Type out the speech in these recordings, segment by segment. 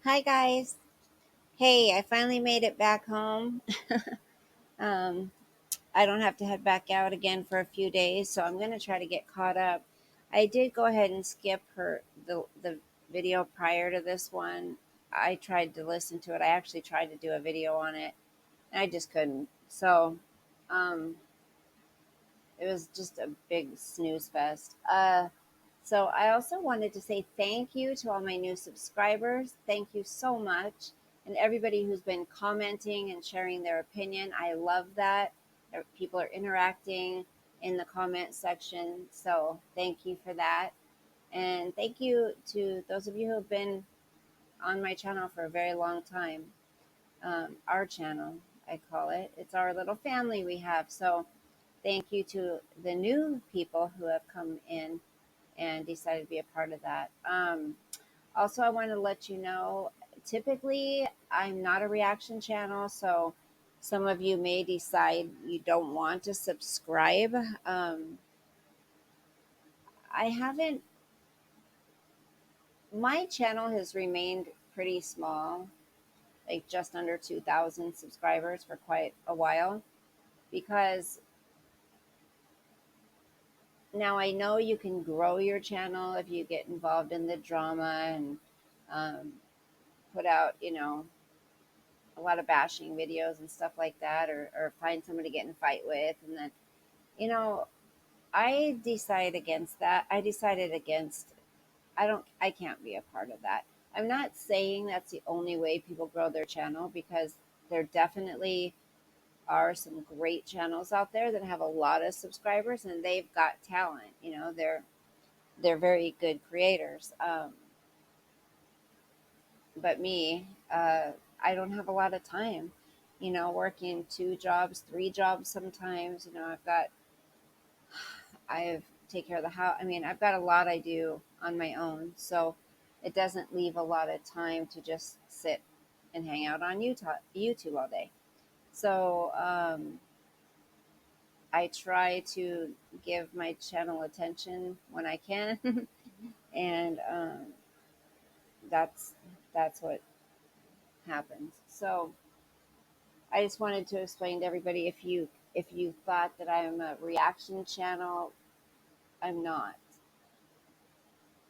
Hi guys. Hey, I finally made it back home. um, I don't have to head back out again for a few days, so I'm gonna try to get caught up. I did go ahead and skip the video prior to this one. I tried to listen to it. I actually tried to do a video on it, and I just couldn't. So, um, it was just a big snooze fest. So I also wanted to say thank you to all my new subscribers. Thank you so much. And everybody who's been commenting and sharing their opinion. I love that. People are interacting in the comment section. So thank you for that. And thank you to those of you who have been on my channel for a very long time. Our channel, I call it. It's our little family we have. So thank you to the new people who have come in and decided to be a part of that. Also, I want to let you know typically, I'm not a reaction channel, so some of you may decide you don't want to subscribe. I haven't, my channel has remained pretty small, like just under 2,000 subscribers for quite a while because now I know you can grow your channel if you get involved in the drama and um, put out, a lot of bashing videos and stuff like that, or find somebody to get in a fight with. And then, you know, I decide against that. I decided against, I can't be a part of that. I'm not saying that's the only way people grow their channel because there definitely are some great channels out there that have a lot of subscribers and they've got talent. They're very good creators. But me, I don't have a lot of time, working two jobs, three jobs sometimes. I've take care of the house. I mean, I've got a lot I do on my own. So it doesn't leave a lot of time to just sit and hang out on YouTube all day. So I try to give my channel attention when I can. And that's, that's what happens. So I just wanted to explain to everybody if you thought that I'm a reaction channel, I'm not.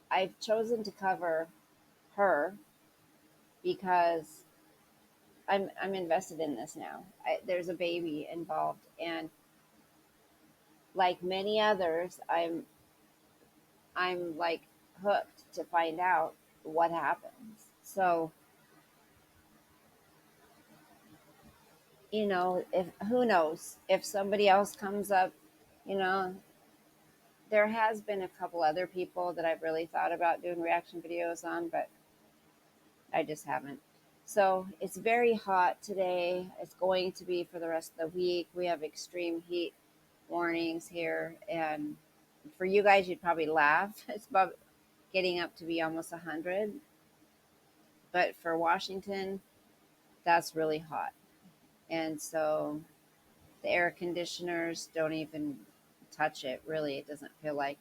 I've chosen to cover her because I'm invested in this now. There's a baby involved, and like many others, I'm like hooked to find out what happens. So if who knows if somebody else comes up, you know, there has been a couple other people that I've really thought about doing reaction videos on, but I just haven't. So it's very hot today. It's going to be for the rest of the week. We have extreme heat warnings here. And for you guys, you'd probably laugh. It's about getting up to be almost 100. But for Washington, that's really hot. And so the air conditioners don't even touch it. Really, it doesn't feel like.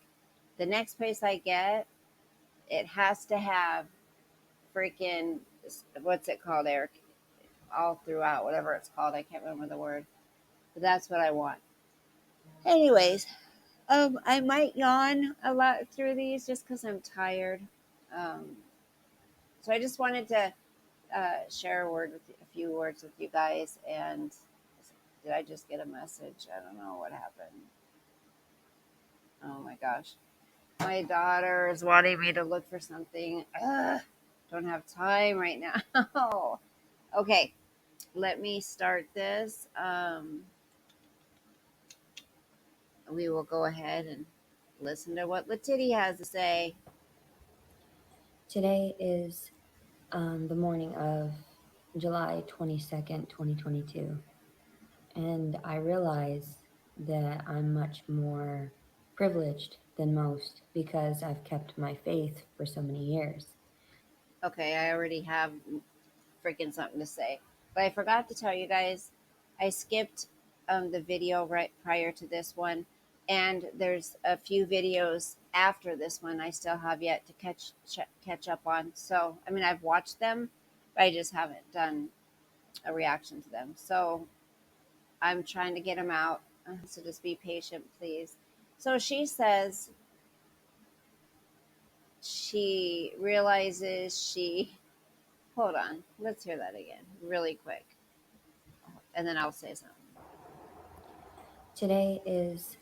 The next place I get, it has to have freaking, what's it called, Eric? All throughout, whatever it's called. I can't remember the word, but that's what I want. Anyways, I might yawn a lot through these just because I'm tired. Um, so I just wanted to share a few words with you guys. And did I just get a message? I don't know what happened. Oh my gosh. My daughter is wanting me to look for something. Ugh, don't have time right now. Okay, let me start this. We will go ahead and listen to what Titty has to say. Today is the morning of July 22nd, 2022, and I realize that I'm much more privileged than most because I've kept my faith for so many years. Okay, I already have freaking something to say, but I forgot to tell you guys. I skipped the video right prior to this one, and there's a few videos after this one I still have yet to catch up on. So I mean, I've watched them, I just haven't done a reaction to them. So I'm trying to get them out. So just be patient, please. So she says she realizes she. Hold on. Let's hear that again, really quick, and then I'll say something. Today is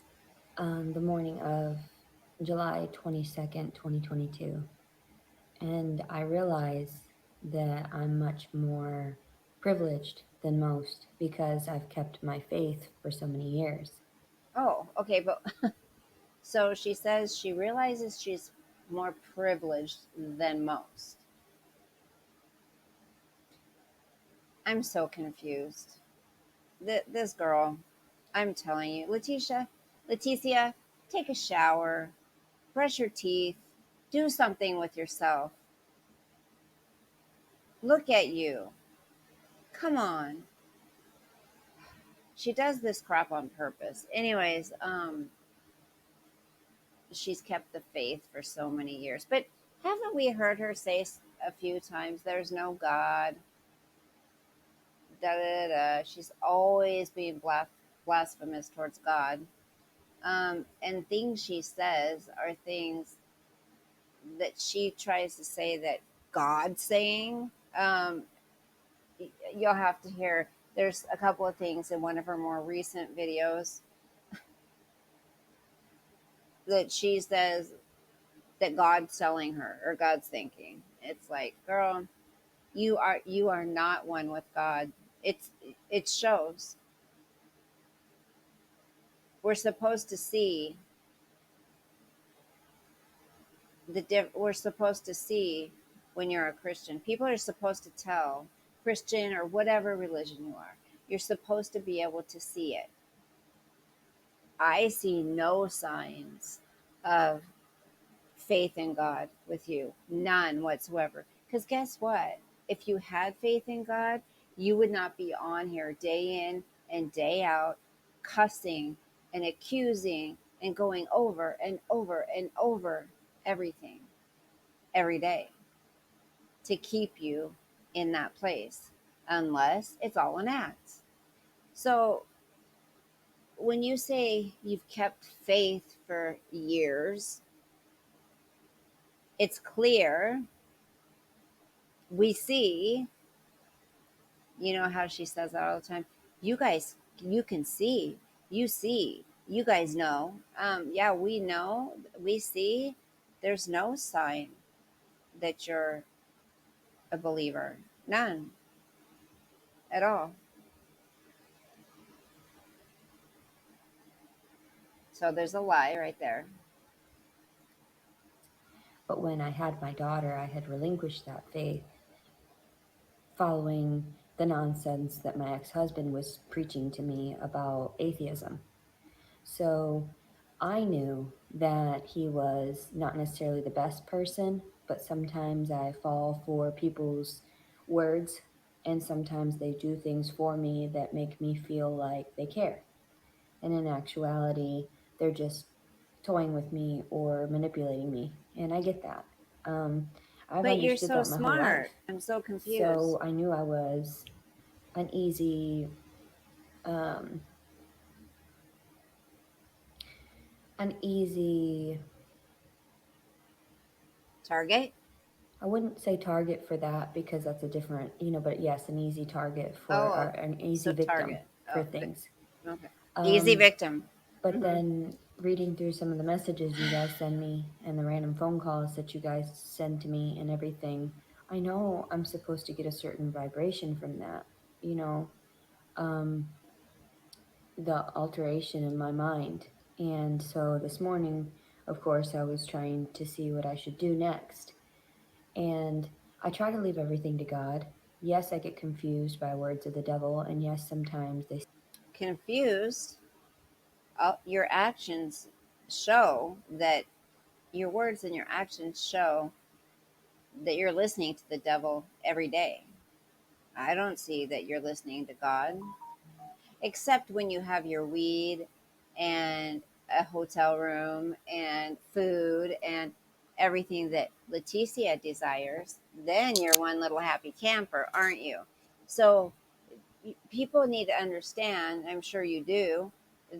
the morning of July 22nd, 2022. And I realize that I'm much more privileged than most because I've kept my faith for so many years. Oh, okay. But so she says she realizes she's more privileged than most. I'm so confused. This girl, I'm telling you, Leticia, take a shower, brush your teeth, do something with yourself. Look at you. Come on. She does this crap on purpose. Anyways, she's kept the faith for so many years. But haven't we heard her say a few times, there's no God, da da da? She's always being blasphemous towards God. And things she says are things that she tries to say that God's saying. You'll have to hear. There's a couple of things in one of her more recent videos that she says that God's telling her or God's thinking. It's like, girl, you are not one with God. It's it shows. We're supposed to see we're supposed to see when you're a Christian. People are supposed to tell, Christian or whatever religion you are. You're supposed to be able to see it. I see no signs of faith in God with you. None whatsoever. Because guess what? If you had faith in God, you would not be on here day in and day out cussing and accusing and going over and over and over everything every day to keep you in that place, unless it's all an act. So when you say you've kept faith for years, it's clear. We see, you know how she says that all the time. You guys, you can see, you see, you guys know. Yeah, we know, we see. There's no sign that you're a believer, none at all. So there's a lie right there. But when I had my daughter, I had relinquished that faith following the nonsense that my ex husband was preaching to me about atheism. So I knew that he was not necessarily the best person, but sometimes I fall for people's words, and sometimes they do things for me that make me feel like they care. And in actuality, they're just toying with me or manipulating me. And I get that. Um, I've But you're understood so that my whole life. smart. I'm so confused. So I knew I was an easy, um, an easy Target? I wouldn't say target for that because that's a different, but yes, an easy target for, Oh, or an easy so victim target. for Oh, things. okay. Easy Um, victim. but Hmm. then reading through some of the messages you guys send me and the random phone calls that you guys send to me and everything, I know I'm supposed to get a certain vibration from that, you know, um, the alteration in my mind. And so this morning, of course, I was trying to see what I should do next. And I try to leave everything to God. Yes, I get confused by words of the devil, and yes, sometimes they. Confused. Your actions show that your words and your actions show that you're listening to the devil every day. I don't see that you're listening to God, except when you have your weed and a hotel room and food and everything that Leticia desires, then you're one little happy camper, aren't you? So people need to understand, I'm sure you do,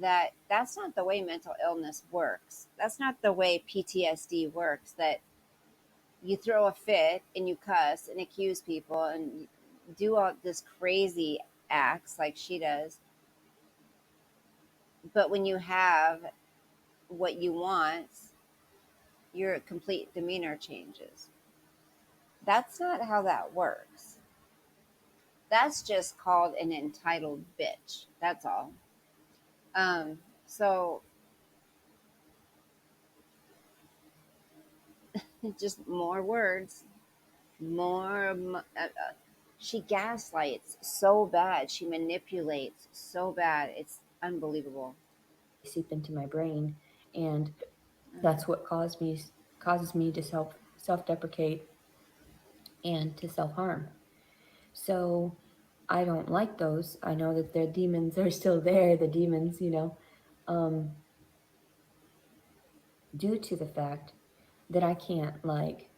that that's not the way mental illness works. That's not the way PTSD works, that you throw a fit and you cuss and accuse people and do all this crazy acts like she does. But when you have what you want, your complete demeanor changes. That's not how that works. That's just called an entitled bitch. That's all. So just more words, more. She gaslights so bad. She manipulates so bad. It's unbelievable. seep into my brain, and Uh, that's what causes me to self-deprecate and to self-harm. So I don't like those. I know that their demons are still there, the demons, um, due to the fact that I can't, like,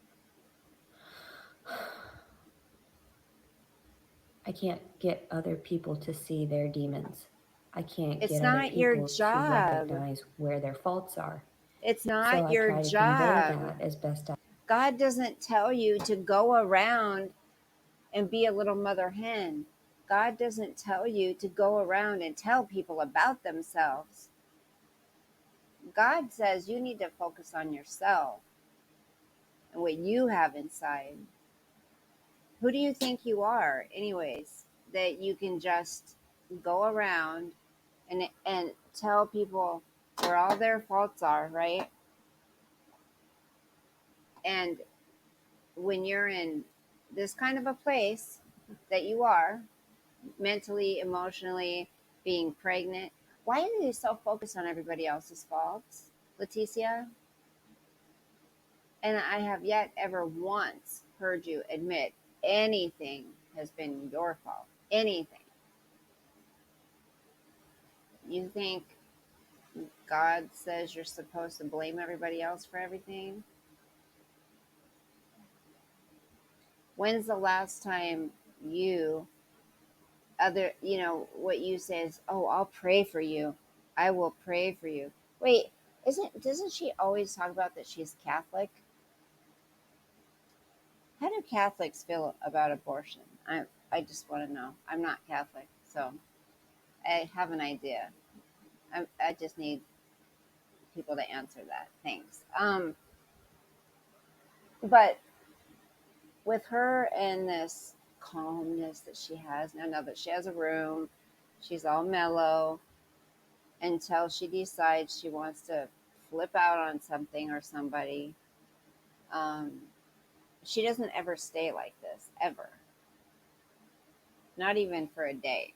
I can't get other people to see their demons. I can't it's get other not your people to job. recognize where their faults are. It's So not I your try to convey job. that as best I. God doesn't tell you to go around and be a little mother hen. God doesn't tell you to go around and tell people about themselves. God says you need to focus on yourself and what you have inside. Who do you think you are, anyways, that you can just go around and tell people where all their faults are, right? And when you're in this kind of a place that you are, mentally, emotionally, being pregnant, why are you so focused on everybody else's faults, Leticia? And I have yet ever once heard you admit anything has been your fault. Anything. You think God says you're supposed to blame everybody else for everything? When's the last time you what you say is, "Oh, I'll pray for you. I will pray for you." Wait, isn't doesn't she always talk about that she's Catholic? How do Catholics feel about abortion? I just want to know. I'm not Catholic, so I have an idea. I just need people to answer that. Thanks. But with her and this calmness that she has now that she has a room, she's all mellow until she decides she wants to flip out on something or somebody. Um, she doesn't ever stay like this, ever. Not even for a day.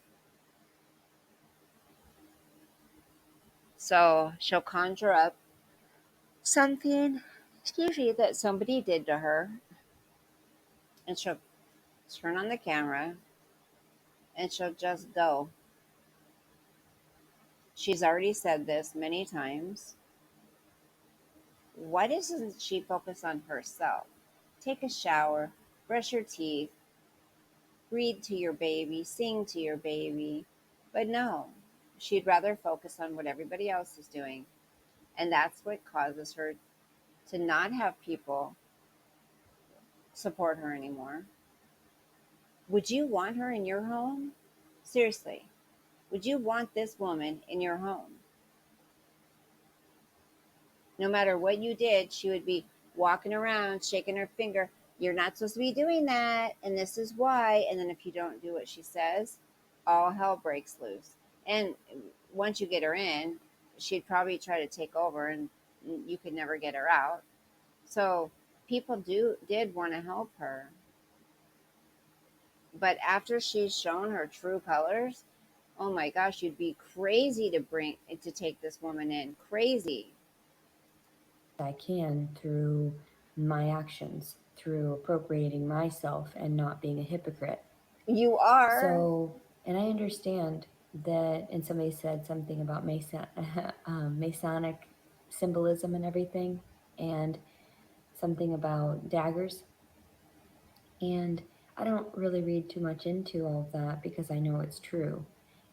So she'll conjure up something, excuse me, that somebody did to her, and she'll turn on the camera and she'll just go. She's already said this many times. Why doesn't she focus on herself? Take a shower, brush your teeth, read to your baby, sing to your baby. But no, she'd rather focus on what everybody else is doing. And that's what causes her to not have people support her anymore. Would you want her in your home? Seriously, would you want this woman in your home? No matter what you did, she would be walking around shaking her finger. You're not supposed to be doing that, and this is why. And then if you don't do what she says, all hell breaks loose. And once you get her in, she'd probably try to take over, and you could never get her out. So people did want to help her, but after she's shown her true colors, oh my gosh, you'd be crazy to take this woman in. Crazy. I can through my actions, through appropriating myself and not being a hypocrite. You are. So, and I understand that, and somebody said something about Masonic symbolism and everything. And something about daggers. And I don't really read too much into all of that because I know it's true.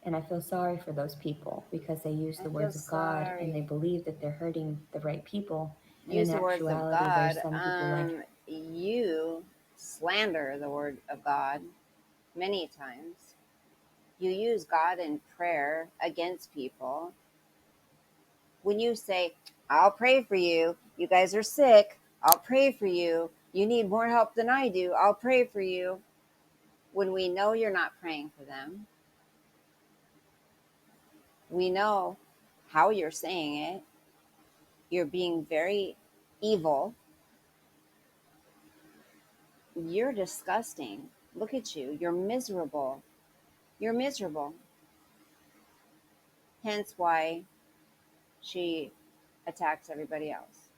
And I feel sorry for those people because they use I the feel words of God and they sorry. believe that they're hurting the right people. And in Use the words of actuality, there's God. some people like You slander the word of God many times. You use God in prayer against people. When you say, I'll pray for you, you guys are sick, I'll pray for you, you need more help than I do, I'll pray for you. When we know you're not praying for them, we know how you're saying it, you're being very evil, you're disgusting. Look at you, you're miserable. You're miserable. Hence why she attacks everybody else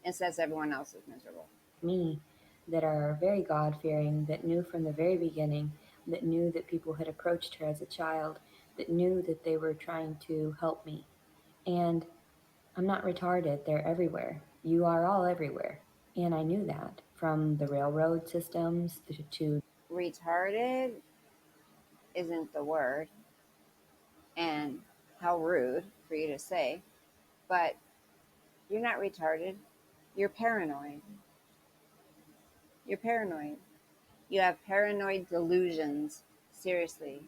and says everyone else is miserable. me that are very God fearing, that knew from the very beginning, that knew that people had approached her as a child, that knew that they were trying to help me. And I'm not retarded, they're everywhere. You are all everywhere. And I knew that from the railroad systems to Retarded isn't the word, and how rude for you to say, but you're not retarded. You're paranoid. You're paranoid. You have paranoid delusions. Seriously.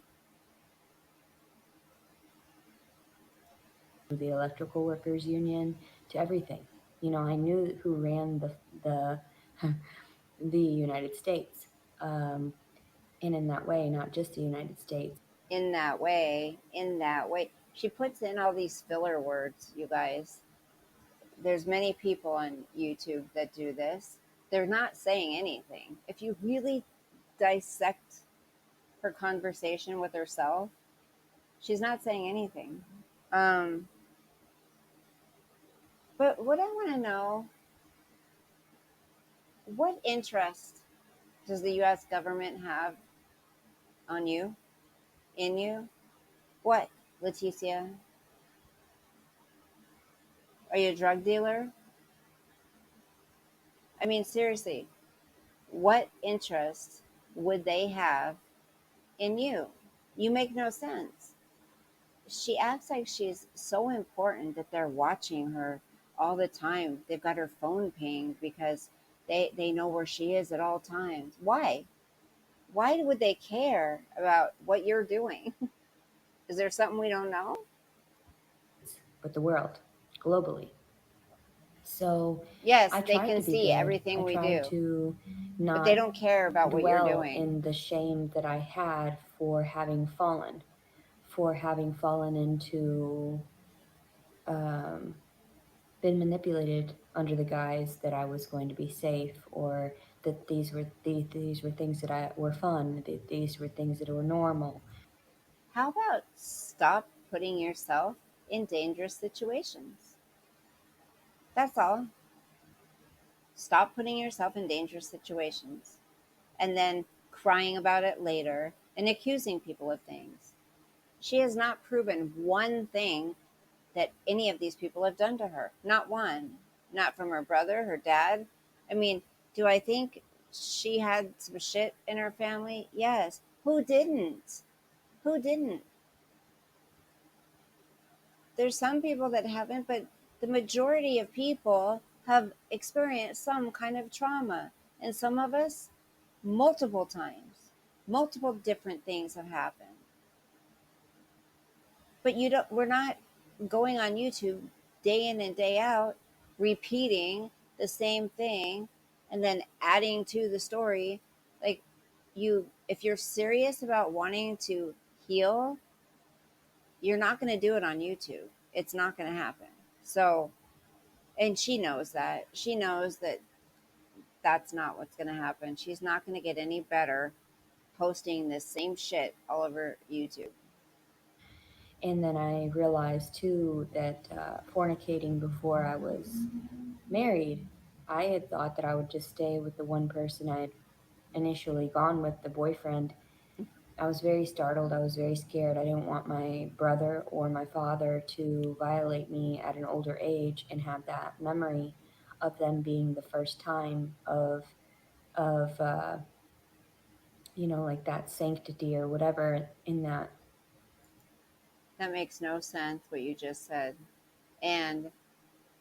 the electrical workers union to everything. You know, I knew who ran the the United States, and in that way, not just the United States. In that way. She puts in all these filler words, you guys. There's many people on YouTube that do this. They're not saying anything. If you really dissect her conversation with herself, she's not saying anything. Um, but what I want to know, what interest does the US government have on you, in you? What, Leticia? Are you a drug dealer? I mean, seriously, what interest would they have in you? You make no sense. She acts like she's so important that they're watching her all the time. They've got her phone pinged because they know where she is at all times. Why? Why would they care about what you're doing? Is there something we don't know? But the world, globally. So Yes, I they tried can to be see good. everything I we tried do, to but they not don't care about what you're dwell doing. in the shame that I had for having fallen into, um, been manipulated under the guise that I was going to be safe, or that these were things that I were fun, that these were things that were normal. How about stop putting yourself in dangerous situations? That's all. Stop putting yourself in dangerous situations and then crying about it later and accusing people of things. She has not proven one thing that any of these people have done to her. Not one. Not from her brother, her dad. I mean, do I think she had some shit in her family? Yes. Who didn't? Who didn't? There's some people that haven't, but the majority of people have experienced some kind of trauma. And some of us, multiple times, multiple different things have happened. But you don't, we're not going on YouTube day in and day out, repeating the same thing and then adding to the story. Like, if you're serious about wanting to heal, you're not going to do it on YouTube. It's not going to happen. So, and she knows that. She knows that that's not what's going to happen. She's not going to get any better posting this same shit all over YouTube. And then I realized too that fornicating before I was married, I had thought that I would just stay with the one person I had initially gone with, the boyfriend. I was very startled. I was very scared. I didn't want my brother or my father to violate me at an older age and have that memory of them being the first time of like that sanctity or whatever in that. That makes no sense what you just said. And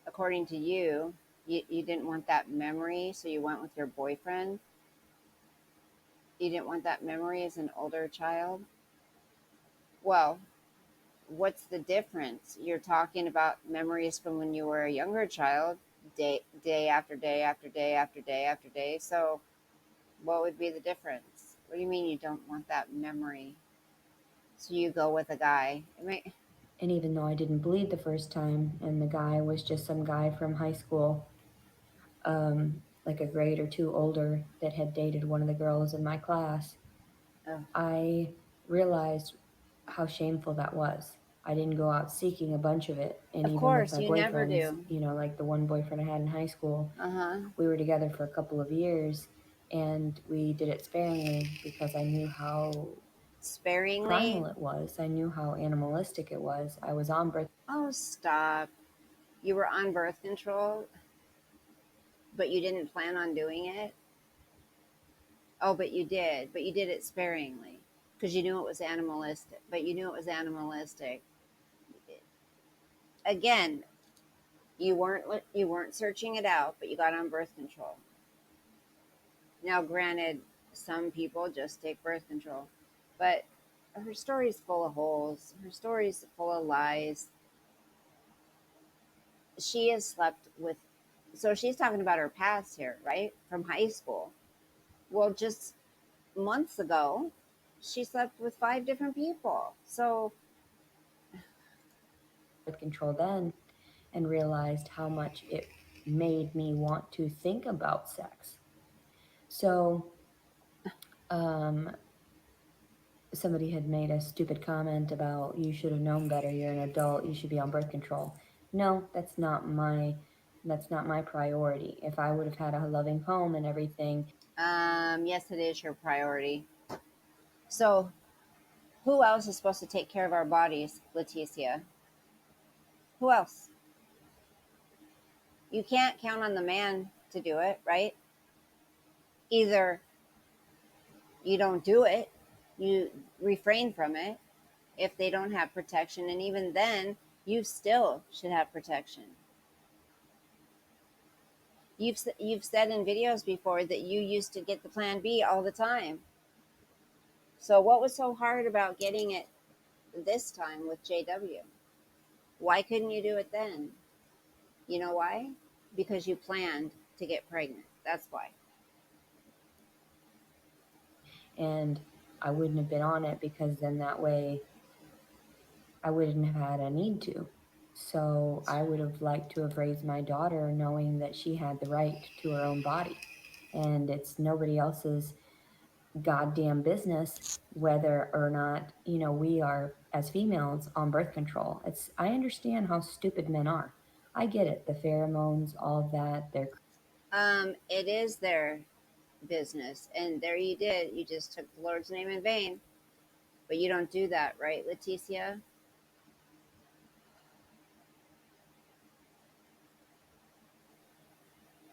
according to you, you didn't want that memory, so you went with your boyfriend. You didn't want that memory as an older child. Well, what's the difference? You're talking about memories from when you were a younger child, day after day after day after day after day. So what would be the difference? What do you mean you don't want that memory? So you go with a guy. And even though I didn't bleed the first time, and the guy was just some guy from high school, like a grade or two older, that had dated one of the girls in my class, Oh, I realized how shameful that was. I didn't go out seeking a bunch of it. And of even with course, my you never boyfriends, do. like the one boyfriend I had in high school, Uh huh. we were together for a couple of years, and we did it sparingly because I knew how Sparingly. primal it was. I knew how animalistic it was. I was on birth. Oh, stop. You were on birth control, but you didn't plan on doing it. Oh, but you did. But you did it sparingly because you knew it was animalistic. But you knew it was animalistic. Again, you weren't searching it out, but you got on birth control. Now, granted, some people just take birth control, but her story's full of holes. Her story's full of lies. She has slept with, so she's talking about her past here, right? From high school. Well, just months ago, she slept with 5 different people. So, Birth control then, and realized how much it made me want to think about sex. So, um, somebody had made a stupid comment about, you should have known better, you're an adult, you should be on birth control. No, that's not my priority. If I would have had a loving home and everything. yes, it is your priority. So, who else is supposed to take care of our bodies, Leticia? Who else? You can't count on the man to do it, right? Either you don't do it, you refrain from it if they don't have protection, and even then, you still should have protection. You've said in videos before that you used to get the plan B all the time. So what was so hard about getting it this time with JW? Why couldn't you do it then? You know why? Because you planned to get pregnant. That's why. And I wouldn't have been on it, because then that way I wouldn't have had a need to. So I would have liked to have raised my daughter knowing that she had the right to her own body. And it's nobody else's goddamn business whether or not, we are, as females, on birth control. I understand how stupid men are. I get it. The pheromones, all of that, they're It is their business, and there you did. You just took the Lord's name in vain, but you don't do that, right, Leticia?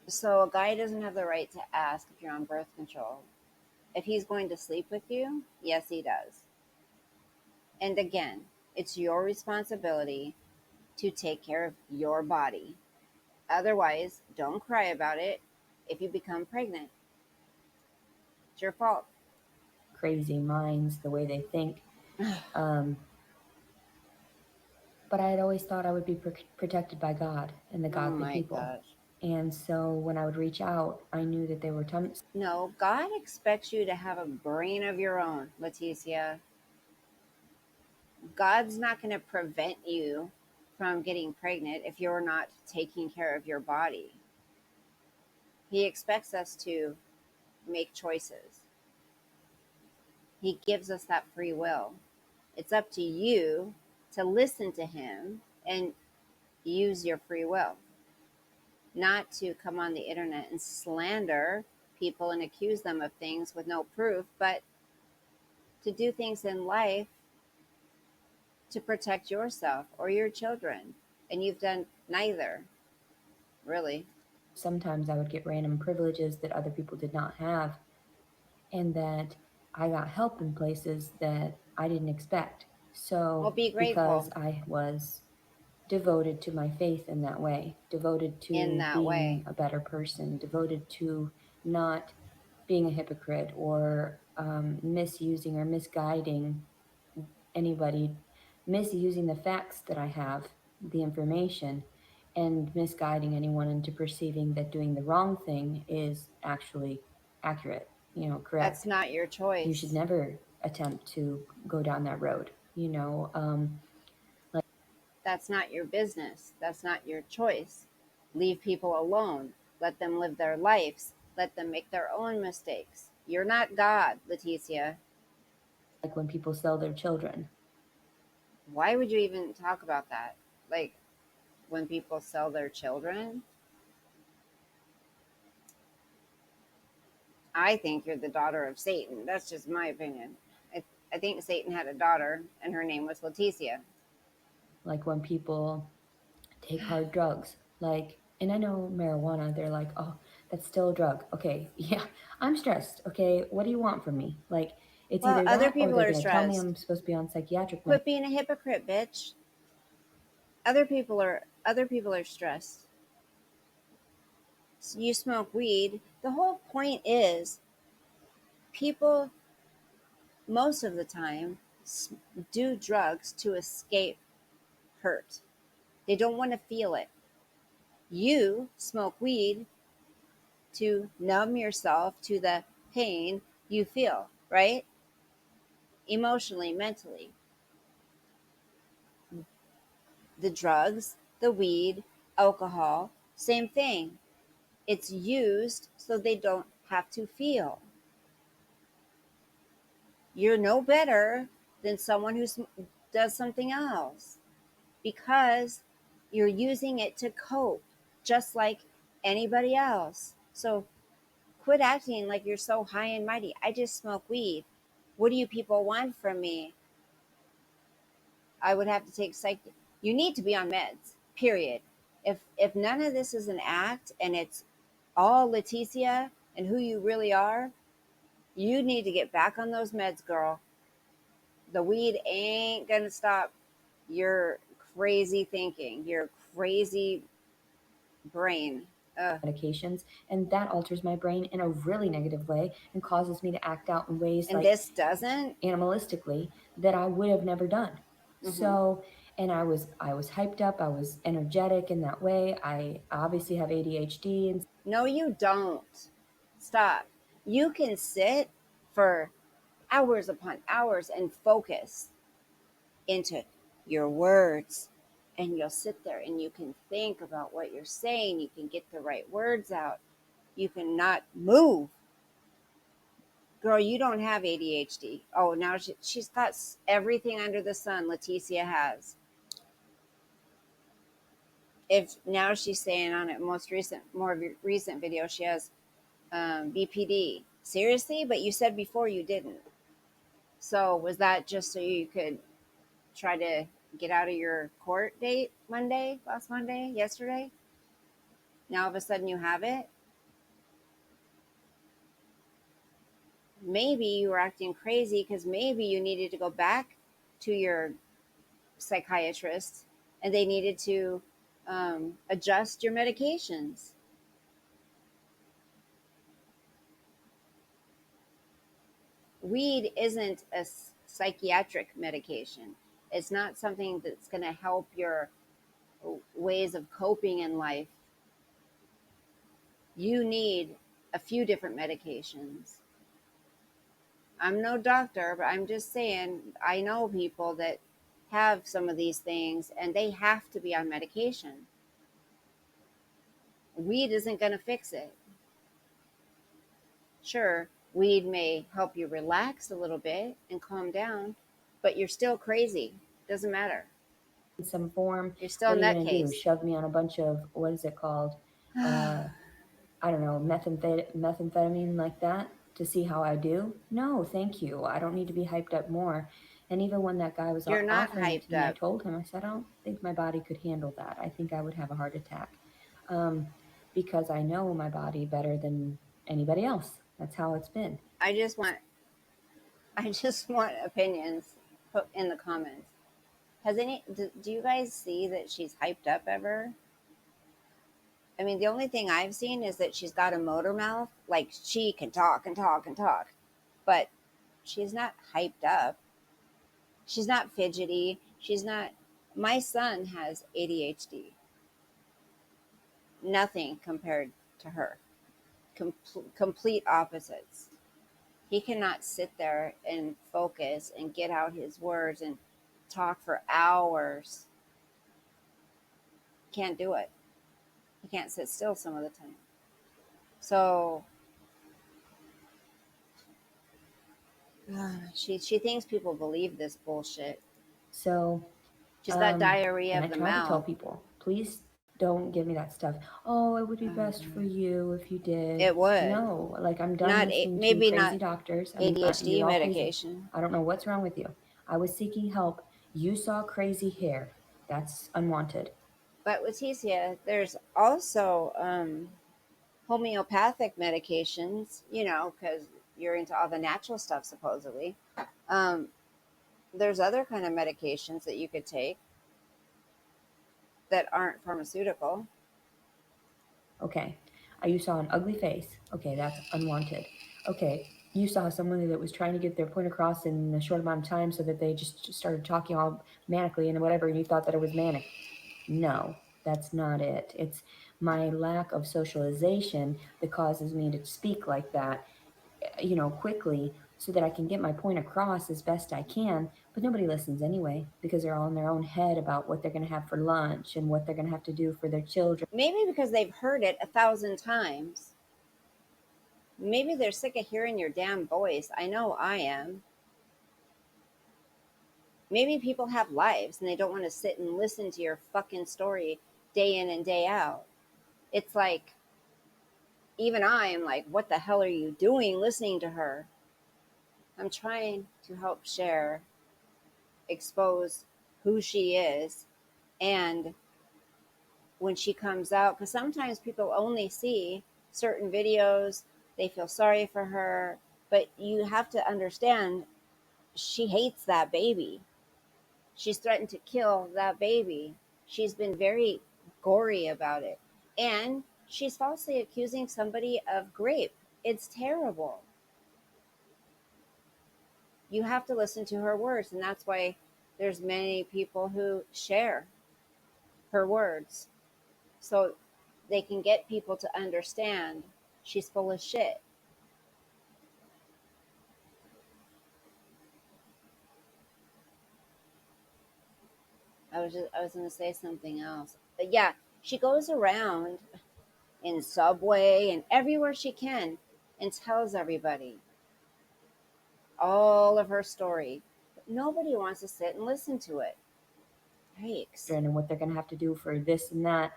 So a guy doesn't have the right to ask if you're on birth control. If he's going to sleep with you, yes, he does. And again, it's your responsibility to take care of your body. Otherwise, don't cry about it if you become pregnant. It's your fault. crazy minds, the way they think. Um, but I had always thought I would be protected by God and the Oh godly my people. gosh. And so when I would reach out, I knew that there were No, God expects you to have a brain of your own, Leticia. God's not going to prevent you from getting pregnant if you're not taking care of your body. He expects us to make choices. He gives us that free will. It's up to you to listen to him and use your free will, not to come on the internet and slander people and accuse them of things with no proof, but to do things in life to protect yourself or your children. And you've done neither, really. sometimes I would get random privileges that other people did not have, and that I got help in places that I didn't expect. Well, So, be because grateful I was devoted to my faith in that way, devoted in to that being way. a better person, devoted to not being a hypocrite or misusing or misguiding anybody, misusing the facts that I have, the information, and misguiding anyone into perceiving that doing the wrong thing is actually accurate, That's correct. not your You should choice. never attempt to go down that road. That's not your business. That's not your choice. Leave people alone. Let them live their lives. Let them make their own mistakes. You're not God, Leticia. Like when people sell their children. Why would you even talk about that? Like when people sell their children? I think you're the daughter of Satan. That's just my opinion. I think Satan had a daughter, and her name was Leticia. Like when people take hard drugs. Like, and I know marijuana, they're like, oh, that's still a drug. Okay, yeah, I'm stressed. Okay, what do you want from me? Like, it's Well, either other that or people they're are going to tell me stressed. I'm supposed to be on psychiatric Quit being a hypocrite, bitch. Other people are stressed. You smoke weed. The whole point is people most of the time do drugs to escape hurt. They don't want to feel it. You smoke weed to numb yourself to the pain you feel, right? Emotionally, mentally. The drugs, the weed, alcohol, same thing. It's used so they don't have to feel. You're no better than someone who does something else because you're using it to cope just like anybody else. So quit acting like you're so high and mighty. I just smoke weed. What do you people want from me? I would have to take psych. You need to be on meds. Period. If none of this is an act and it's all Leticia and who you really are, you need to get back on those meds, girl. The weed ain't gonna stop your crazy thinking, your crazy brain. Ugh. medications, and that alters my brain in a really negative way and causes me to act out in ways And like this doesn't. animalistically that I would have never done. Mm-hmm. So, and I was hyped up, I was energetic in that way. I obviously have ADHD and No, you don't. Stop. You can sit for hours upon hours and focus into your words. And you'll sit there and you can think about what you're saying. You can get the right words out. You can not move. Girl, you don't have ADHD. Oh, now she's got everything under the sun Leticia has. If now she's saying on it more recent video, she has BPD. Seriously? But you said before you didn't. So was that just so you could try to get out of your court date last Monday, yesterday? Now all of a sudden you have it? Maybe you were acting crazy because maybe you needed to go back to your psychiatrist and they needed to adjust your medications. Weed isn't a psychiatric medication. It's not something that's going to help your ways of coping in life. You need a few different medications. I'm no doctor, but I'm just saying I know people that have some of these things and they have to be on medication. Weed isn't going to fix it. Sure, weed may help you relax a little bit and calm down, but you're still crazy. Doesn't matter. in some form. You're still What a are you going to do? nutcase. Shove me on a bunch of, what is it called? Uh, I don't know, methamphetamine like that to see how I do? No, thank you. I don't need to be hyped up more. And even when that guy was You're not offering it to hyped me, I up. told him, I said, I don't think my body could handle that. I think I would have a heart attack. Um, because I know my body better than anybody else. That's how it's been. I just want opinions put in the comments. Do you guys see that she's hyped up ever? I mean, the only thing I've seen is that she's got a motor mouth. Like, she can talk and talk and talk, but she's not hyped up. She's not fidgety. She's not. My son has ADHD. Nothing compared to her. Complete opposites. He cannot sit there and focus and get out his words and talk for hours. Can't do it. He can't sit still some of the time. So she thinks people believe this bullshit. So, She's got diarrhea and I of the try to tell mouth. people, please don't give me that stuff. Oh, it would be best for you if you did. It would. No, like I'm done Not listening to maybe crazy not doctors. I mean, ADHD you're all crazy. medication. I don't know what's wrong with you. I was seeking help. You saw crazy hair. That's unwanted. But Leticia, there's also homeopathic medications, because you're into all the natural stuff supposedly. Um, there's other kind of medications that you could take that aren't pharmaceutical. Okay. You saw an ugly face. Okay, that's unwanted. Okay, you saw somebody that was trying to get their point across in a short amount of time so that they just started talking all manically and whatever, and you thought that it was manic. No, that's not it. It's my lack of socialization that causes me to speak like that, quickly so that I can get my point across as best I can. But nobody listens anyway because they're all in their own head about what they're going to have for lunch and what they're going to have to do for their children. Maybe because they've heard it 1,000 times. Maybe they're sick of hearing your damn voice. I know I am. Maybe people have lives and they don't want to sit and listen to your fucking story day in and day out. It's like, even I am like, what the hell are you doing listening to her? I'm trying to help share, expose who she is, and when she comes out, because sometimes people only see certain videos, they feel sorry for her, but you have to understand she hates that baby. She's threatened to kill that baby. She's been very gory about it. And she's falsely accusing somebody of rape. It's terrible. You have to listen to her words, and that's why there's many people who share her words so they can get people to understand she's full of shit. I was going to say something else. But yeah, she goes around in Subway and everywhere she can and tells everybody all of her story. But nobody wants to sit and listen to it. Yikes. And what they're going to have to do for this and that.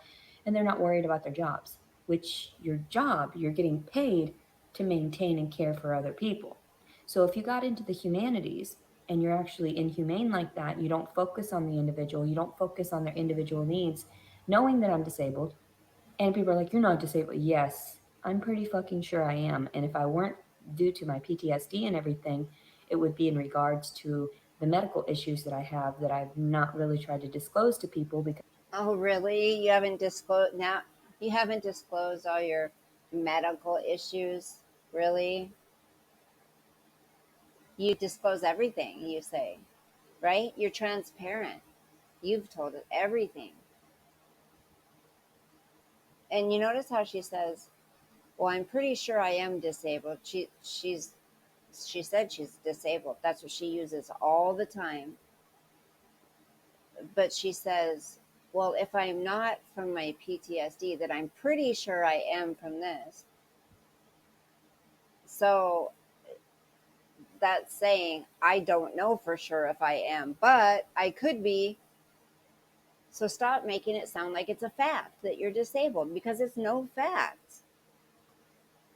And they're not worried about their jobs, which your job, you're getting paid to maintain and care for other people. So if you got into the humanities and you're actually inhumane like that, you don't focus on the individual, you don't focus on their individual needs, knowing that I'm disabled, and people are like, you're not disabled. Yes, I'm pretty fucking sure I am. And if I weren't due to my PTSD and everything, it would be in regards to the medical issues that I have that I've not really tried to disclose to people because Oh, really? You haven't disclosed now? You haven't disclosed all your medical issues? Really? You disclose everything, you say, right? You're transparent. You've told it everything. And you notice how she says, "Well, I'm pretty sure I am disabled." She said she's disabled. That's what she uses all the time. But she says, "Well, if I'm not from my PTSD, then I'm pretty sure I am from this." So that's saying I don't know for sure if I am, but I could be. So stop making it sound like it's a fact that you're disabled, because it's no fact.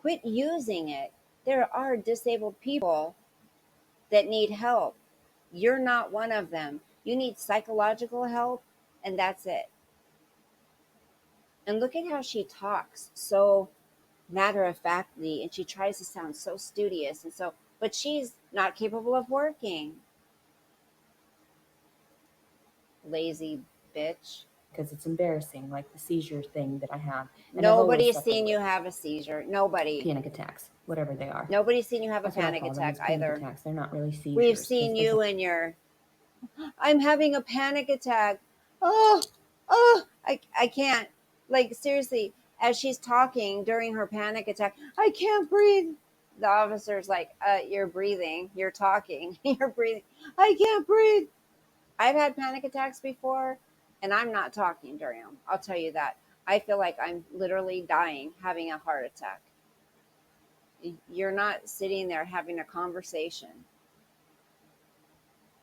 Quit using it. There are disabled people that need help. You're not one of them. You need psychological help, and that's it. And look at how she talks so matter of factly, and she tries to sound so studious and so, but she's not capable of working. Lazy bitch. because it's embarrassing, like the seizure thing that I have. And I've always Nobody's suffered seen with you have a seizure. Nobody. panic attacks, whatever they are. Nobody's seen you have a That's what I panic call them, attack is panic either. attacks. They're not really We've seizures. seen you in your, I'm having a panic attack. Oh, oh, I can't. Like, seriously, as she's talking during her panic attack, I can't breathe. The officer's like, you're breathing, you're talking, you're breathing. I can't breathe. I've had panic attacks before, and I'm not talking during them. I'll tell you that. I feel like I'm literally dying, having a heart attack. You're not sitting there having a conversation.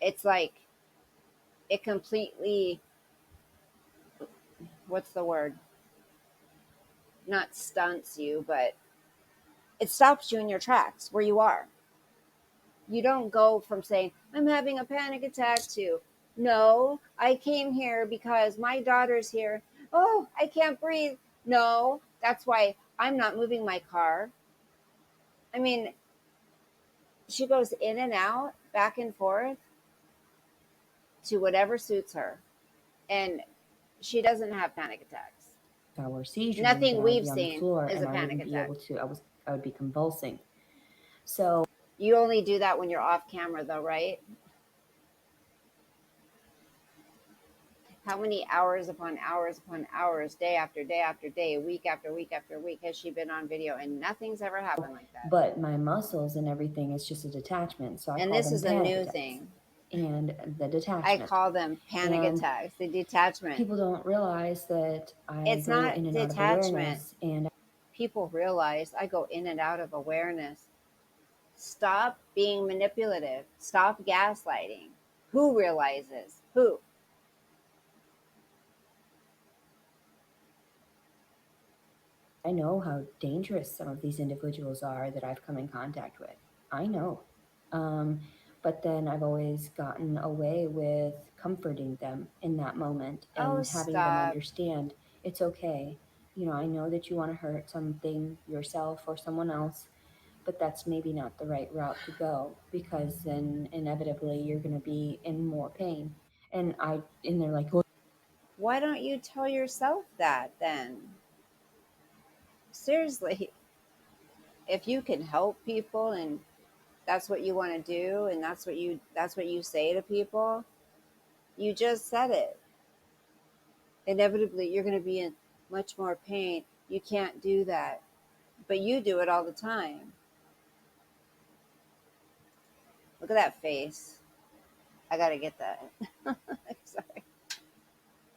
It's like it completely, what's the word? Not stunts you, but it stops you in your tracks where you are. You don't go from saying, I'm having a panic attack to, no, I came here because my daughter's here. Oh, I can't breathe. No, that's why I'm not moving my car. I mean, she goes in and out, back and forth to whatever suits her. And she doesn't have panic attacks. or seizure, Nothing that I would we've be on the seen floor is and a I panic wouldn't be attack. able to. I would be convulsing. So You only do that when you're off camera, though, right? How many hours upon hours, day after day after day, week after week after week has she been on video and nothing's ever happened like that? but my muscles and everything is just a detachment. So I And call this them is a panic new attacks. thing. And the I detachment. call them panic And attacks, the detachment. people don't realize that I It's go not in and out of detachment. awareness. And People realize I go in and out of awareness. Stop being manipulative. Stop gaslighting. Who realizes? Who? I know how dangerous some of these individuals are that I've come in contact with. I know. Um, but then I've always gotten away with comforting them in that moment Oh, and having them stop. understand it's okay. I know that you want to hurt something yourself or someone else, but that's maybe not the right route to go, because then inevitably you're going to be in more pain. And they're like, well, Why don't you tell yourself that then? Seriously, if you can help people and that's what you want to do and that's what you say to people, you just said it. Inevitably you're going to be in much more pain. You can't do that. But you do it all the time. Look at that face. I got to get that. Sorry.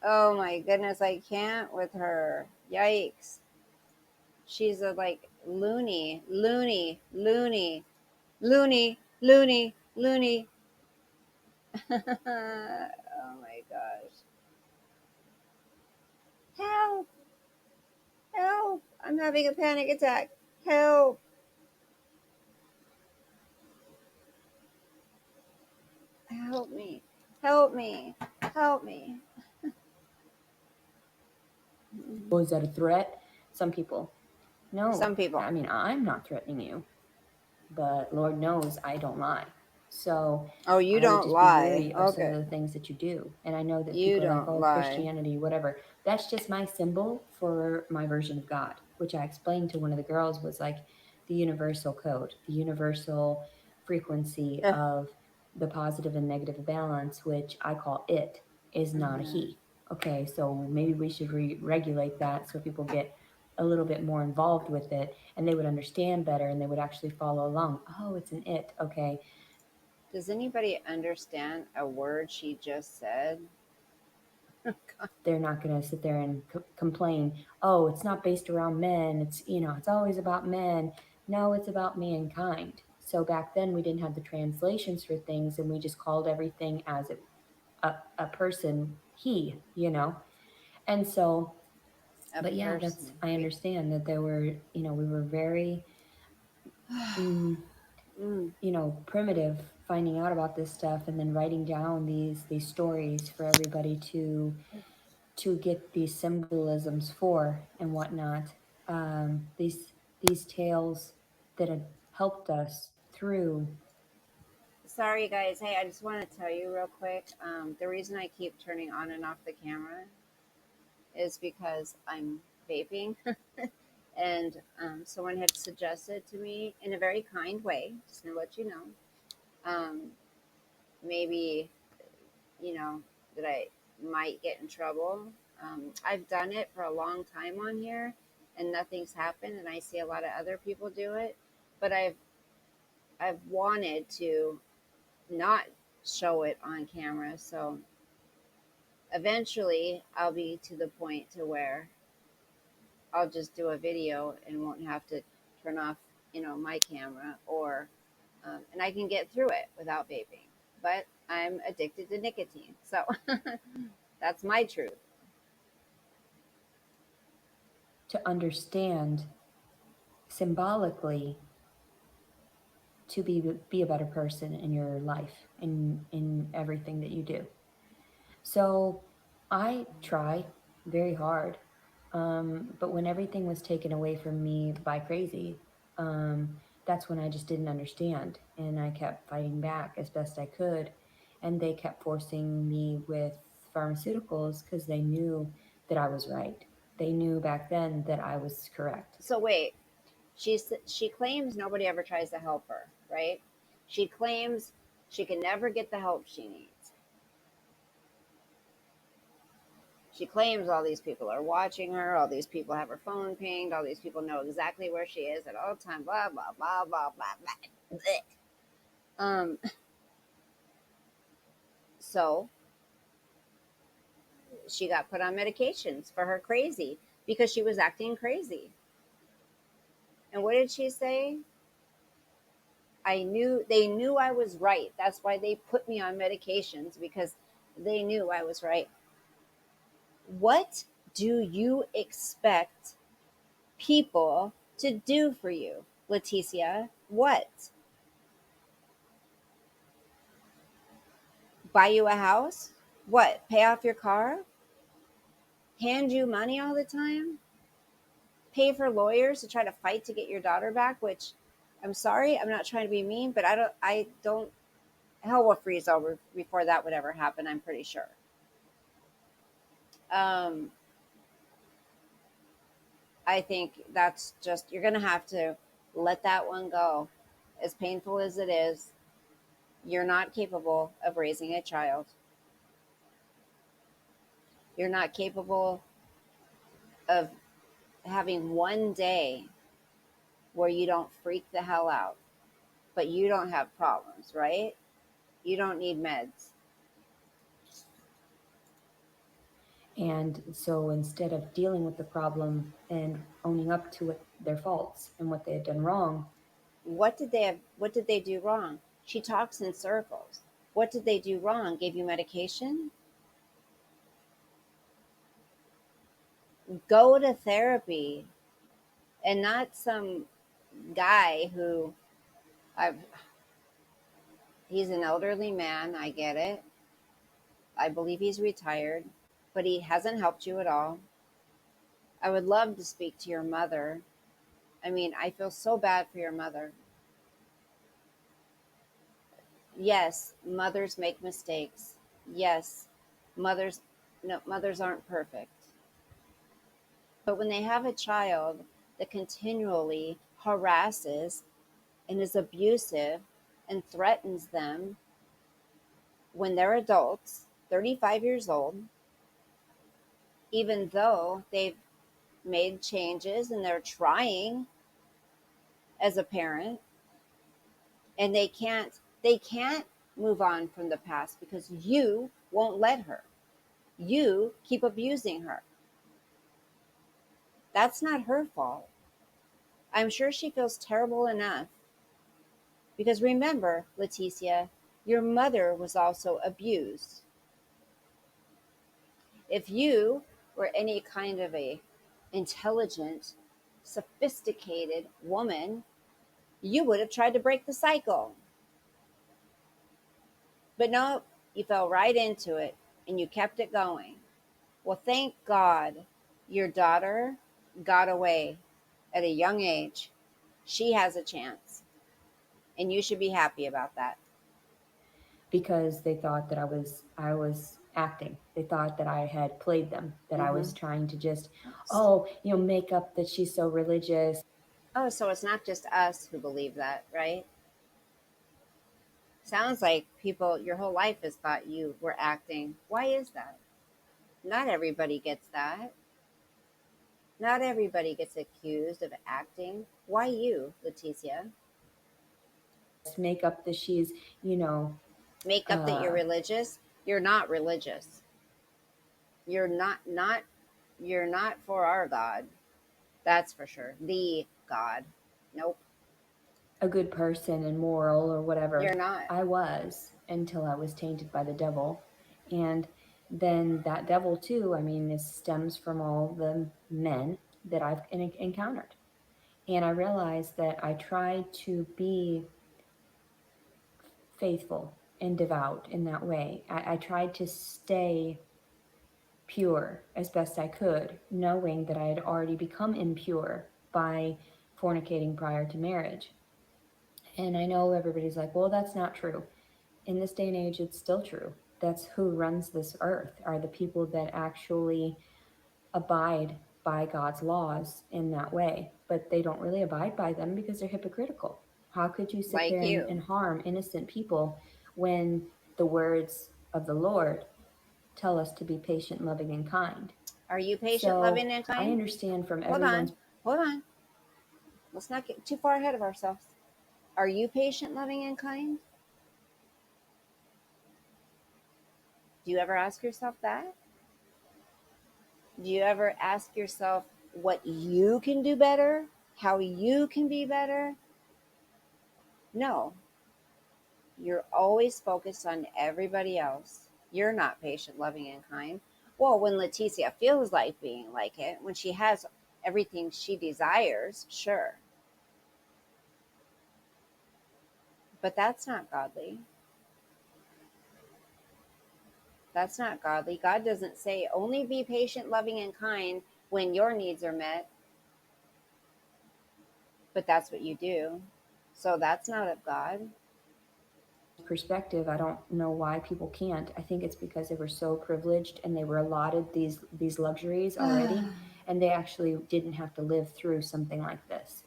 Oh my goodness, I can't with her. Yikes. She's a like loony, loony, loony, loony, loony, loony. Oh my gosh. Help! Help! I'm having a panic attack. Help! Help me. Help me. Help me. well, is that a threat? Some people, no. Some people. I mean, I'm not threatening you, but Lord knows I don't lie. So Oh, you I would don't just be lie. wary of some of Okay. the things that you do. And I know that You people are like, don't oh, lie. Christianity, whatever. That's just my symbol for my version of God, which I explained to one of the girls was like the universal code, the universal frequency Ugh. of the positive and negative balance, which I call it, is not a Mhm. he. Okay, so maybe we should regulate that so people get a little bit more involved with it and they would understand better and they would actually follow along. Oh, it's an it. Okay. Does anybody understand a word she just said? They're not going to sit there and complain, oh, it's not based around men. It's always about men. No, it's about mankind. So back then we didn't have the translations for things and we just called everything as a person, he. And so, A but yeah, person. I understand that there were, we were very, mm, Mm. primitive, finding out about this stuff and then writing down these stories for everybody to get these symbolisms for and whatnot. These tales that have helped us through. Sorry, guys. Hey, I just want to tell you real quick. The reason I keep turning on and off the camera is because I'm vaping. And someone had suggested to me in a very kind way, just to let you know, um, maybe, you know, that I might get in trouble. I've done it for a long time on here and nothing's happened. And I see a lot of other people do it. But I've wanted to not show it on camera. So eventually I'll be to the point to where I'll just do a video and won't have to turn off, my camera or, and I can get through it without vaping. But I'm addicted to nicotine. So that's my truth. To understand symbolically to be a better person in your life, in everything that you do. So I try very hard, but when everything was taken away from me by crazy, um, that's when I just didn't understand, and I kept fighting back as best I could, and they kept forcing me with pharmaceuticals because they knew that I was right. They knew back then that I was correct. So wait, she claims nobody ever tries to help her, right? She claims she can never get the help she needs. She claims all these people are watching her, all these people have her phone pinged, all these people know exactly where she is at all times, blah blah blah blah blah blah. Um, so she got put on medications for her crazy because she was acting crazy. And what did she say? They knew I was right. That's why they put me on medications because they knew I was right. What do you expect people to do for you, Leticia? What? Buy you a house? What? Pay off your car? Hand you money all the time? Pay for lawyers to try to fight to get your daughter back, which I'm sorry, I'm not trying to be mean, but I don't hell will freeze over before that would ever happen, I'm pretty sure. Um I think that's just you're going to have to let that one go. As painful as it is, you're not capable of raising a child. You're not capable of having one day where you don't freak the hell out, but you don't have problems, right? You don't need meds. And so instead of dealing with the problem and owning up to their faults and what they had done wrong, What did they do wrong? She talks in circles. What did they do wrong? Gave you medication? Go to therapy and not some guy who I've he's an elderly man, I get it. I believe he's retired, but he hasn't helped you at all. I would love to speak to your mother. I mean, I feel so bad for your mother. Yes, mothers make mistakes. Yes, mothers no, mothers aren't perfect. But when they have a child that continually harasses and is abusive and threatens them when they're adults, 35 years old, even though they've made changes and they're trying as a parent and they can't move on from the past because you won't let her. You keep abusing her. That's not her fault. I'm sure she feels terrible enough because remember, Leticia, your mother was also abused. If you were any kind of a intelligent, sophisticated woman, you would have tried to break the cycle. But no, you fell right into it and you kept it going. Well, thank God your daughter got away at a young age. She has a chance, and you should be happy about that. because they thought that I was acting. They thought that I had played them, that I Mm-hmm. was trying to just, oh, make up that she's so religious. Oh, so it's not just us who believe that, right? Sounds like people your whole life has thought you were acting. Why is that? Not everybody gets that. Not everybody gets accused of acting. Why you, Leticia? Make up that she's, you know, Make up that you're uh, religious. You're not religious. You're not you're not for our God. That's for sure. The God. Nope. a good person and moral or You're whatever. not. I was until I was tainted by the devil. And then that devil, too, I mean, this stems from all the men that I've encountered. And I realized that I tried to be faithful and devout in that way. I tried to stay pure as best I could, knowing that I had already become impure by fornicating prior to marriage. And I know everybody's like, well, that's not true. In this day and age, it's still true. That's who runs this earth, are the people that actually abide by God's laws in that way. But they don't really abide by them because they're hypocritical. How could you sit Like there and, you. and harm innocent people when the words of the Lord tell us to be patient, loving, and kind? Are you patient, So loving, and I kind? understand from Hold on. everyone's Hold on. Let's not get too far ahead of ourselves. Are you patient, loving, and kind? Do you ever ask yourself that? Do you ever ask yourself what you can do better? How you can be better? No. You're always focused on everybody else. You're not patient, loving, and kind. Well, when Leticia feels like being like it, when she has everything she desires, sure. But that's not godly. That's not godly. God doesn't say only be patient, loving, and kind when your needs are met, but that's what you do. So that's not of God. perspective, I don't know why people can't. I think it's because they were so privileged and they were allotted these luxuries already, and they actually didn't have to live through something like this,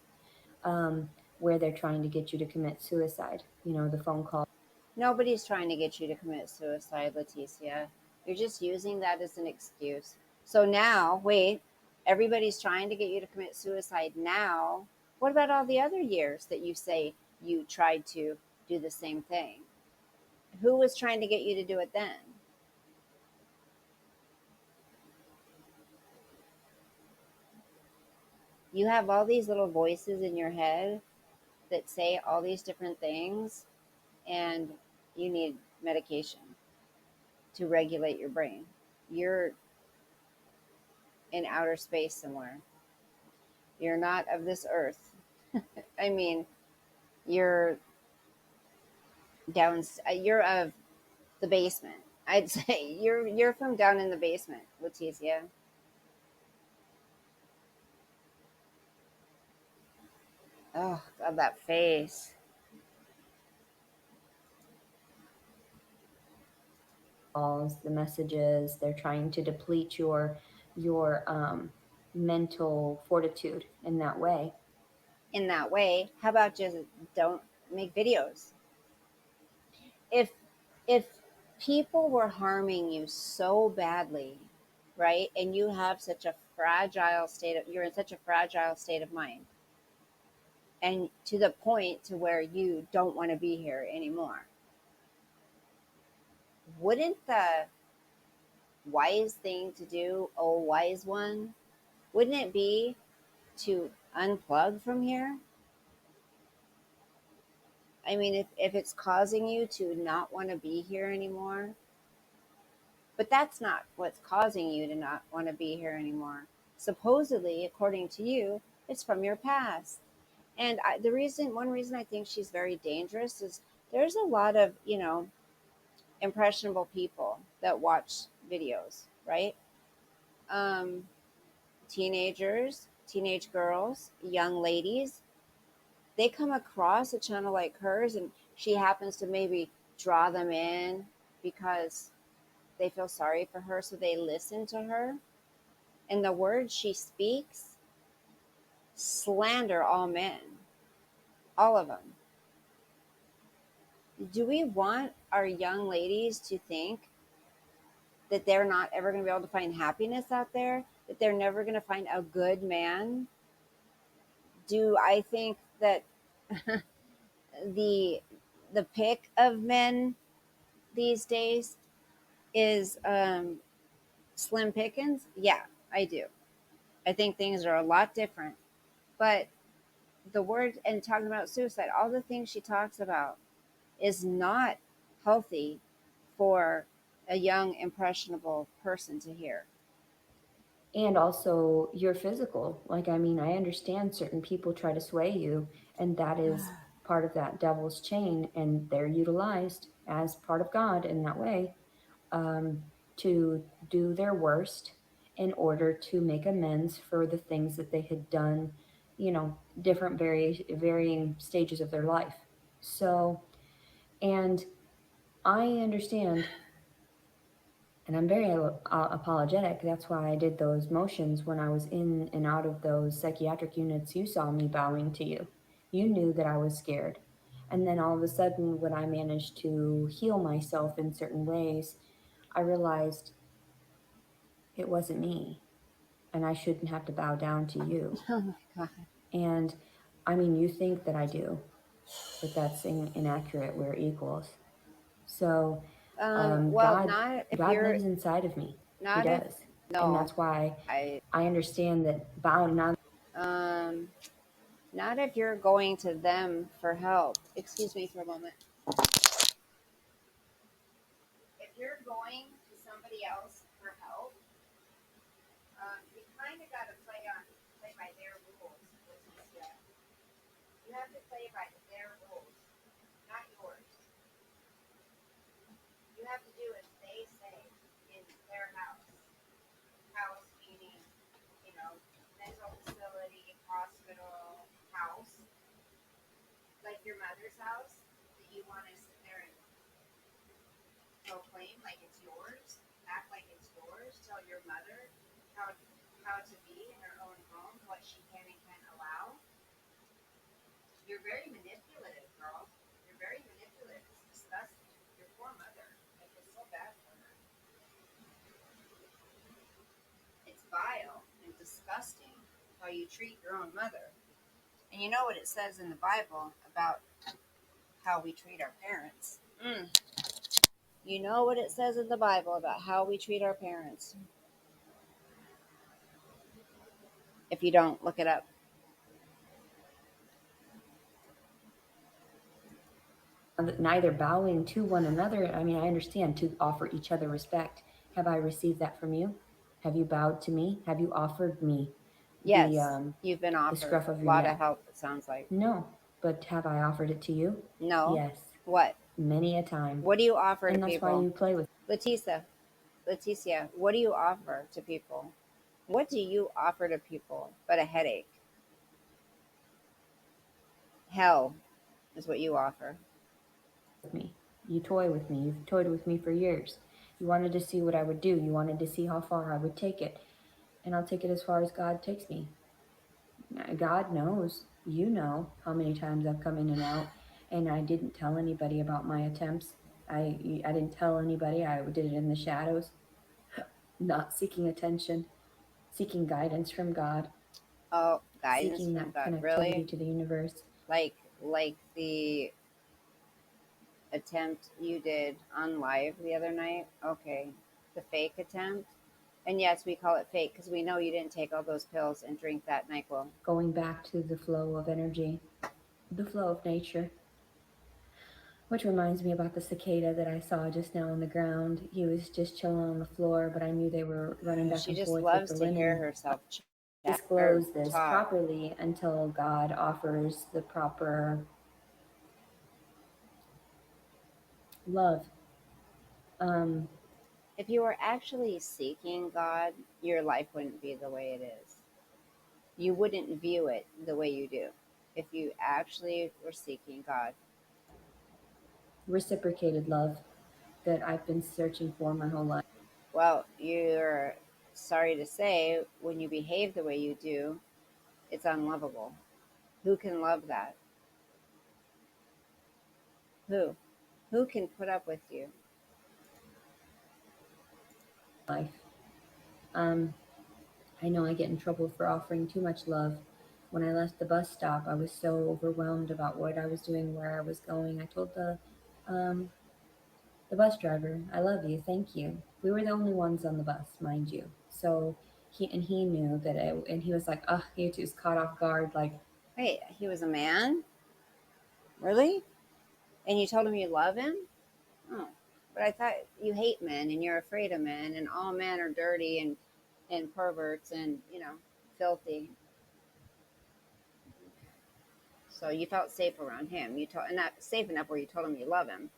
where they're trying to get you to commit suicide. The phone call. Nobody's trying to get you to commit suicide, Leticia. You're just using that as an excuse. So now, wait, everybody's trying to get you to commit suicide now. What about all the other years that you say you tried to do the same thing? Who was trying to get you to do it then? You have all these little voices in your head that say all these different things, and you need medication to regulate your brain. You're in outer space somewhere. You're not of this earth. I mean, you're down. You're of the basement. I'd say you're from down in the basement, Leticia. Oh God, that face. Calls, the messages, they're trying to deplete your mental fortitude in that way. In that way, how about just don't make videos? If people were harming you so badly, right, and you have such a fragile state of you're in such a fragile state of mind, and to the point to where you don't want to be here anymore, wouldn't the wise thing to do, oh wise one, wouldn't it be to unplug from here? I mean, if it's causing you to not want to be here anymore, but that's not what's causing you to not want to be here anymore. Supposedly, according to you, it's from your past. And one reason I think she's very dangerous is there's a lot of, impressionable people that watch videos, right? um, teenagers, teenage girls, young ladies, they come across a channel like hers and she happens to maybe draw them in because they feel sorry for her, so they listen to her. And the words she speaks slander all men, all of them. Do we want our young ladies to think that they're not ever going to be able to find happiness out there, that they're never going to find a good man? Do I think that the the pick of men these days is slim pickings? Yeah, I do. I think things are a lot different. But the word and talking about suicide, all the things she talks about is not healthy for a young, impressionable person to hear. And also your physical. Like, I mean, I understand certain people try to sway you, and that is part of that devil's chain, and they're utilized as part of God in that way, um, to do their worst in order to make amends for the things that they had done, different varying stages of their life. So, and I understand, and I'm very apologetic. That's why I did those motions when I was in and out of those psychiatric units. You saw me bowing to you. You knew that I was scared. And then all of a sudden, when I managed to heal myself in certain ways, I realized it wasn't me and I shouldn't have to bow down to you. Oh my God. And I mean, you think that I do, but that's inaccurate. We're equals. So Well, not if God you're lives inside of me. He not if does. And no, that's why I I understand that bowing down. um not if you're going to them for help. Excuse me for a moment. If you're going to somebody else for help, you kind of got to play by their rules. You have to play by their rules, not yours. You have to do as they say in their house. House meaning, mental facility, hospital, house, like your mother's house that you want to sit there and proclaim like it's yours, act like it's yours, tell your mother how to be in her own home, what she can and can't allow. You're very manipulative, girl. You're very manipulative. It's disgusting. Your poor mother. I feel so bad for her. It's vile and disgusting how you treat your own mother. And you know what it says in the Bible about how we treat our parents. You know what it says in the Bible about how we treat our parents. If you don't, look it up. Neither bowing to one another. I mean, I understand to offer each other respect. Have I received that from you? Have you bowed to me? Have you offered me the Yes, you've been the offered scruff of a your lot of neck? help, it sounds like. No, but have I offered it to you? No. Yes, What? many a time. What do you offer to And that's why people? you play with. Leticia, what do you offer to people? What do you offer to people but a headache? Hell is what you offer. Me. You toy with me. You've toyed with me for years. You wanted to see what I would do. You wanted to see how far I would take it. And I'll take it as far as God takes me. God knows, you know, how many times I've come in and out, and I didn't tell anybody about my attempts. I didn't tell anybody. I did it in the shadows, not seeking attention, seeking guidance from God, Oh, guidance seeking from that God. connectivity Really? to the universe. Like the attempt you did on live the other night? Okay. The fake attempt? And yes, we call it fake because we know you didn't take all those pills and drink that NyQuil. Going back to the flow of energy, the flow of nature. Which reminds me about the cicada that I saw just now on the ground. He was just chilling on the floor, but I knew they were running back She and just forth with loves the to hear linen. herself chat or Disclose this talk. properly until God offers the proper love. Um, If you were actually seeking God, your life wouldn't be the way it is. You wouldn't view it the way you do if you actually were seeking God. Reciprocated love that I've been searching for my whole life. Well, you're sorry to say, when you behave the way you do, it's unlovable. Who can love that? Who? Who can put up with you? Life. Um, I know I get in trouble for offering too much love. When I left the bus stop, I was so overwhelmed about what I was doing, where I was going. I told um, the bus driver, "I love you, thank you." We were the only ones on the bus, mind you. So he knew that and he was like, "Ugh," he was caught off guard, like, Wait, he was a man? Really? And you told him you love him? Oh, but I thought you hate men and you're afraid of men and all men are dirty and perverts and, filthy. So you felt safe around him. You told, not safe enough where you told him you love him.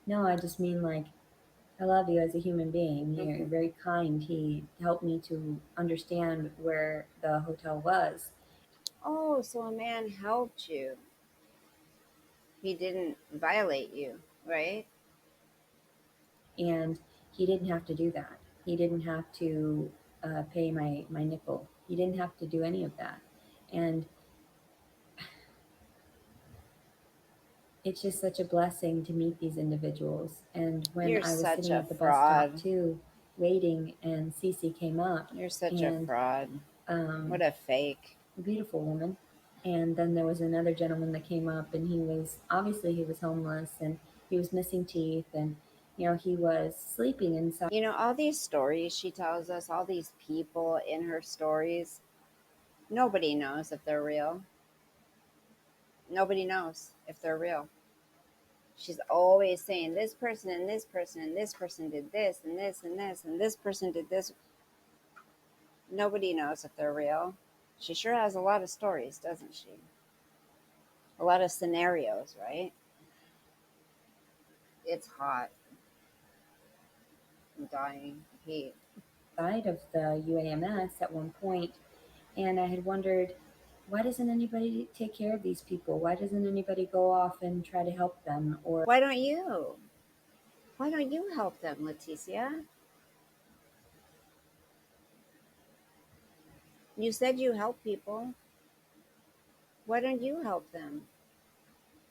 "No, I just mean like I love you as a human being. You're Hmm. very kind." He helped me to understand where the hotel was, Oh, so a man helped you. He didn't violate you, right? and he didn't have to do that. He didn't have to pay my nickel. He didn't have to do any of that, and it's just such a blessing to meet these individuals. And when You're I was such sitting a at the bus stop fraud. too, waiting, and Cece came up, You're such a and fraud. What um, a fake. a beautiful woman. And then there was another gentleman that came up, and he was obviously he was homeless, and he was missing teeth, and he was sleeping inside. All these stories she tells us, all these people in her stories, nobody knows if they're real. Nobody knows if they're real. She's always saying this person and this person and this person did this and this and this and this person did this. Nobody knows if they're real. She sure has a lot of stories, doesn't she? A lot of scenarios, right? It's hot. I'm dying of heat. Side of the UAMS at one point, and I had wondered, why doesn't anybody take care of these people? Why doesn't anybody go off and try to help them? Or Why don't you? Why don't you help them, Leticia? You said you help people. Why don't you help them?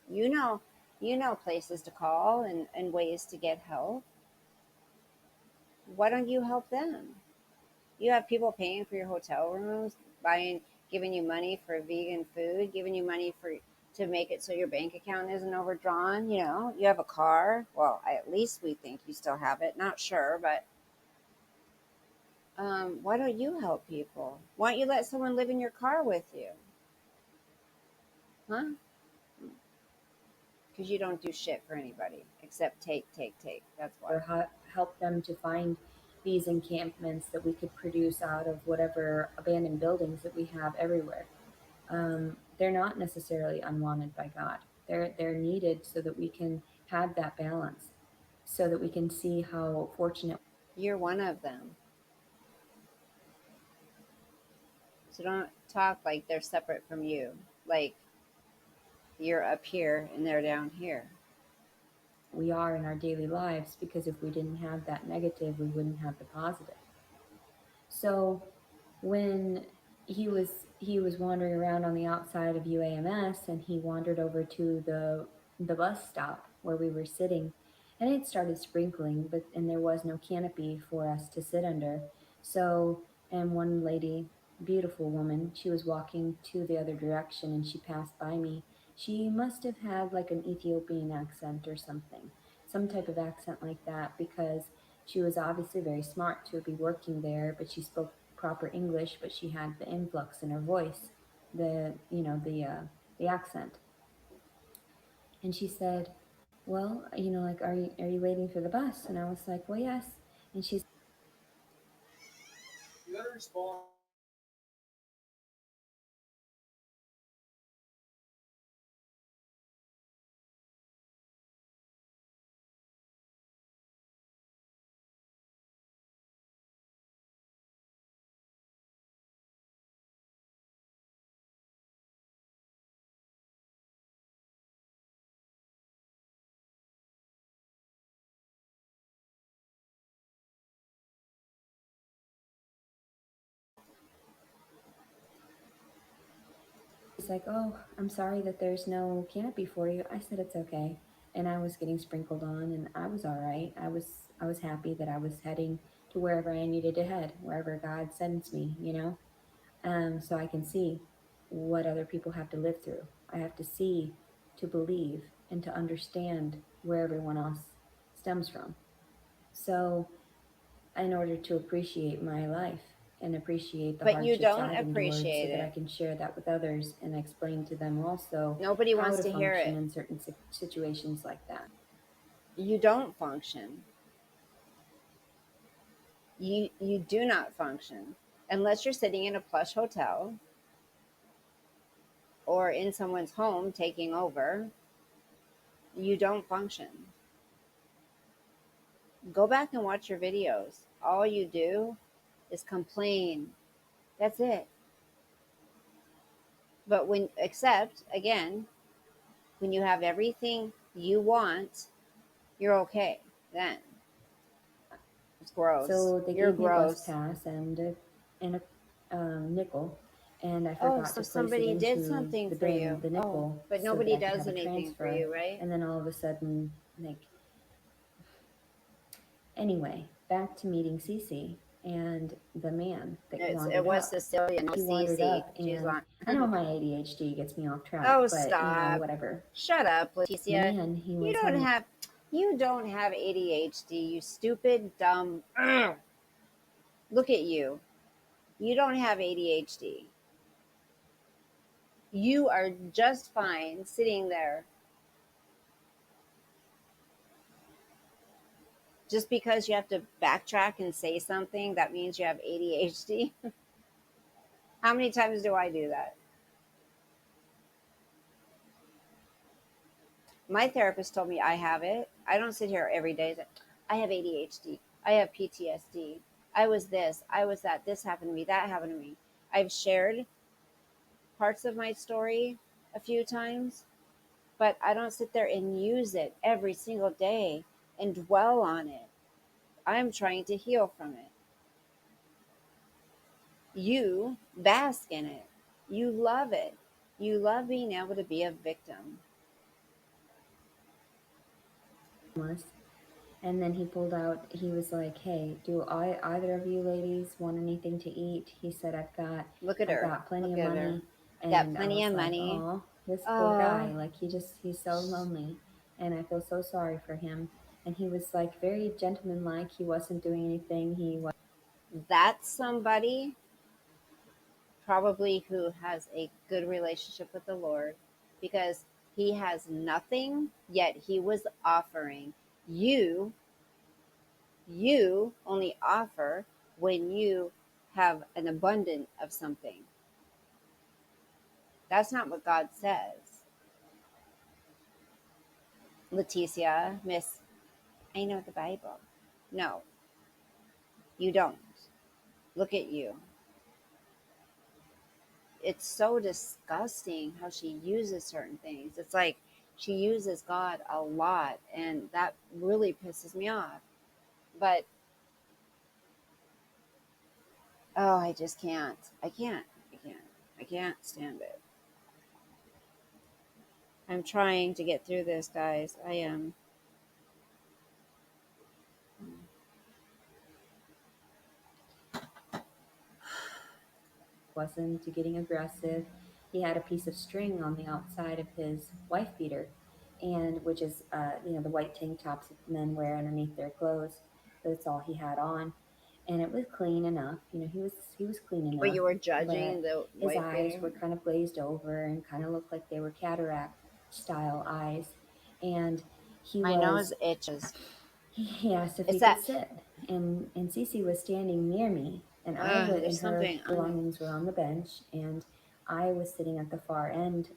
You know, you know places to call and ways to get help. Why don't you help them? You have people paying for your hotel rooms, buying, giving you money for vegan food, giving you money for to make it so your bank account isn't overdrawn. You have a car. Well, at least we think you still have it. Not sure, but why don't you help people? Why don't you let someone live in your car with you? Huh? Because you don't do shit for anybody except take, take, take. That's why. help them to find these encampments that we could produce out of whatever abandoned buildings that we have everywhere. They're not necessarily unwanted by God. They're needed so that we can have that balance, so that we can see how fortunate. You're one of them. So don't talk like they're separate from you. Like you're up here and they're down here. We are in our daily lives, because if we didn't have that negative, we wouldn't have the positive. So when he was wandering around on the outside of UAMS, and he wandered over to the bus stop where we were sitting, and it started sprinkling, and there was no canopy for us to sit under. So, and one lady, beautiful woman, she was walking to the other direction, and she passed by me. She must have had like an Ethiopian accent or something, some type of accent like that, because she was obviously very smart to be working there, but she spoke proper English, but she had the influx in her voice, the accent. And she said, "Well, like, are you waiting for the bus?" And I was like, "Well, yes." And she he's like, "Oh, I'm sorry that there's no canopy for you." I said, "It's okay." And I was getting sprinkled on, and I was all right. I was happy that I was heading to wherever I needed to head, wherever God sends me, so I can see what other people have to live through. I have to see to believe and to understand where everyone else stems from. So, in order to appreciate my life and appreciate the But you hardships don't I've endured, so appreciate that I it. can share that with others and explain to them also Nobody how wants to to hear function it. in certain situations like that. You don't function. You do not function unless you're sitting in a plush hotel or in someone's home taking over. You don't function. Go back and watch your videos. All you do is complain. That's it. But when, except again, when you have everything you want, you're okay. Then it's gross. So they You're gave me a bus gross. pass and a nickel, and I Oh, forgot so to place it somebody did into something the for bin, you. the Oh, nickel, but so that nobody I could does have a anything for transfer. you, right? And then all of a sudden, like, anyway, back to meeting Cece and the man that It wandered was up. Cecilia, no He wandered Cece. up, She's and on. I know my ADHD gets me off track, Oh, but stop. whatever. Shut up, The Leticia. man, he You was don't hanging. have you don't have ADHD, you stupid dumb. Ugh. Look at you. You don't have ADHD. You are just fine sitting there. Just because you have to backtrack and say something, that means you have ADHD. How many times do I do that? My therapist told me I have it. I don't sit here every day that I have ADHD. I have PTSD. I was this. I was that. This happened to me. That happened to me. I've shared parts of my story a few times, but I don't sit there and use it every single day and dwell on it. I'm trying to heal from it. You bask in it. You love it. You love being able to be a victim. And then he pulled out, he was like, "Hey, do either of you ladies want anything to eat?" He said, Look at I've her. got plenty Look of at her. money. Got And I plenty was of like, money. "Oh, this poor Oh, guy, like he's so lonely." And I feel so sorry for him. And he was like very gentlemanlike. He wasn't doing anything. He was that's somebody probably who has a good relationship with the Lord because he has nothing, yet he was offering. You, you only offer when you have an abundance of something. That's not what God says. Leticia, Miss, I know the Bible. No, you don't. Look at you. It's so disgusting how she uses certain things. It's like she uses God a lot, and that really pisses me off. But oh, I just can't. I can't. I can't. I can't stand it. I'm trying to get through this, guys. I am. wasn't getting aggressive. He had a piece of string on the outside of his wife beater, and which is the white tank tops that men wear underneath their clothes. That's all he had on, and it was clean enough. He was clean But enough, you were but judging the his white eyes beater. were kind of glazed over and kind of looked like they were cataract style eyes, and he My nose was itches. he asked if he It's could that. sit, and Cece was standing near me, and I would, There's and her something on it. belongings were on the bench, and I was sitting at the far end,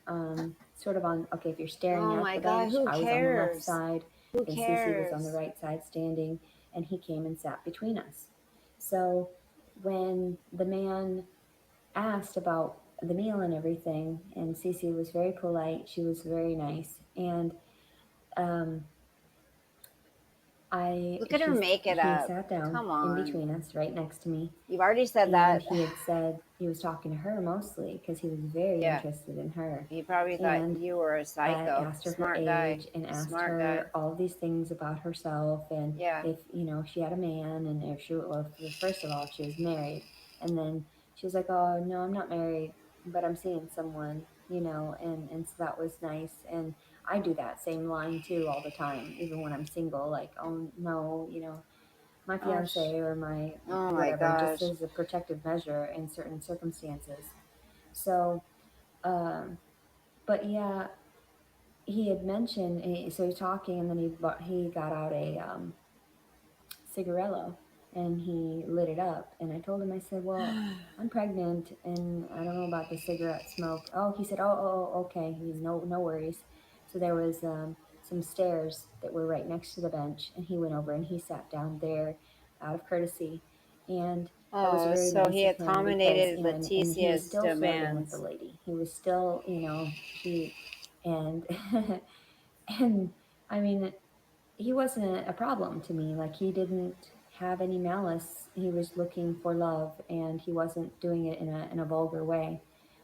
sort of on. Okay, if you're staring Oh at my the God. bench, Who I was on the left cares? side, Who and Cece was on the cares? right side standing, and he came and sat between us. So when the man asked about the meal and everything, and Cece was very polite, she was very nice, and um, I Look at her she's make it he up. sat down Come in on. between us, right next to me, You've already said and that. he had said he was talking to her mostly because he was very Yeah. interested in her. He probably thought And you were a I psycho. asked her her Smart guy. age and asked Smart guy. her all of these things about herself and Yeah. if she had a man and if she well first of all if she was married, and then she was like, oh no, I'm not married, but I'm seeing someone, and so that was nice. And I do that same line too all the time, even when I'm single, like, oh no, my Oh, fiance or my oh my whatever, just gosh. as a protective measure in certain circumstances. So um but yeah, he had mentioned, so he's talking, and then he got out a cigarello, and he lit it up. And I told him, I said, well, I'm pregnant and I don't know about the cigarette smoke. Oh, he said, oh, okay. He's no worries. So there was some stairs that were right next to the bench, and he went over and he sat down there out of courtesy. And that was Oh, very so nice he of him because, accommodated and he was Leticia's still flirting with the demands. lady. He was still, he, and, and I mean, he wasn't a problem to me. Like, he didn't have any malice. He was looking for love, and he wasn't doing it in a vulgar way.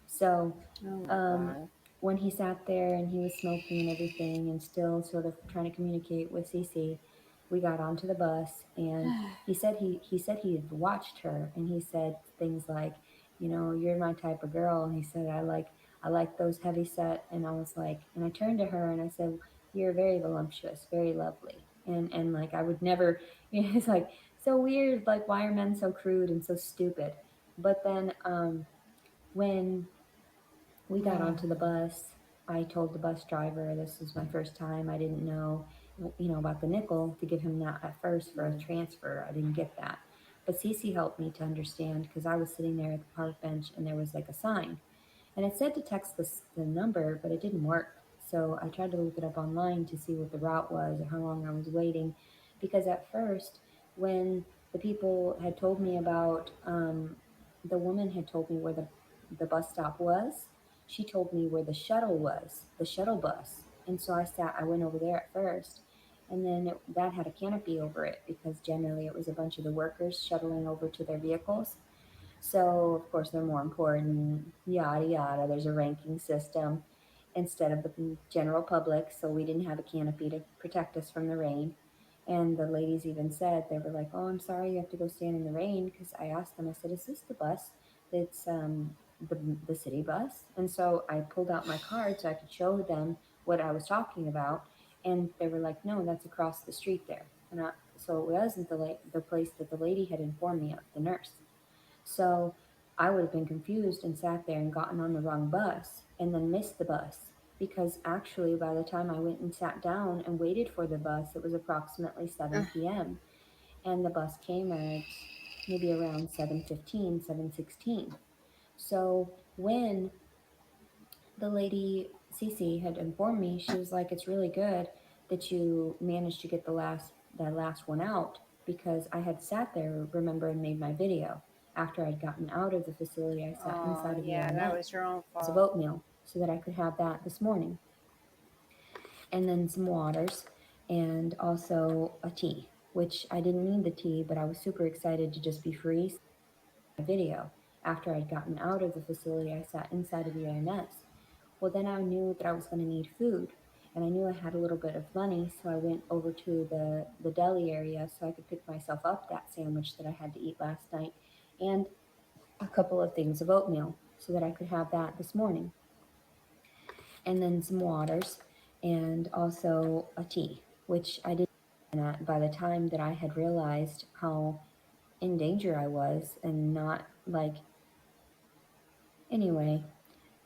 So, Oh my um, god. when he sat there and he was smoking and everything, and still sort of trying to communicate with Cece, we got onto the bus, and he said he had watched her, and he said things like, you're my type of girl. And he said, I like those heavy set. And I was like, and I turned to her and I said, you're very voluptuous, very lovely. And like, I would never, it's like so weird. Like, why are men so crude and so stupid? But then when we got onto the bus, I told the bus driver this was my first time. I didn't know, about the nickel to give him that at first for a transfer. I didn't get that. But Cece helped me to understand because I was sitting there at the park bench and there was like a sign and it said to text the number, but it didn't work. So I tried to look it up online to see what the route was or how long I was waiting. Because at first, when the people had told me about, the woman had told me where the bus stop was, she told me where the shuttle was, the shuttle bus. And so I went over there at first. And then that had a canopy over it because generally it was a bunch of the workers shuttling over to their vehicles. So, of course, they're more important, yada, yada. There's a ranking system instead of the general public. So, we didn't have a canopy to protect us from the rain. And the ladies even said, they were like, oh, I'm sorry you have to go stand in the rain. Because I asked them, I said, is this the bus that's the city bus? And so I pulled out my card so I could show them what I was talking about. And they were like, no, that's across the street there. So it wasn't the place that the lady had informed me of, the nurse. So I would have been confused and sat there and gotten on the wrong bus and then missed the bus. Because actually, by the time I went and sat down and waited for the bus, it was approximately 7 p.m. And the bus came at maybe around 7:15, 7:16. So when the lady Cece had informed me, she was like, "It's really good that you managed to get that last one out because I had sat there, remember, and made my video after I'd gotten out of the facility. I sat Oh, inside of the yeah, that IMS was your own of fault. oatmeal so that I could have that this morning, and then some waters, and also a tea, which I didn't need the tea, but I was super excited to just be free. So my video after I'd gotten out of the facility, I sat inside of the IMS. Well, then I knew that I was going to need food, and I knew I had a little bit of money, so I went over to the deli area so I could pick myself up that sandwich that I had to eat last night and a couple of things of oatmeal so that I could have that this morning, and then some waters and also a tea, which I didn't. By the time that I had realized how in danger I was and not like anyway,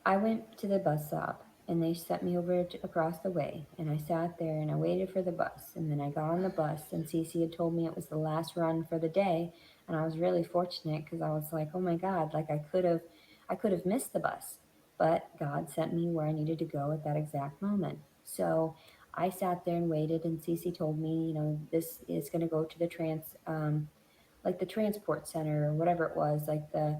I went to the bus stop and they sent me over across the way, and I sat there and I waited for the bus, and then I got on the bus and Cece had told me it was the last run for the day, and I was really fortunate because I was like, oh my god, like I could have missed the bus, but God sent me where I needed to go at that exact moment. So I sat there and waited, and Cece told me, this is going to go to the like the transport center or whatever it was, like the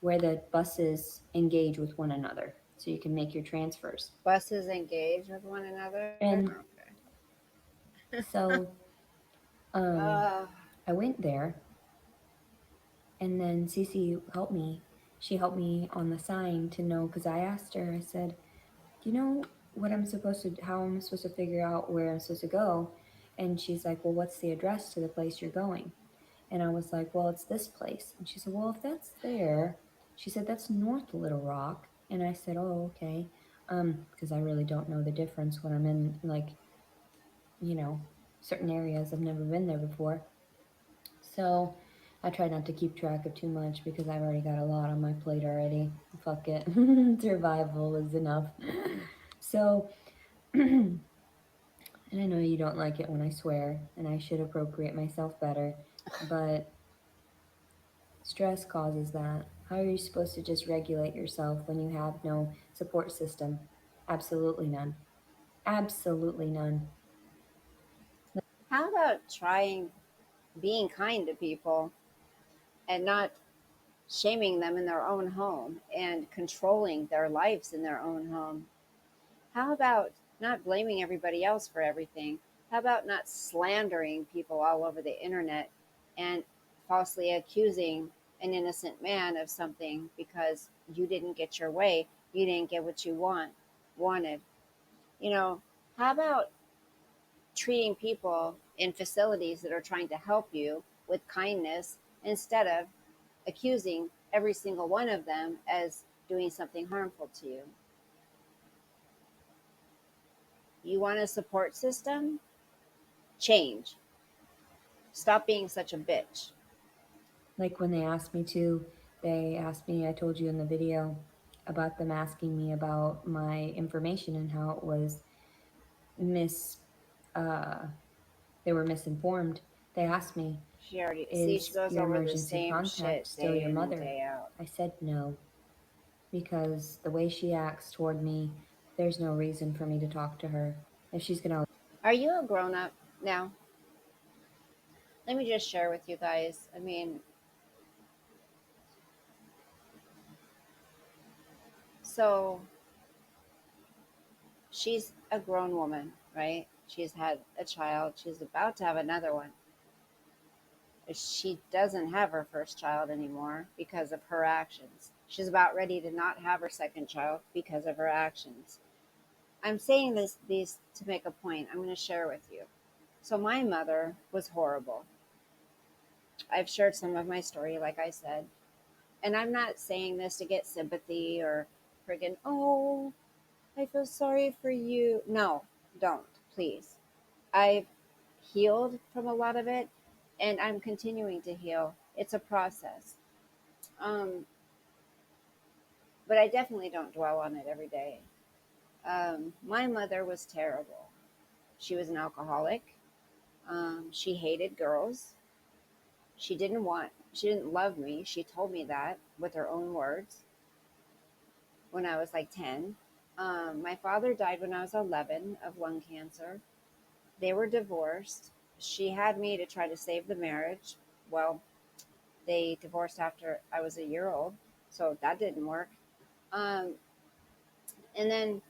where the buses engage with one another, so you can make your transfers. Buses engage with one another? And Okay. so Um, Uh, I went there, and then Cece helped me. She helped me on the sign to know, because I asked her, I said, "Do you know what I'm supposed to, how I'm supposed to figure out where I'm supposed to go?" And she's like, "Well, what's the address to the place you're going?" And I was like, "Well, it's this place." And she said, "Well, if that's there," she said, "that's North Little Rock." And I said, "Oh, okay." Because I really don't know the difference when I'm in, like, you know, certain areas. I've never been there before. So I try not to keep track of too much because I've already got a lot on my plate already. Fuck it. Survival is enough. So, and I know you don't like it when I swear, and I should appropriate myself better, but stress causes that. How are you supposed to just regulate yourself when you have no support system? Absolutely none. Absolutely none. how about trying being kind to people and not shaming them in their own home and controlling their lives in their own home? How about not blaming everybody else for everything? How about not slandering people all over the internet and falsely accusing an innocent man of something because you didn't get your way, you didn't get what you wanted? You know, how about treating people in facilities that are trying to help you with kindness instead of accusing every single one of them as doing something harmful to you? You want a support system? Change. Stop being such a bitch. Like when they asked me, I told you in the video about them asking me about my information and how it was mis, uh, they were misinformed. They asked me, She already see she "Is goes your over the emergency same contact shit still day your in and mother?" day out. I said no, because the way she acts toward me, there's no reason for me to talk to her. If she's gonna, Are you a grown up now? Let me just share with you guys. I mean, so she's a grown woman, right? She's had a child. She's about to have another one. She doesn't have her first child anymore because of her actions. She's about ready to not have her second child because of her actions. I'm saying these to make a point. I'm going to share with you. So my mother was horrible. I've shared some of my story, like I said, and I'm not saying this to get sympathy or friggin', oh, I feel sorry for you. No, don't, please. I've healed from a lot of it, and I'm continuing to heal. It's a process. Um, but I definitely don't dwell on it every day. My mother was terrible. She was an alcoholic. She hated girls. She didn't love me. She told me that with her own words when I was like 10. My father died when I was 11 of lung cancer. They were divorced. She had me to try to save the marriage. Well, they divorced after I was a year old, so that didn't work. Um, and then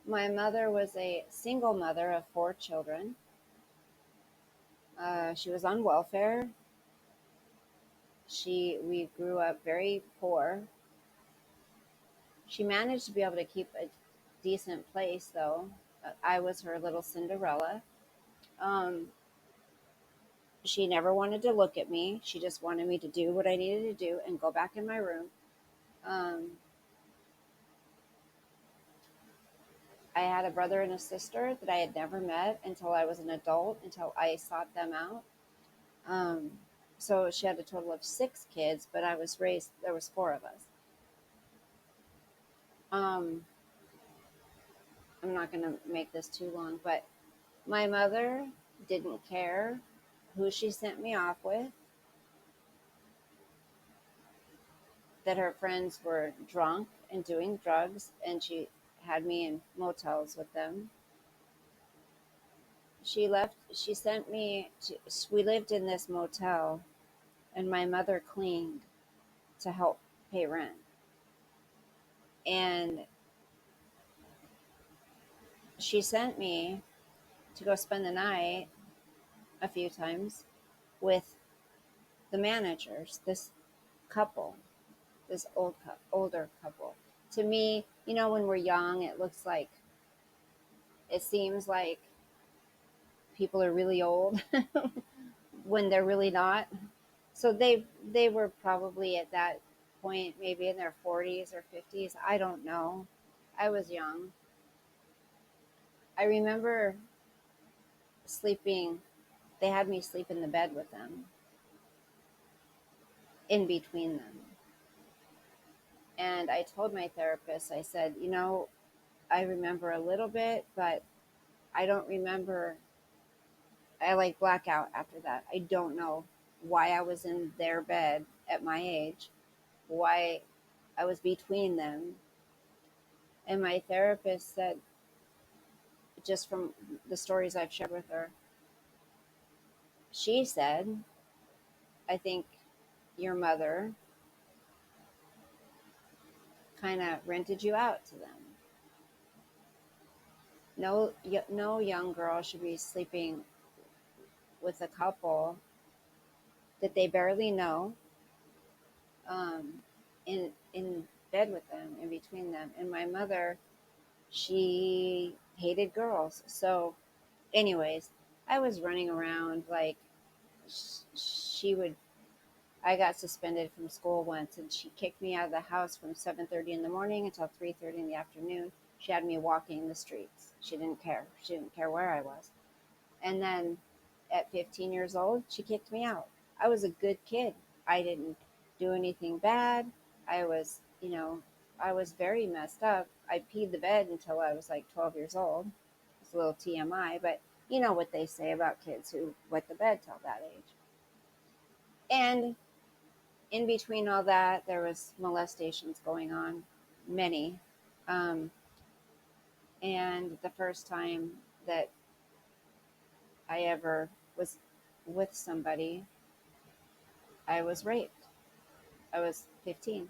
my mother was a single mother of 4 children. She was on welfare. We grew up very poor. She managed to be able to keep a decent place, though. I was her little Cinderella. Um, she never wanted to look at me. She just wanted me to do what I needed to do and go back in my room. Um, I had a brother and a sister that I had never met until I was an adult, until I sought them out. Um, so she had a total of 6 kids, but I was raised, there was 4 of us. Um, I'm not going to make this too long, but my mother didn't care who she sent me off with, that her friends were drunk and doing drugs, and she had me in motels with them. She sent me to, we lived in this motel, and my mother cleaned to help pay rent. And she sent me to go spend the night a few times with the managers, this couple, this older couple. To me, when we're young, it seems like people are really old when they're really not. So they were probably at that point maybe in their 40s or 50s. I don't know. I was young. I remember sleeping. They had me sleep in the bed with them, in between them. And I told my therapist, I said, I remember a little bit, but I don't remember. I like black out after that. I don't know why I was in their bed at my age, why I was between them. And my therapist said, just from the stories I've shared with her, she said, I think your mother kind of rented you out to them. No young girl should be sleeping with a couple that they barely know, um, in bed with them, in between them. And my mother, she hated girls. So, anyways, I was running around like she would. I got suspended from school once, and she kicked me out of the house from 7:30 in the morning until 3:30 in the afternoon. She had me walking the streets. She didn't care. She didn't care where I was. And then at 15 years old, she kicked me out. I was a good kid. I didn't do anything bad. I was, I was very messed up. I peed the bed until I was like 12 years old. It's a little TMI, but you know what they say about kids who wet the bed till that age. And in between all that, there was molestations going on, many. Um, and the first time that I ever was with somebody, I was raped. I was 15,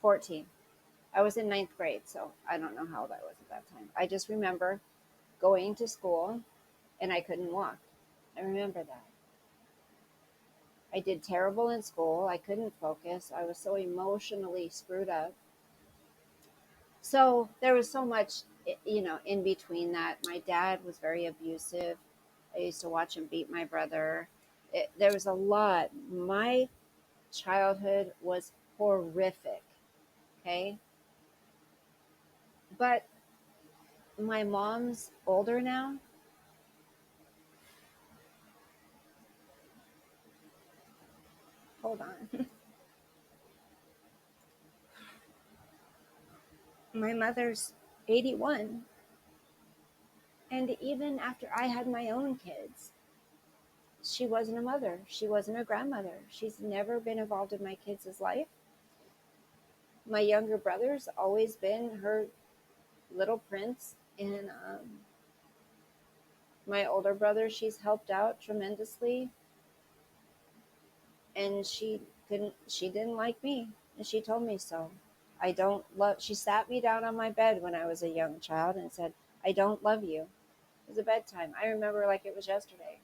14. I was in ninth grade, so I don't know how old I was at that time. I just remember going to school and I couldn't walk. I remember that. I did terrible in school. I couldn't focus. I was so emotionally screwed up. So there was so much, in between that. My dad was very abusive. I used to watch him beat my brother. There was a lot. My childhood was horrific. Okay. But my mom's older now. Hold on. My mother's 81. And even after I had my own kids, she wasn't a mother. She wasn't a grandmother. She's never been involved in my kids' life. My younger brother's always been her little prince. And my older brother, she's helped out tremendously. And she didn't like me. And she told me so. I don't love, she sat me down on my bed when I was a young child and said, I don't love you. It was a bedtime. I remember like it was yesterday.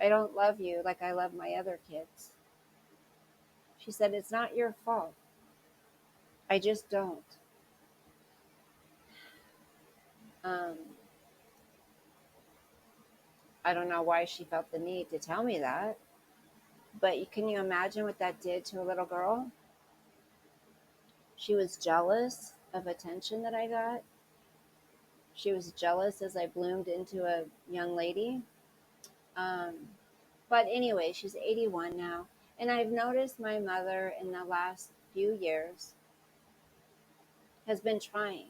I don't love you like I love my other kids. She said, it's not your fault. I just don't. Um, I don't know why she felt the need to tell me that, but can you imagine what that did to a little girl? She was jealous of attention that I got. She was jealous as I bloomed into a young lady. Um, but anyway, she's 81 now. And I've noticed my mother in the last few years has been trying.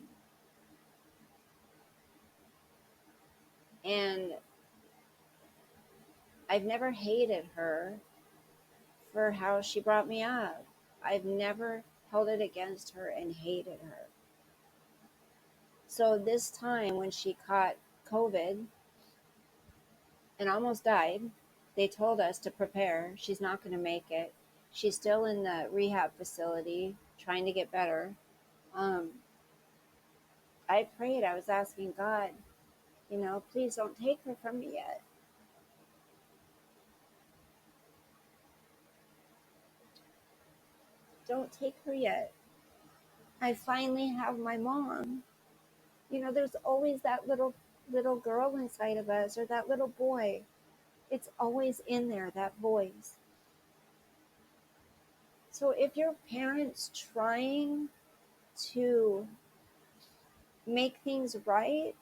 And I've never hated her for how she brought me up. I've never held it against her and hated her. So this time when she caught COVID and almost died, they told us to prepare. She's not going to make it. She's still in the rehab facility trying to get better. Um, I prayed. I was asking God, please don't take her from me yet. don't take her yet. I finally have my mom. There's always that little girl inside of us, or that little boy. It's always in there, that voice. So if your parents trying to make things right,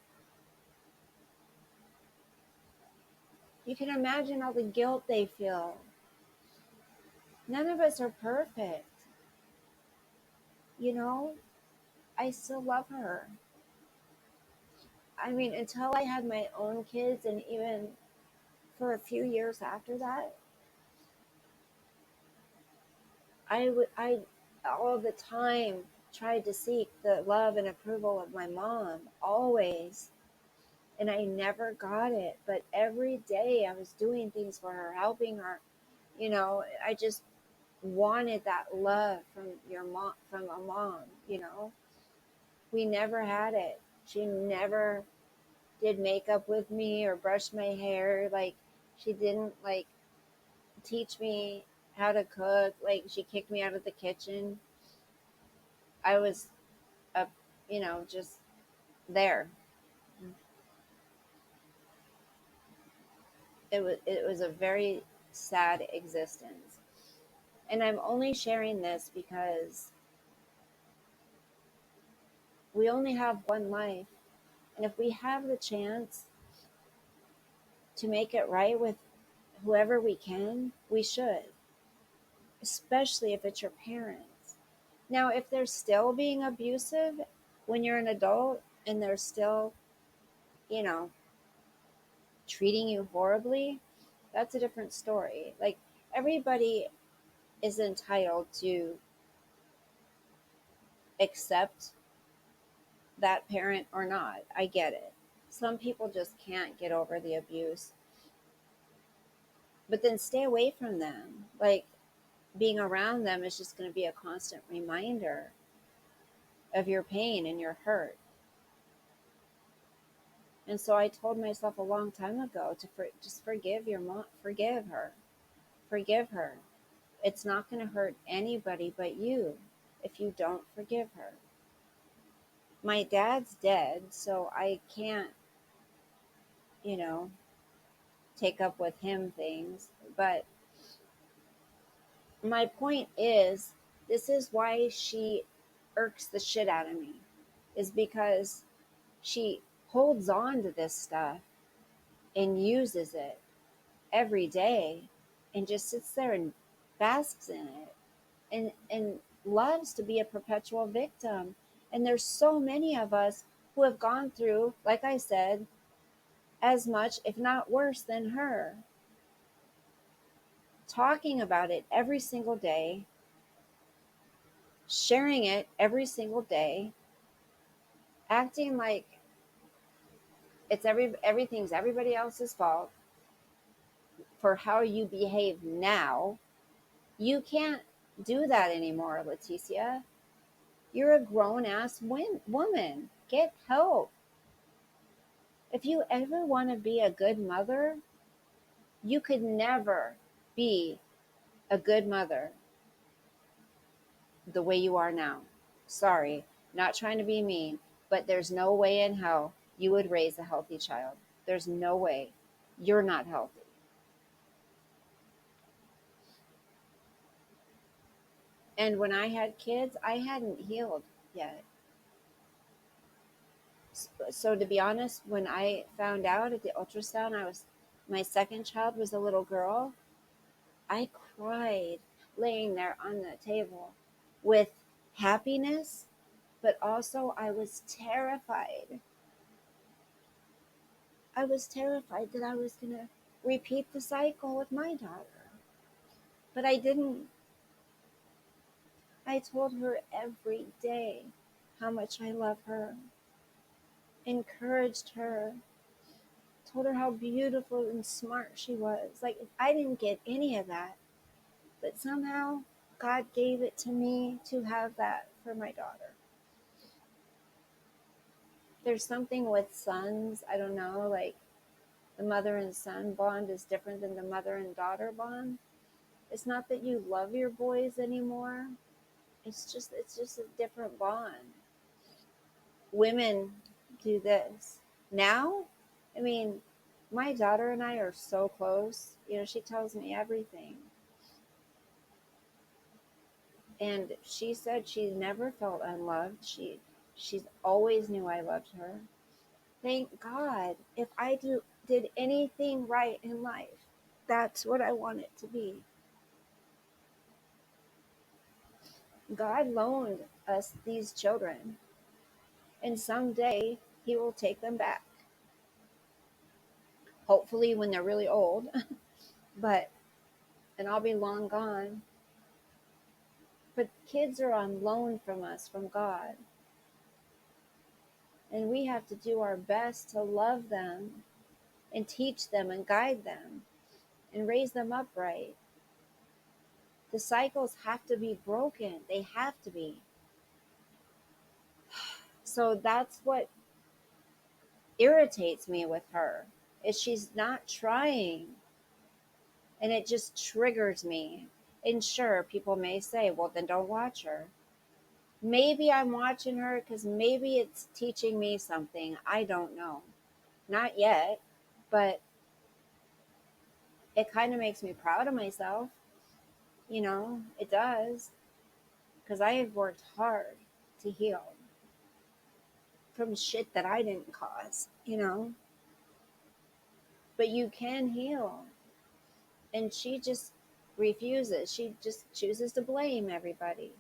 you can imagine all the guilt they feel. None of us are perfect. You know, I still love her. I mean, until I had my own kids, and even for a few years after that, I all the time tried to seek the love and approval of my mom, always. And I never got it. But every day I was doing things for her, helping her. I just wanted that love from your mom, from a mom. We never had it. She never did makeup with me or brushed my hair. Like, she didn't like teach me how to cook. Like, she kicked me out of the kitchen. I was up, just there. It was a very sad existence. And I'm only sharing this because we only have one life. And if we have the chance to make it right with whoever we can, we should, especially if it's your parents. Now, if they're still being abusive when you're an adult, and they're still, you know, treating you horribly, that's a different story. Like, everybody is entitled to accept that parent or not. I get it. Some people just can't get over the abuse, but then stay away from them. Like, being around them is just going to be a constant reminder of your pain and your hurt. And so I told myself a long time ago to just forgive your mom, forgive her, forgive her. It's not going to hurt anybody but you if you don't forgive her. My dad's dead, so I can't, you know, take up with him things. But my point is, this is why she irks the shit out of me, is because she holds on to this stuff and uses it every day, and just sits there and basks in it, and loves to be a perpetual victim. And there's so many of us who have gone through, like I said, as much, if not worse than her, talking about it every single day, sharing it every single day, acting like everything's everybody else's fault for how you behave now. You can't do that anymore, Leticia. You're a grown ass woman. Get help. If you ever want to be a good mother, you could never be a good mother the way you are now. Sorry, not trying to be mean, but there's no way in hell you would raise a healthy child. There's no way. You're not healthy. And when I had kids, I hadn't healed yet. So to be honest, when I found out at the ultrasound, my second child was a little girl. I cried laying there on the table with happiness, but also I was terrified. I was terrified that I was going to repeat the cycle with my daughter. But I didn't. I told her every day how much I love her, encouraged her, told her how beautiful and smart she was. Like, I didn't get any of that, but somehow God gave it to me to have that for my daughter. There's something with sons, I don't know, like the mother and son bond is different than the mother and daughter bond. It's not that you love your boys anymore, It's just a different bond. Women do this now. I mean, my daughter and I are so close. She tells me everything, and she said she never felt unloved. She's always knew I loved her. Thank God. If I did anything right in life, that's what I want it to be. God loaned us these children, and someday He will take them back. Hopefully, when they're really old, but and I'll be long gone. But kids are on loan from us, from God, and we have to do our best to love them and teach them and guide them and raise them upright. The cycles have to be broken. They have to be. So that's what irritates me with her is she's not trying, and it just triggers me. And sure, people may say, well, then don't watch her. Maybe I'm watching her because maybe it's teaching me something. I don't know. Not yet, but it kind of makes me proud of myself. It does, because I have worked hard to heal from shit that I didn't cause. But you can heal. And she just refuses. She just chooses to blame everybody.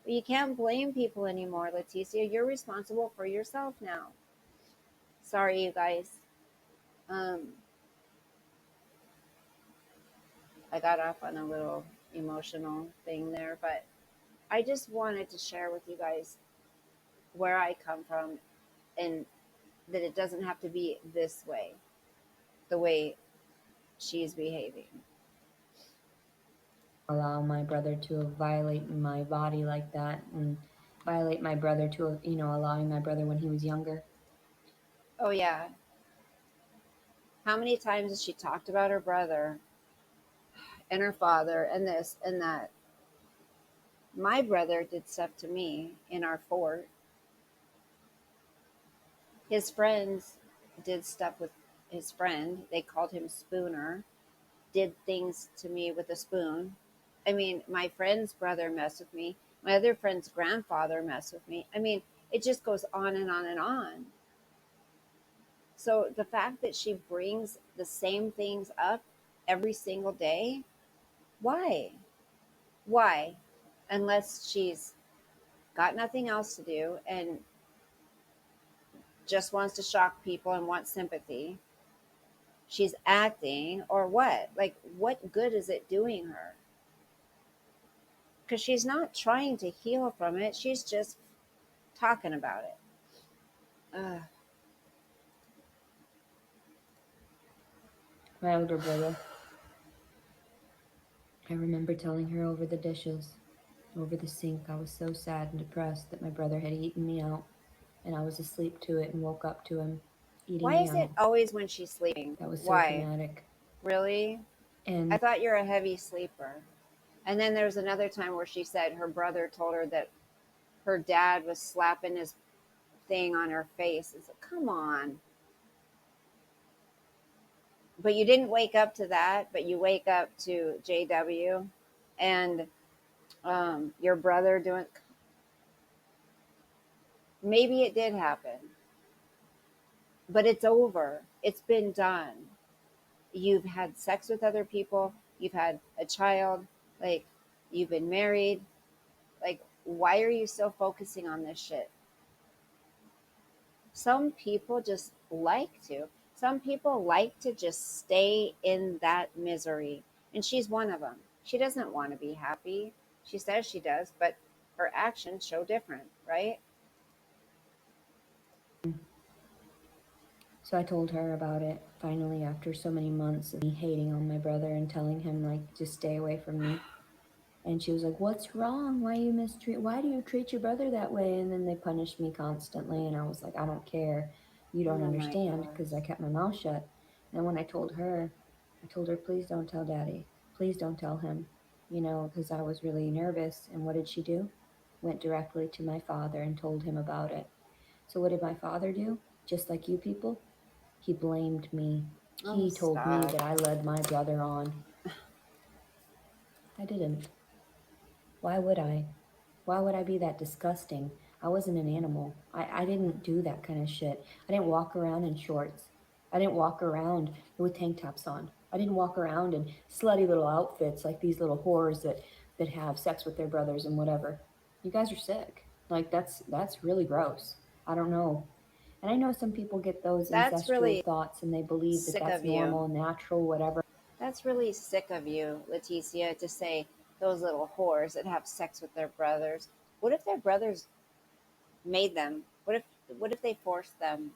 But you can't blame people anymore, Leticia. You're responsible for yourself now. Sorry, you guys. Um, I got off on a little emotional thing there, but I just wanted to share with you guys where I come from, and that it doesn't have to be this way, the way she's behaving. Allow my brother to violate my body like that and violate my brother to, allowing my brother when he was younger. Oh, yeah. How many times has she talked about her brother and her father and this and that? My brother did stuff to me in our fort. His friends did stuff with his friend. They called him Spooner, did things to me with a spoon. I mean, my friend's brother messed with me. My other friend's grandfather messed with me. I mean, it just goes on and on and on. So the fact that she brings the same things up every single day, why? Why? Unless she's got nothing else to do and just wants to shock people and wants sympathy. She's acting or what? Like, what good is it doing her? Because she's not trying to heal from it. She's just talking about it. Ugh. My older brother, I remember telling her over the dishes, over the sink, I was so sad and depressed that my brother had eaten me out, and I was asleep to it and woke up to him eating Why me is it out. always when she's sleeping? That was so Why? traumatic. Really? I And thought you're a heavy sleeper. And then there was another time where she said her brother told her that her dad was slapping his thing on her face. It's like, come on. But you didn't wake up to that, but you wake up to JW and your brother doing. Maybe it did happen, but it's over. It's been done. You've had sex with other people. You've had a child. Like, you've been married. Like, why are you still focusing on this shit? Some people just like to. Some people like to just stay in that misery. And she's one of them. She doesn't want to be happy. She says she does, but her actions show different, right? so I told her about it finally after so many months of me hating on my brother and telling him, like, just stay away from me. And she was like, "What's wrong? Why do you treat your brother that way?" And then they punished me constantly. And I was like, "I don't care. You don't Oh my understand," because gosh. I kept my mouth shut. And when I told her, "Please don't tell daddy. Please don't tell him," because I was really nervous. And what did she do? went directly to my father and told him about it. So what did my father do? Just like you people, he blamed me. Oh, He told me stop. that I led my brother on. I didn't. Why would I? Why would I be that disgusting? I wasn't an animal. I didn't do that kind of shit. I didn't walk around in shorts. I didn't walk around with tank tops on. I didn't walk around in slutty little outfits like these little whores that have sex with their brothers and whatever. You guys are sick. Like that's really gross. I don't know. And I know some people get those That's ancestral really thoughts and they believe that sick that's of you. normal, natural, whatever. That's really sick of you, Leticia, to say those little whores that have sex with their brothers. What if their brothers made them? What if they forced them?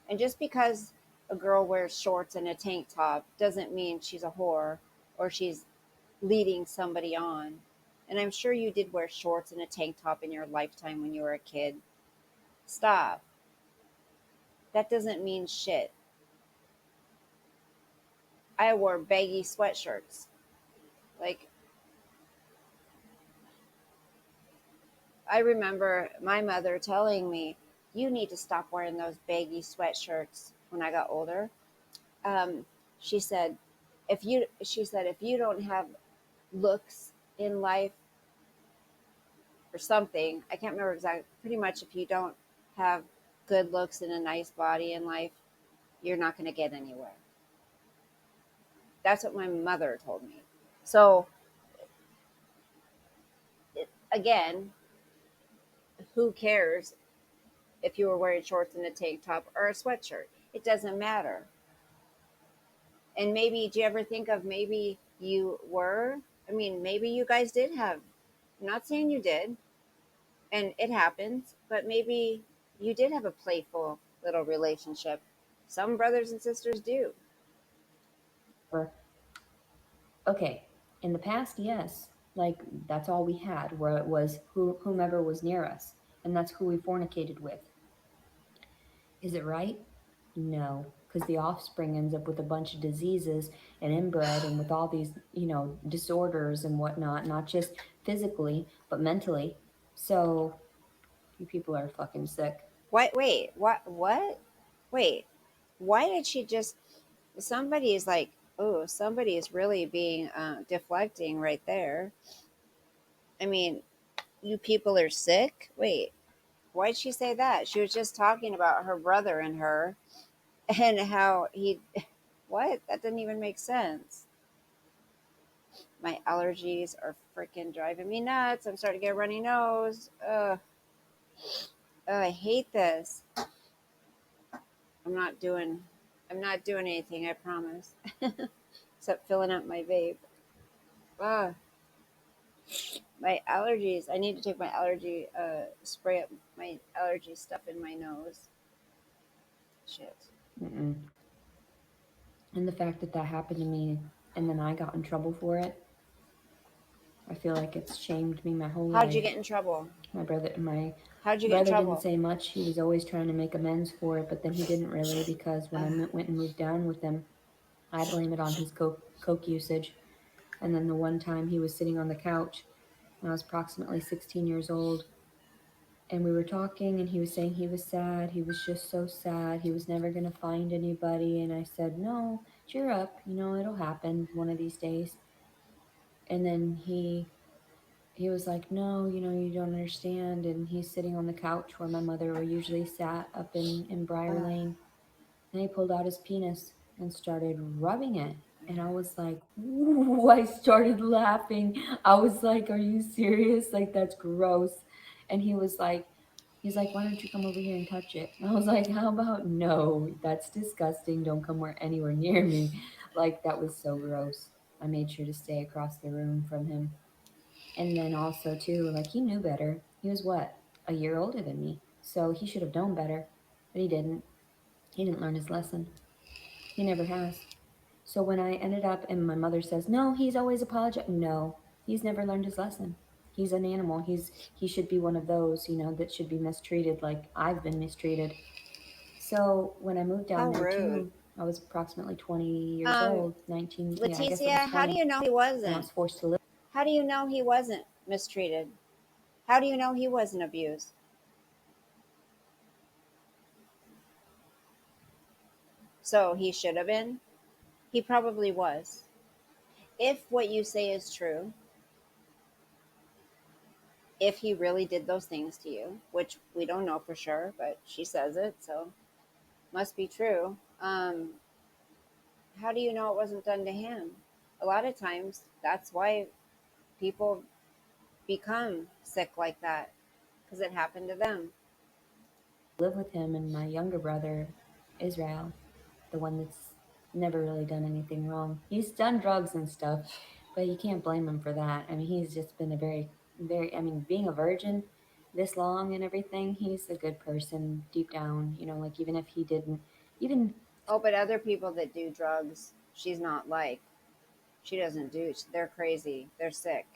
And just because a girl wears shorts and a tank top doesn't mean she's a whore or she's leading somebody on. And I'm sure you did wear shorts and a tank top in your lifetime when you were a kid. Stop. That doesn't mean shit. I wore baggy sweatshirts. Like, I remember my mother telling me, "You need to stop wearing those baggy sweatshirts." When I got older, um, she said, if you don't have looks in life or something, I can't remember exactly. Pretty much, if you don't have good looks and a nice body in life, you're not going to get anywhere. That's what my mother told me. So again, who cares if you were wearing shorts and a tank top or a sweatshirt? It doesn't matter. And maybe, do you ever think of maybe you were? I mean, maybe you guys did have, I'm not saying you did, and it happens, but maybe you did have a playful little relationship. Some brothers and sisters do. Okay, in the past, yes, like that's all we had, where it was whomever was near us, and that's who we fornicated with. Is it right? No, because the offspring ends up with a bunch of diseases and inbred and with all these, disorders and whatnot, not just physically, but mentally. So you people are fucking sick. What? Wait, what? Wait, why did she just, somebody is like, oh, somebody is really being deflecting right there. I mean, you people are sick? Wait, why'd she say that? She was just talking about her brother and her and how he. What? That didn't even make sense. My allergies are freaking driving me nuts. I'm starting to get a runny nose. Ugh. Ugh, I hate this. I'm not doing. I'm not doing anything. I promise. Except filling up my vape. Ugh. My allergies. I need to take my allergy spray up my allergy stuff in my nose. Shit. Mm-mm. And the fact that that happened to me and then I got in trouble for it, I feel like it's shamed me my whole How'd you life. get in trouble? My How'd you get in brother didn't trouble? say much. He was always trying to make amends for it, but then he didn't really because when I Ugh. went and moved down with him, I blame it on his coke usage. And then the one time he was sitting on the couch when I was approximately 16 years old, and we were talking, and he was saying he was sad. He was just so sad. He was never going to find anybody. And I said, "No, cheer up. It'll happen one of these days." And then he was like, "No, you don't understand." And he's sitting on the couch where my mother usually sat up in Briar Ugh. Lane. And he pulled out his penis and started rubbing it. And I was like, "Ooh," I started laughing. I was like, "Are you serious? Like, that's gross." And he's like, "Why don't you come over here and touch it?" And I was like, "How about no? That's disgusting. Don't come anywhere near me." Like, that was so gross. I made sure to stay across the room from him. And then also too, like he knew better. He was what? A year older than me. So he should have known better. But he didn't. He didn't learn his lesson. He never has. So when I ended up and my mother says, "No, he's always apologizing." No, he's never learned his lesson. He's an animal. He should be one of those, that should be mistreated like I've been mistreated. So when I moved down How there rude. too, I was approximately 20 years Um, old, 19, yeah, I guess it was Leticia, how do 20, you know he and I wasn't? was forced to live. How do you know he wasn't mistreated? How do you know he wasn't abused? So he should have been. He probably was. If what you say is true, if he really did those things to you, which we don't know for sure, but she says it, so must be true. How do you know it wasn't done to him? A lot of times, that's why people become sick like that because it happened to them. Live with him and my younger brother, Israel, the one that's never really done anything wrong. He's done drugs and stuff, but you can't blame him for that. I mean, he's just been a very, I mean, being a virgin this long and everything, he's a good person deep down, like even if he didn't, even Oh, but other people that do drugs, she's not like. She doesn't do. They're crazy. They're sick.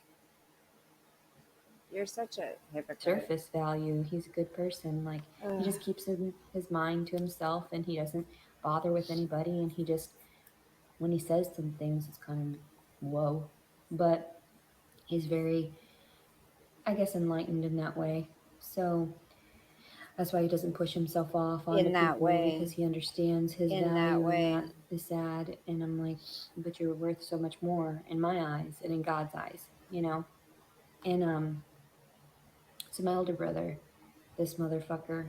You're such a hypocrite. surface value, he's a good person. Like, he Ugh. just keeps his mind to himself and he doesn't bother with anybody. And he just, when he says some things, it's kind of whoa. But he's very, I guess, enlightened in that way. So that's why he doesn't push himself off onto In that people way. because he understands his In that value and way. that is sad. And I'm like, but you're worth so much more in my eyes and in God's eyes. And so my older brother, this motherfucker,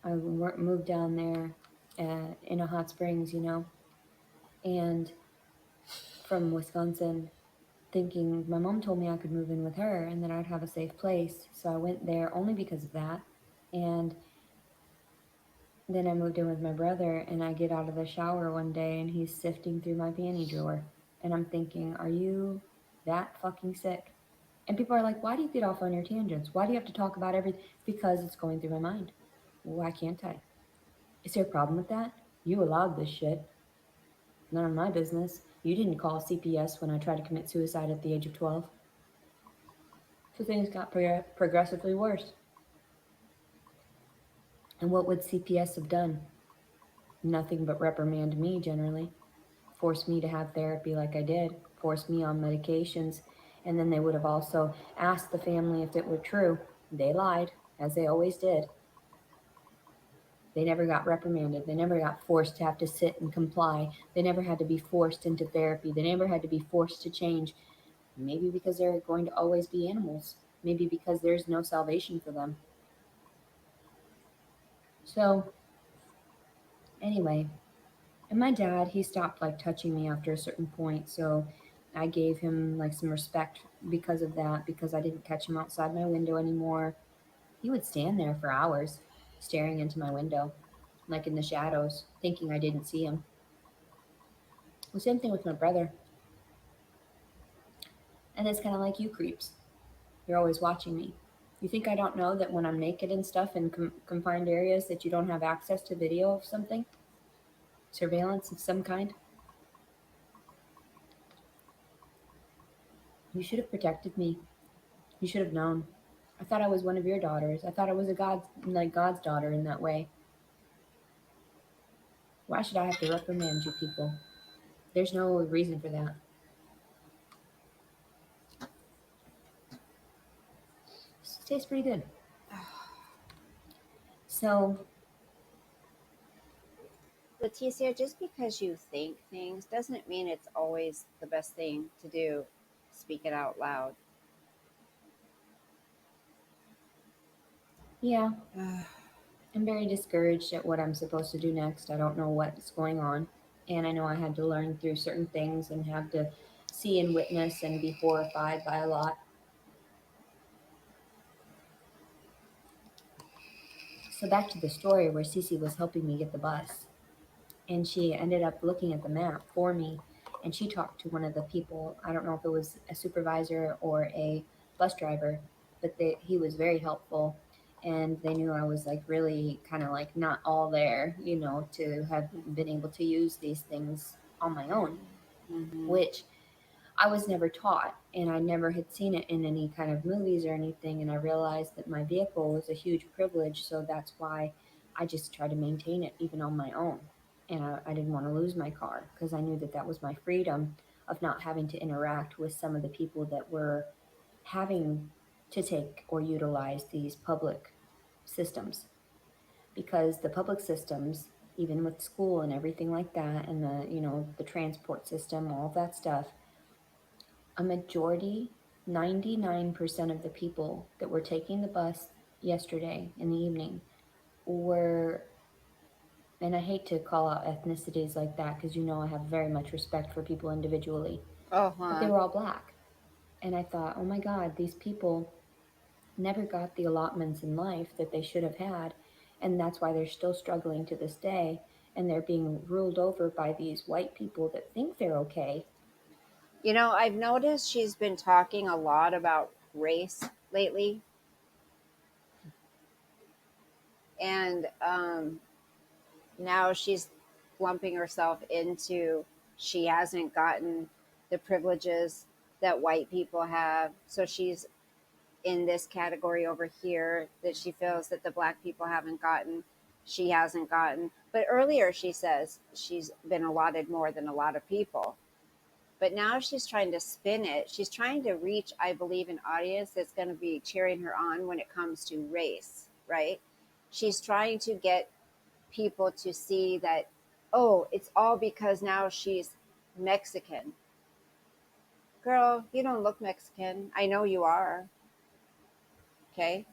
I moved down there in a hot springs, and from Wisconsin, thinking my mom told me I could move in with her and that I'd have a safe place. So I went there only because of that. And then I moved in with my brother, and I get out of the shower one day and he's sifting through my panty drawer. And I'm thinking, are you that fucking sick? And people are like, why do you get off on your tangents? Why do you have to talk about everything? Because it's going through my mind. Why can't I? Is there a problem with that? You allowed this shit. None of my business. You didn't call CPS when I tried to commit suicide at the age of 12. So things got progressively worse. And what would CPS have done? Nothing but reprimand me generally. Force me to have therapy like I did, force me on medications, and then they would have also asked the family if it were true. They lied, as they always did. They never got reprimanded. They never got forced to have to sit and comply. They never had to be forced into therapy. They never had to be forced to change. Maybe because they're going to always be animals. Maybe because there's no salvation for them. So, anyway, and my dad, he stopped like touching me after a certain point. So I gave him like some respect because of that, because I didn't catch him outside my window anymore. He would stand there for hours staring into my window, like in the shadows, thinking I didn't see him. The same thing with my brother. And it's kind of like you creeps. You're always watching me. You think I don't know that when I'm naked and stuff in confined areas that you don't have access to video of something? Surveillance of some kind? You should have protected me. You should have known. I thought I was one of your daughters. I thought I was a God's daughter in that way. Why should I have to reprimand you people? There's no reason for that. This tastes pretty good. So, Leticia, just because you think things doesn't mean it's always the best thing to do. Speak it out loud. yeah, I'm very discouraged at what I'm supposed to do next. I don't know what's going on. And I know I had to learn through certain things and have to see and witness and be horrified by a lot. So, back to the story where Cece was helping me get the bus. And she ended up looking at the map for me, and she talked to one of the people. I don't know if it was a supervisor or a bus driver, but he was very helpful, and they knew I was like really kind of like not all there, to have been able to use these things on my own, Mm-hmm. which I was never taught, and I never had seen it in any kind of movies or anything. And I realized that my vehicle was a huge privilege, so that's why I just try to maintain it even on my own. And I didn't want to lose my car because I knew that that was my freedom of not having to interact with some of the people that were having to take or utilize these public systems, because the public systems, even with school and everything like that, and the, the transport system, all of that stuff, a majority, 99% of the people that were taking the bus yesterday in the evening were, and I hate to call out ethnicities like that because I have very much respect for people individually, Oh, but they huh. were all black. And I thought, oh my God, these people never got the allotments in life that they should have had. And that's why they're still struggling to this day. And they're being ruled over by these white people that think they're okay. I've noticed she's been talking a lot about race lately. And now she's lumping herself into she hasn't gotten the privileges that white people have. So she's in this category over here that she feels that the black people haven't gotten. She hasn't gotten. But earlier she says she's been allotted more than a lot of people. But now she's trying to spin it. She's trying to reach, I believe, an audience that's going to be cheering her on when it comes to race, right? She's trying to get people to see that, oh, it's all because now she's Mexican. Girl, you don't look Mexican. I know you are. Okay,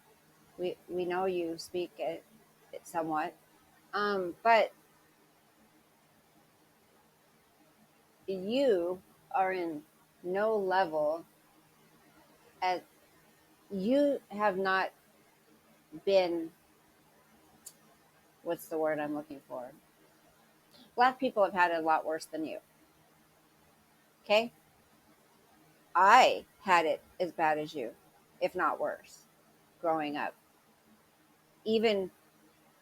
we know you speak it somewhat. But you are in no level at you have not been, what's the word I'm looking for? Black people have had it a lot worse than you. Okay, I had it as bad as you, if not worse, growing up. Even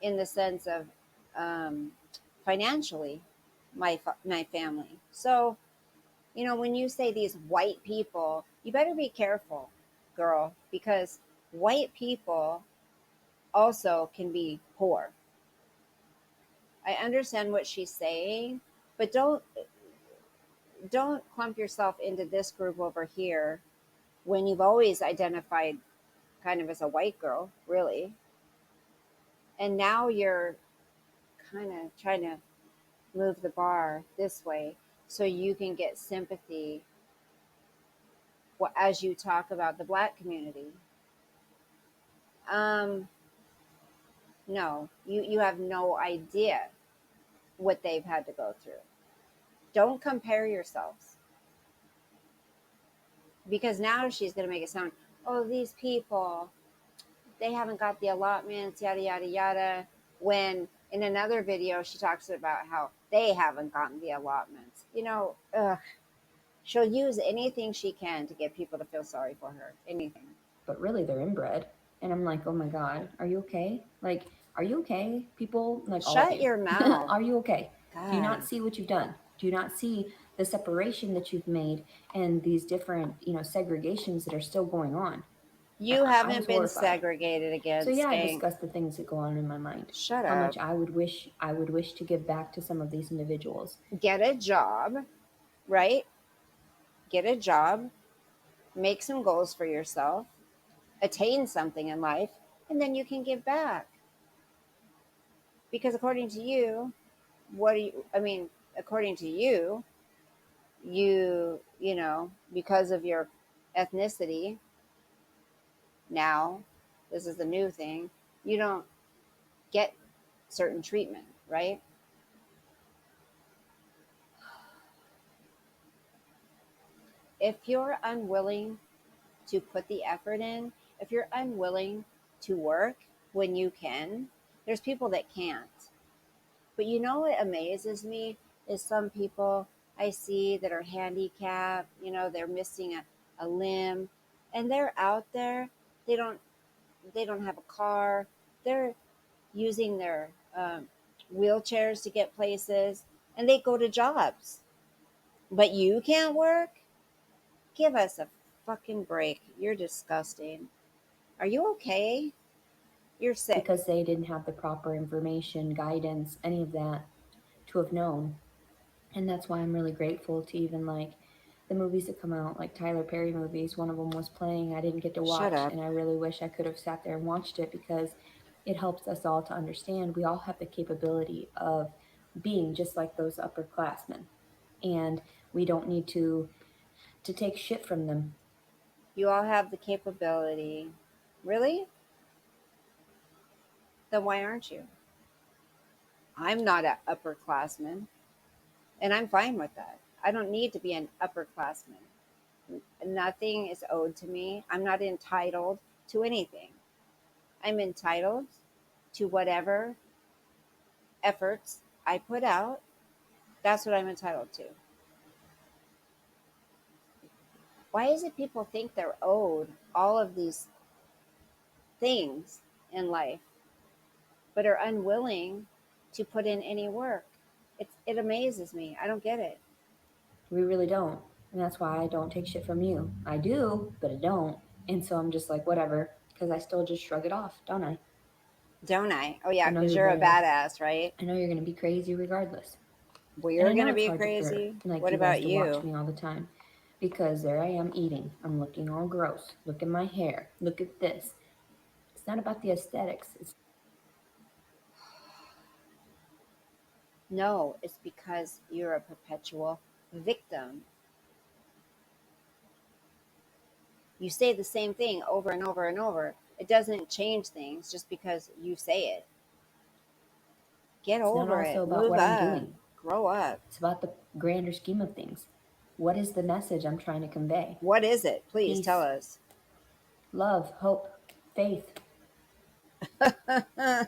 in the sense of um, financially, my family. So when you say these white people, you better be careful, girl, because white people also can be poor. I understand what she's saying, but don't clump yourself into this group over here when you've always identified kind of as a white girl, really. And now you're kind of trying to move the bar this way so you can get sympathy as you talk about the black community. Um, no, you have no idea what they've had to go through. Don't compare yourselves because now she's going to make it sound, oh, these people, they haven't got the allotments, yada, yada, yada. When in another video, she talks about how they haven't gotten the allotments. Ugh, she'll use anything she can to get people to feel sorry for her. Anything. But really, they're inbred. And I'm like, oh my God, are you okay? Like, are you okay? People, like all of Shut you, your mouth. are you okay? Do you God. not see what you've done? Do you not see the separation that you've made and these different, segregations that are still going on? You I was haven't been horrified. segregated So against, yeah, I skank. discussed the things that go on in my mind. Shut How up. much I would wish to give back to some of these individuals. Get a job, right? Get a job, make some goals for yourself, attain something in life, and then you can give back. Because according to you, what do you, I mean, according to you, because of your ethnicity, now, this is the new thing, you don't get certain treatment, right? If you're unwilling to put the effort in, if you're unwilling to work when you can, there's people that can't. But what amazes me is some people I see that are handicapped, they're missing a limb, and they're out there. They don't they don't have a car. They're using their wheelchairs to get places, and they go to jobs. But you can't work? Give us a fucking break. You're disgusting. Are you okay? You're sick. Because they didn't have the proper information, guidance, any of that to have known. And that's why I'm really grateful to even like the movies that come out, like Tyler Perry movies. One of them was playing. I didn't get to Shut watch, up. and I really wish I could have sat there and watched it because it helps us all to understand we all have the capability of being just like those upperclassmen, and we don't need to take shit from them. You all have the capability. Really? Then why aren't you? I'm not an upperclassman, and I'm fine with that. I don't need to be an upperclassman. Nothing is owed to me. I'm not entitled to anything. I'm entitled to whatever efforts I put out. That's what I'm entitled to. Why is it people think they're owed all of these things in life, but are unwilling to put in any work? It amazes me. I don't get it. We really don't. And that's why I don't take shit from you. I do, but I don't. And so I'm just like, whatever, because I still just shrug it off, don't I? Don't I? Oh, yeah, I know because you're you're a gonna badass, right? I know you're gonna be crazy regardless. And We're I going know to it's be hard to for crazy. like What you guys about to watch you? me all the time. Because there I am eating. I'm looking all gross. Look at my hair. Look at this. It's not about the aesthetics. It's No, it's because you're a perpetual victim. You say the same thing over and over and over. It doesn't change things just because you say it. Get it's not over also it. about Move what I'm up. doing. Grow up. It's about the grander scheme of things. What is the message I'm trying to convey? What is it? Please tell Peace, us. love, hope, faith. I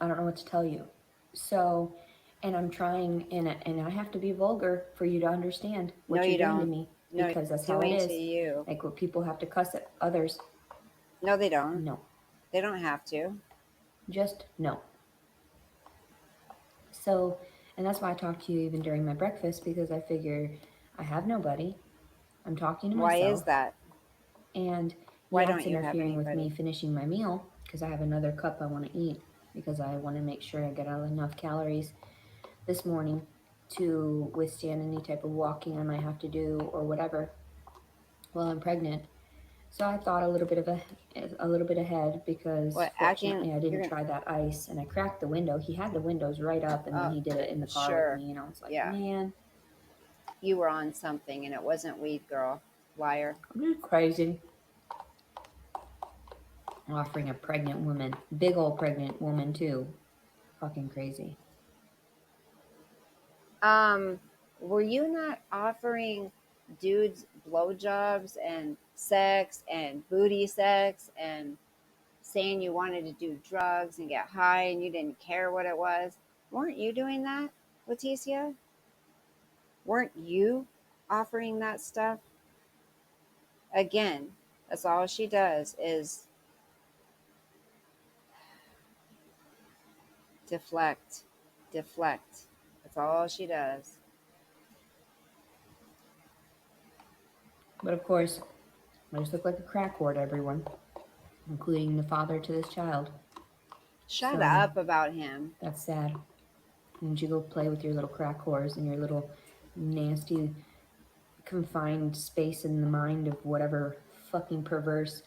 don't know what to tell you. So, and I'm trying, and I have to be vulgar for you to understand No, what you're you doing to don't. me No, because that's how it doing to is. you. Like what people have to cuss at others. No, they don't. No, They don't have to. just no. So, and that's why I talk to you even during my breakfast because I figure I have nobody. I'm talking to Why is myself, that? and Why yeah, it's don't you have interfering with me anybody? finishing my meal because I have another cup I want to eat because I want to make sure I get out enough calories this morning to withstand any type of walking I might have to do or whatever while I'm pregnant. So I thought a little bit ahead because What, acting? fortunately I You're didn't going to. try that ice and I cracked the window. He had the windows right up and then Oh, he did it in the car with sure. me and I was like, Yeah. man, You were on something and it wasn't weed, girl. Liar. I'm just crazy. Offering a pregnant woman, big old pregnant woman too. Fucking crazy. Um, were you not offering dudes blowjobs and sex and booty sex and saying you wanted to do drugs and get high and you didn't care what it was? Weren't you doing that, Leticia? Weren't you offering that stuff? Again, that's all she does is deflect, deflect. That's all she does. But of course, I just look like a crack whore to everyone, including the father to this child. Shut So up about him. that's sad. And you go play with your little crack whores and your little nasty confined space in the mind of whatever fucking perverse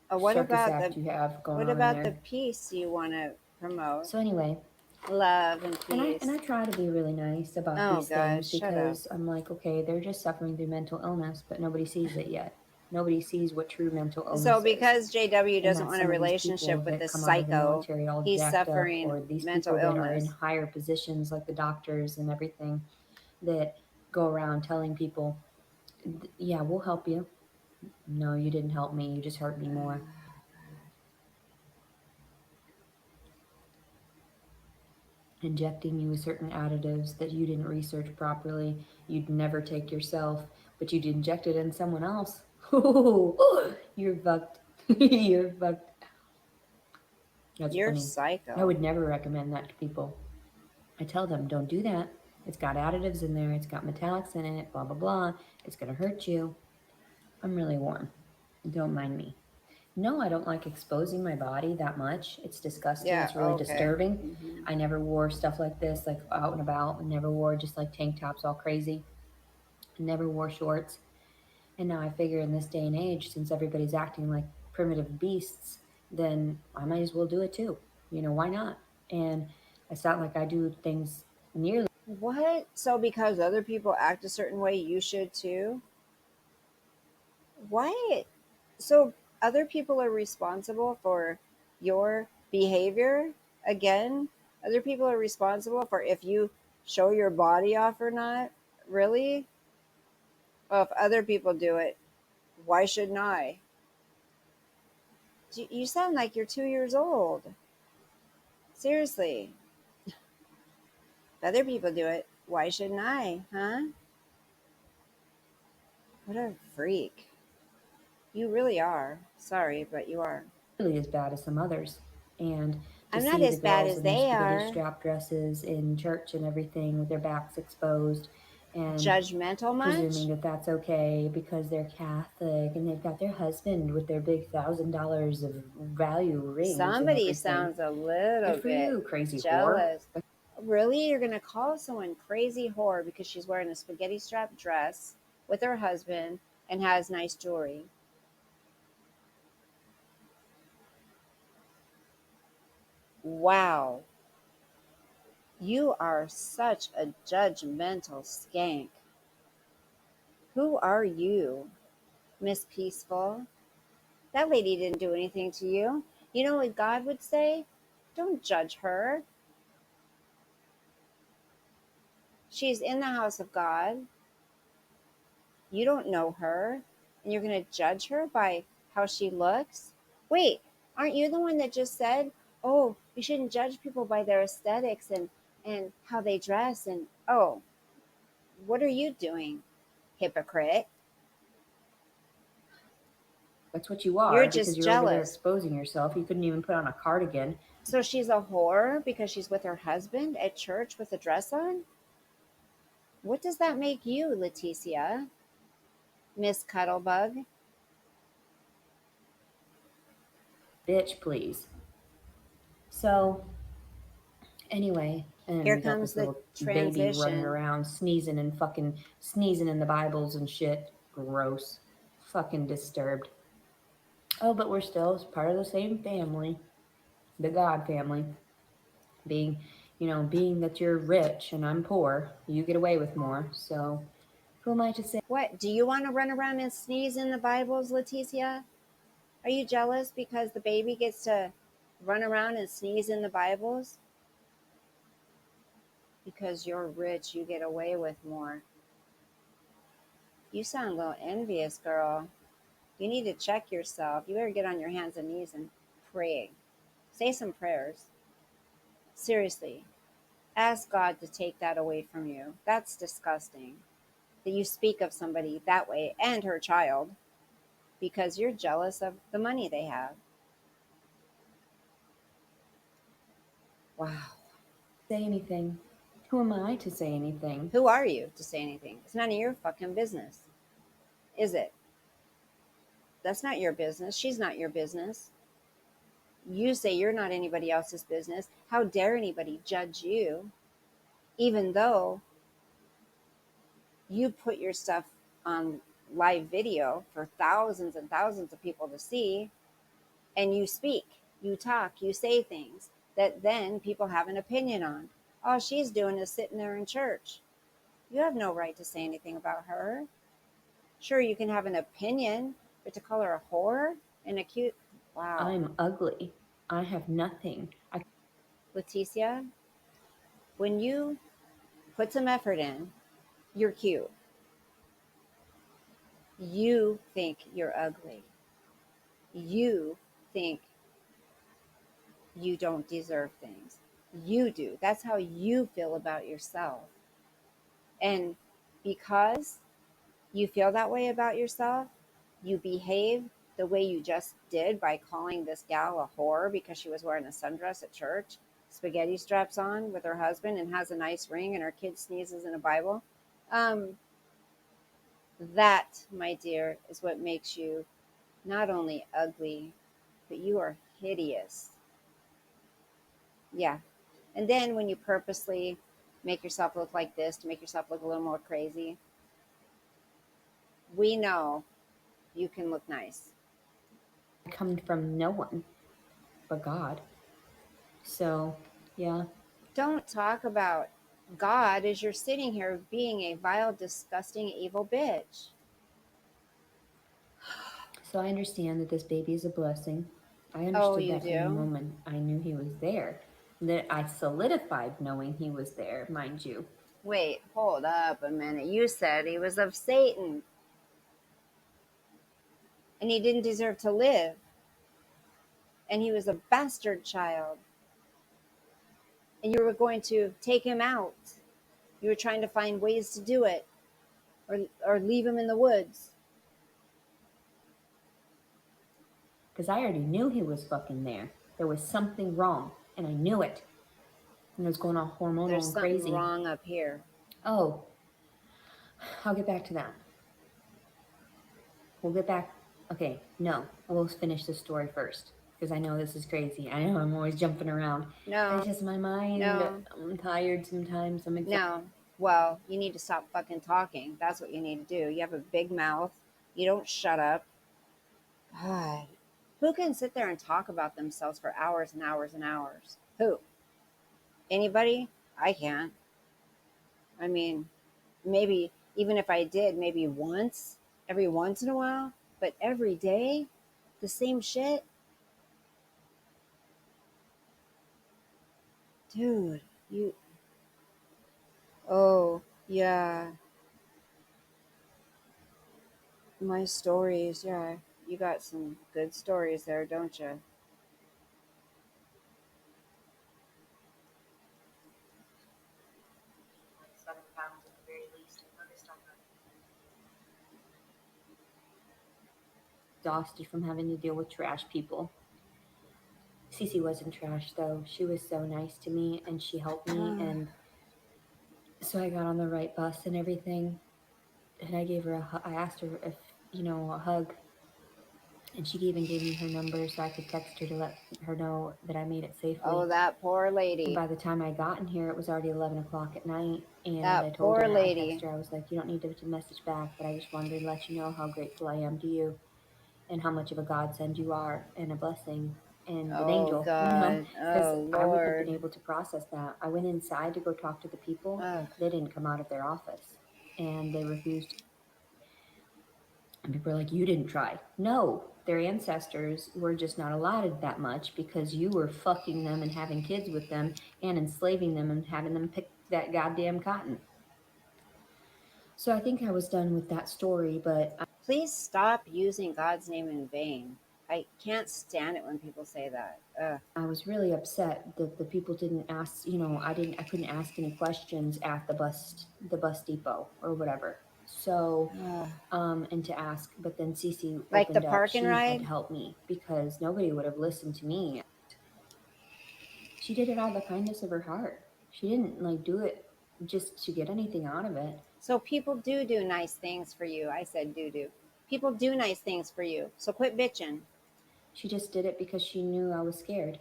What circus about act you have going what on in about the there. peace you want to promote? So anyway, Love and and I peace. try to be really nice about Oh these gosh, things shut up. because I'm like, okay, they're just suffering through mental illness, but nobody sees it yet. Nobody sees what true mental So illness is. because JW And doesn't that's want a some of these people relationship with that this come out of the psycho, military all he's jacked up, suffering or these mental people that are in illness. higher positions like the doctors and everything that go around telling people, yeah, we'll help you. No, you didn't help me. You just hurt me more. Injecting you with certain additives that you didn't research properly, you'd never take yourself, but you'd inject it in someone else. You're fucked. You're fucked. That's You're funny. I psycho. would never recommend that to people. I tell them, don't do that. It's got additives in there, it's got metallics in it, blah, blah, blah. It's going to hurt you. I'm really warm. Don't mind me. No, I don't like exposing my body that much. It's disgusting. Yeah, It's really okay. disturbing. Hmm. I never wore stuff like this, like out and about. I never wore just like tank tops all crazy. never wore shorts. And now I figure in this day and age, since everybody's acting like primitive beasts, then I might as well do it too. Why not? And it's not like I do things nearly What? So because other people act a certain way, you should too? What? So other people are responsible for your behavior? Again, other people are responsible for if you show your body off or not? Really? Well, if other people do it, why shouldn't I? You sound like you're 2 years old. Seriously. If other people do it, why shouldn't I? Huh? What a freak. You really are. Sorry, but you are. as bad as some others. And to I'm not see the as bad girls as in their they spaghetti are. strap dresses in church and everything with their backs exposed and Judgmental presuming much? that that's okay because they're Catholic and they've got their husband with their big $1,000 of value rings and Somebody everything. sounds a little Good for bit you, crazy whore. jealous. Really? You're going to call someone crazy whore because she's wearing a spaghetti strap dress with her husband and has nice jewelry? Wow. You are such a judgmental skank. Who are you, Miss Peaceful? That lady didn't do anything to you. You know what God would say? Don't judge her. She's in the house of God. You don't know her, and you're going to judge her by how she looks? Wait, aren't you the one that just said, oh, we shouldn't judge people by their aesthetics and how they dress? And oh, what are you doing, hypocrite? That's what you You're are because just you're over there jealous. exposing yourself. You couldn't even put on a cardigan. So she's a whore because she's with her husband at church with a dress on? What does that make you, Leticia? Miss Cuddlebug? Bitch, please. So, anyway, and Here we got comes this the little baby running transition. around sneezing and fucking sneezing in the Bibles and shit. Gross. Fucking disturbed. Oh, but we're still part of the same family, the God family. Being that you're rich and I'm poor, you get away with more. So, who am I to say What? Do you want to run around and sneeze in the Bibles, Leticia? Are you jealous because the baby gets to run around and sneeze in the Bibles? Because you're rich, you get away with more. You sound a little envious, girl. You need to check yourself. You better get on your hands and knees and pray. Say some prayers. Seriously. Ask God to take that away from you. That's disgusting that you speak of somebody that way and her child because you're jealous of the money they have. Wow. anything? Who am I to say anything? Who are you to say anything? It's none of your fucking business, is it? That's not your business. She's not your business. You say you're not anybody else's business. How dare anybody judge you, even though you put your stuff on live video for thousands and thousands of people to see, and you speak, you talk, you say things that then people have an opinion on. All she's doing is sitting there in church. You have no right to say anything about her. Sure, you can have an opinion, but to call her a whore and a cute. Wow. I'm ugly. I have nothing. Leticia, when you put some effort in, you're cute. You think you're ugly. You think you don't deserve things. You do. That's how you feel about yourself. And because you feel that way about yourself, you behave the way you just did by calling this gal a whore because she was wearing a sundress at church, spaghetti straps on with her husband, and has a nice ring, and her kid sneezes in a Bible. Um, that, my dear, is what makes you not only ugly, but you are hideous. Yeah. And then when you purposely make yourself look like this to make yourself look a little more crazy, we know you can look nice. Come from no one but God. So, yeah. Don't talk about God as you're sitting here being a vile, disgusting, evil bitch. So I understand that this baby is a blessing. I Oh, understood you that from the do? moment I knew he was there. That I solidified knowing he was there, mind you. Wait, hold up a minute. You said he was of Satan and he didn't deserve to live. And he was a bastard child. And you were going to take him out. You were trying to find ways to do it or leave him in the woods. Because I already knew he was fucking there. There was something wrong, and I knew it. And I was going all hormonal There's and something crazy. wrong up here. Oh, I'll get back to that. We'll get back. Okay, no, we'll finish the story first. Because I know this is crazy. I know I'm always jumping around. No, It's just my mind. no, I'm tired sometimes. I'm exhausted. no. Well, you need to stop fucking talking. That's what you need to do. You have a big mouth. You don't shut up. God. Who can sit there and talk about themselves for hours and hours and hours? Who? Anybody? I can't. I mean, maybe even if I did, maybe once, every once in a while, but every day, the same shit? Dude, you. Oh, yeah. My stories. Yeah. You got some good stories there, don't you? Exhausted from having to deal with trash people. Cece wasn't trash though. She was so nice to me and she helped me. And so I got on the right bus and everything. And I gave her I asked her if, a hug. And she even gave me her number so I could text her to let her know that I made it Oh, safely. that poor And lady. by the time I got in here, it was already 11 o'clock at night. And I That told poor her, I texted lady. her, I was like, you don't need to message back, but I just wanted to let you know how grateful I am to you and how much of a godsend you are and a blessing and an Oh, angel, God. because Oh, I wouldn't have Lord. been able to process that. I went inside to go talk to the people. Ugh. They didn't come out of their office and they refused. And people are like, you didn't try. No, their ancestors were just not allotted that much because you were fucking them and having kids with them and enslaving them and having them pick that goddamn cotton. So I think I was done with that story, but Please stop using God's name in vain. I can't stand it when people say that. Ugh. I was really upset that the people didn't ask, I couldn't ask any questions at the bus depot or whatever. So, Ugh. and to ask, but then Cece Like the opened up. park and She had ride? helped me because nobody would have listened to me. She did it out of the kindness of her heart. She didn't like do it just to get anything out of it. So people do nice things for you. I said do. People do nice things for you. So quit bitching. She just did it because she knew I was scared.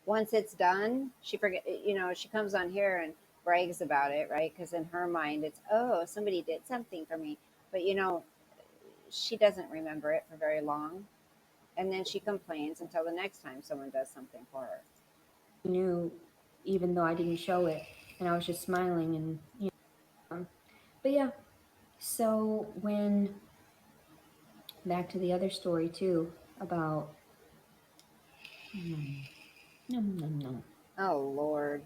Once it's done, she comes on here and brags about it, right? Because in her mind, it's, oh, somebody did something for me. But, she doesn't remember it for very long. And then she complains until the next time someone does something for her. knew, even though I didn't show it, and I was just smiling and but yeah. So when back to the other story too about num, num, num. Oh, Lord.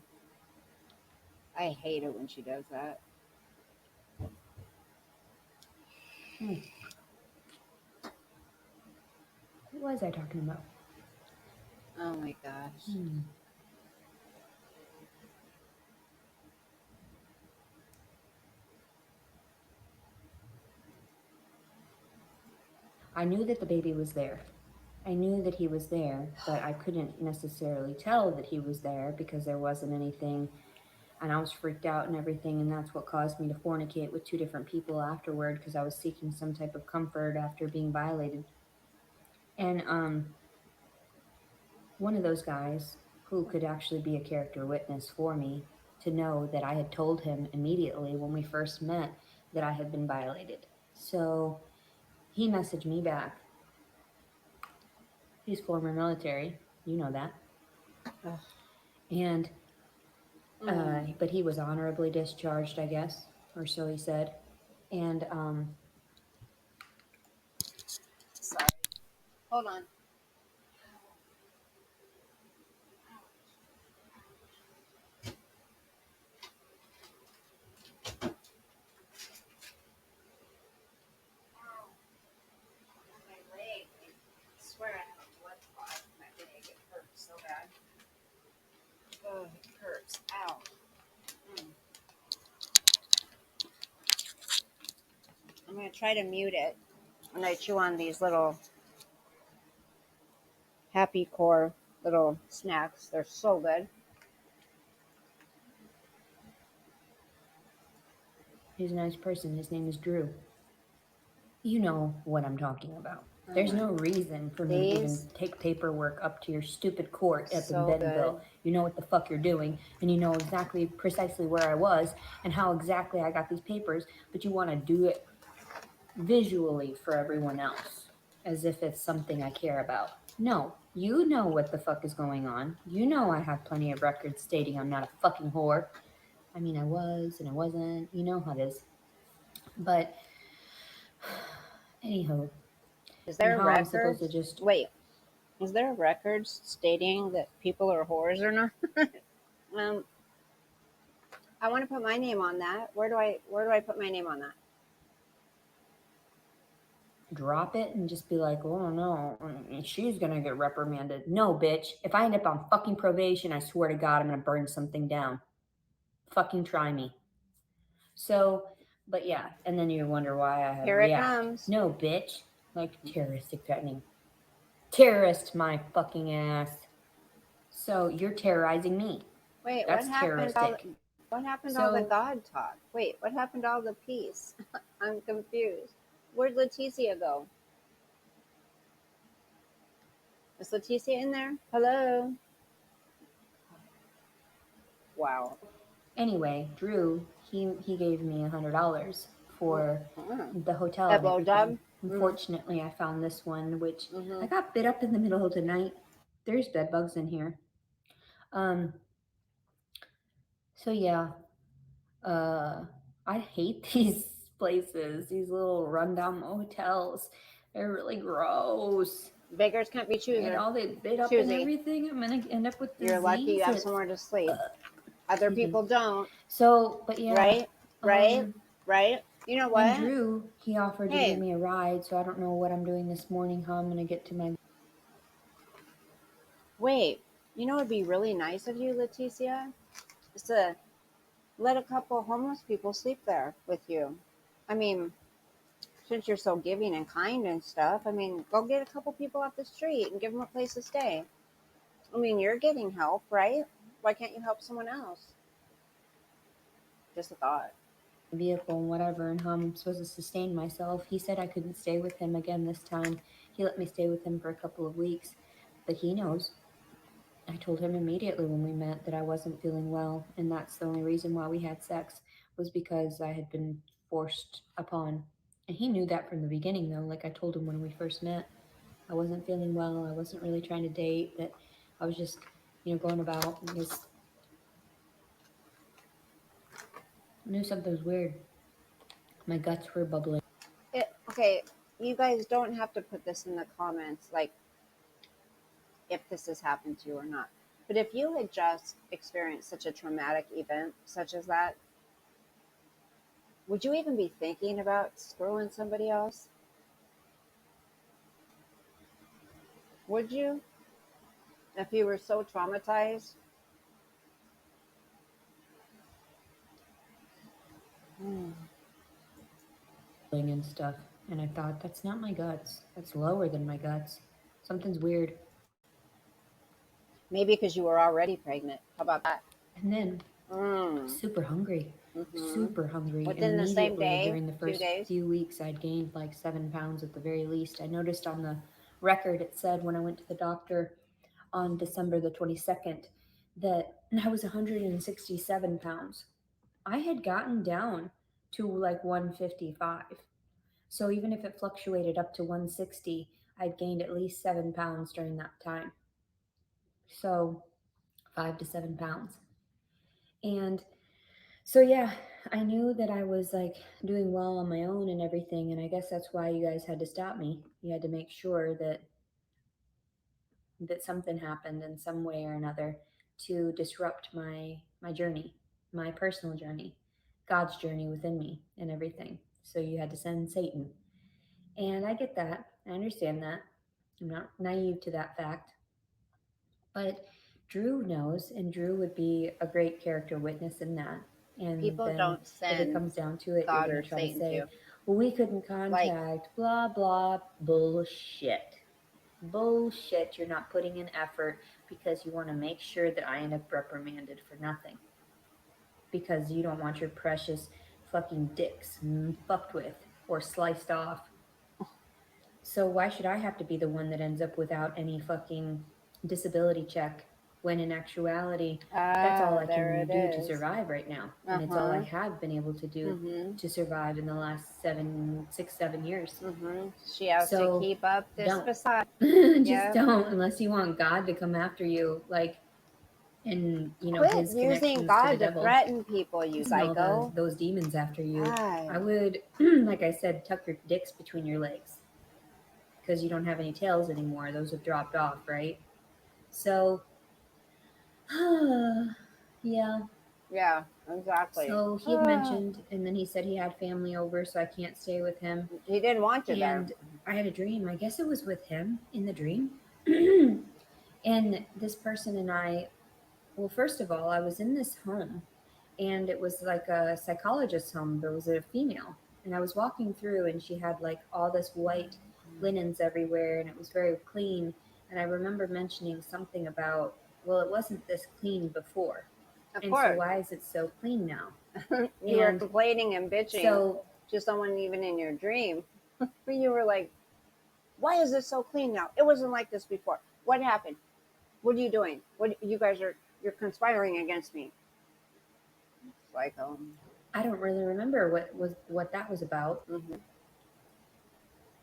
I hate it when she does that. Hmm. What was I talking about? Oh, my gosh. I knew that the baby was there. I knew that he was there, but I couldn't necessarily tell that he was there because there wasn't anything, and I was freaked out and everything, and that's what caused me to fornicate with two different people afterward because I was seeking some type of comfort after being violated. And one of those guys who could actually be a character witness for me to know that I had told him immediately when we first met that I had been violated. So he messaged me back. He's former military, you know that. Ugh. And Mm. but he was honorably discharged, I guess, or so he said. And Sorry. Hold on. My leg. I swear I have a blood clot in my leg. It hurts so bad. Oh, it hurts. Ow. Mm. I'm going to try to mute it when I chew on these little Happy Core little snacks. They're so good. he's a nice person. His name is Drew. You know what I'm talking about. Oh There's my. no reason for me to even These take paperwork up to your stupid court up in so good. Bentonville. You know what the fuck you're doing, and you know exactly precisely where I was and how exactly I got these papers, but you want to do it visually for everyone else as if it's something I care about. No, you know what the fuck is going on. You know I have plenty of records stating I'm not a fucking whore. I mean, I was and I wasn't. You know how it is. But, anywho, Is and there how I'm supposed to records? just Wait, is there records stating that people are whores or not? um, I want to put my name on that. Where do I put my name on that? drop it and just be like, oh no, she's gonna get reprimanded. No, bitch. If I end up on fucking probation, I swear to God, I'm gonna burn something down. Fucking try me. So, but yeah, and then you wonder why I had Here it react. comes. No, bitch. Like terroristic threatening. Terrorist my fucking ass. So you're terrorizing me. Wait, That's terroristic. what happened to all the So God talk? Wait, what happened to all the peace? I'm confused. Where'd Leticia go? Is Leticia in there? Hello. Wow. anyway, Drew, he gave me $100 for Mm. the hotel That and blowjob? everything. Mm-hmm. Unfortunately, I found this one, which Mm-hmm. I got bit up in the middle of the night. There's bed bugs in here. Um, so yeah, uh, I hate these places, these little rundown motels. They're really gross. Beggars can't be And all they bit up and choosy. everything. I'm gonna end up with You're lucky you disease. have It's somewhere to sleep. Other excuse me. people don't, So, but yeah, right? Right? um, Right? You know and what? Drew, he offered to give Hey, me a ride, so I don't know what I'm doing this morning, how I'm gonna get to my. wait. You know what would be really nice of you, Leticia? Is to let a couple homeless people sleep there with you. I mean, since you're so giving and kind and stuff, I mean, go get a couple people off the street and give them a place to stay. I mean, you're getting help, right? Why can't you help someone else? Just a thought. Vehicle and whatever, and how I'm supposed to sustain myself. He said I couldn't stay with him again this time. He let me stay with him for a couple of weeks, but he knows. I told him immediately when we met that I wasn't feeling well, and that's the only reason why we had sex was because I had been forced upon. And he knew that from the beginning, though. Like I told him when we first met, I wasn't feeling well. I wasn't really trying to date. That I was just, going about because I knew something was weird. My guts were bubbling. Okay, you guys don't have to put this in the comments, like if this has happened to you or not. But if you had just experienced such a traumatic event such as that, would you even be thinking about screwing somebody else? Would you? If you were so traumatized? Hmm. And stuff. And I thought, that's not my guts. That's lower than my guts. Something's weird. Maybe because you were already pregnant. How about that? And then Mm. super hungry. Mm-hmm. Super hungry. Within the same Immediately day, during the 2 days. first few weeks, I'd gained like 7 pounds at the very least. I noticed on the record it said when I went to the doctor on December the 22nd that I was 167 pounds. I had gotten down to like 155. So even if it fluctuated up to 160, I'd gained at least 7 pounds during that time. So 5 to 7 pounds. And so, yeah, I knew that I was like doing well on my own and everything. And I guess that's why you guys had to stop me. You had to make sure that something happened in some way or another to disrupt my journey, my personal journey, God's journey within me and everything. So you had to send Satan. And I get that. I understand that. I'm not naive to that fact. But Drew knows, and Drew would be a great character witness in that. And People then don't if it send comes down to it, you're God going or to try to Satan say, to. well, we couldn't Like, contact, blah, blah, bullshit. Bullshit. You're not putting in effort because you want to make sure that I end up reprimanded for nothing. Because you don't want your precious fucking dicks fucked with or sliced off. So why should I have to be the one that ends up without any fucking disability check when in actuality that's all I there can it do to is. survive right now, and it's all I Uh-huh. have been able to do Mm-hmm. to survive in the last 7 6 7 years. Mm-hmm. She has to So keep up this don't. facade. Just Yep. don't, unless you want God to come after you, like, and Quit his using connections to the God to devil threaten people, you and all psycho. those demons after you. God. I would like I said, tuck your dicks between your legs because you don't have any tails anymore. Those have dropped off, right? So, yeah. Yeah, exactly. So he had mentioned, and then he said he had family over, so I can't stay with him. He didn't want you there. And I had a dream. I guess it was with him in the dream. And this person and I, well, first of all, I was in this home, and it was like a psychologist's home. There was a female, and I was walking through, and she had like all this white linens everywhere, and it was very clean. And I remember mentioning something about, well, it wasn't this clean before, Of and so course. why is it so clean now? You were And complaining and bitching so to someone even in your dream. You were like, why is this so clean now? It wasn't like this before. What happened? What are you doing? What you guys are you're conspiring against me. It's like, I don't really remember what that was about. mm-hmm.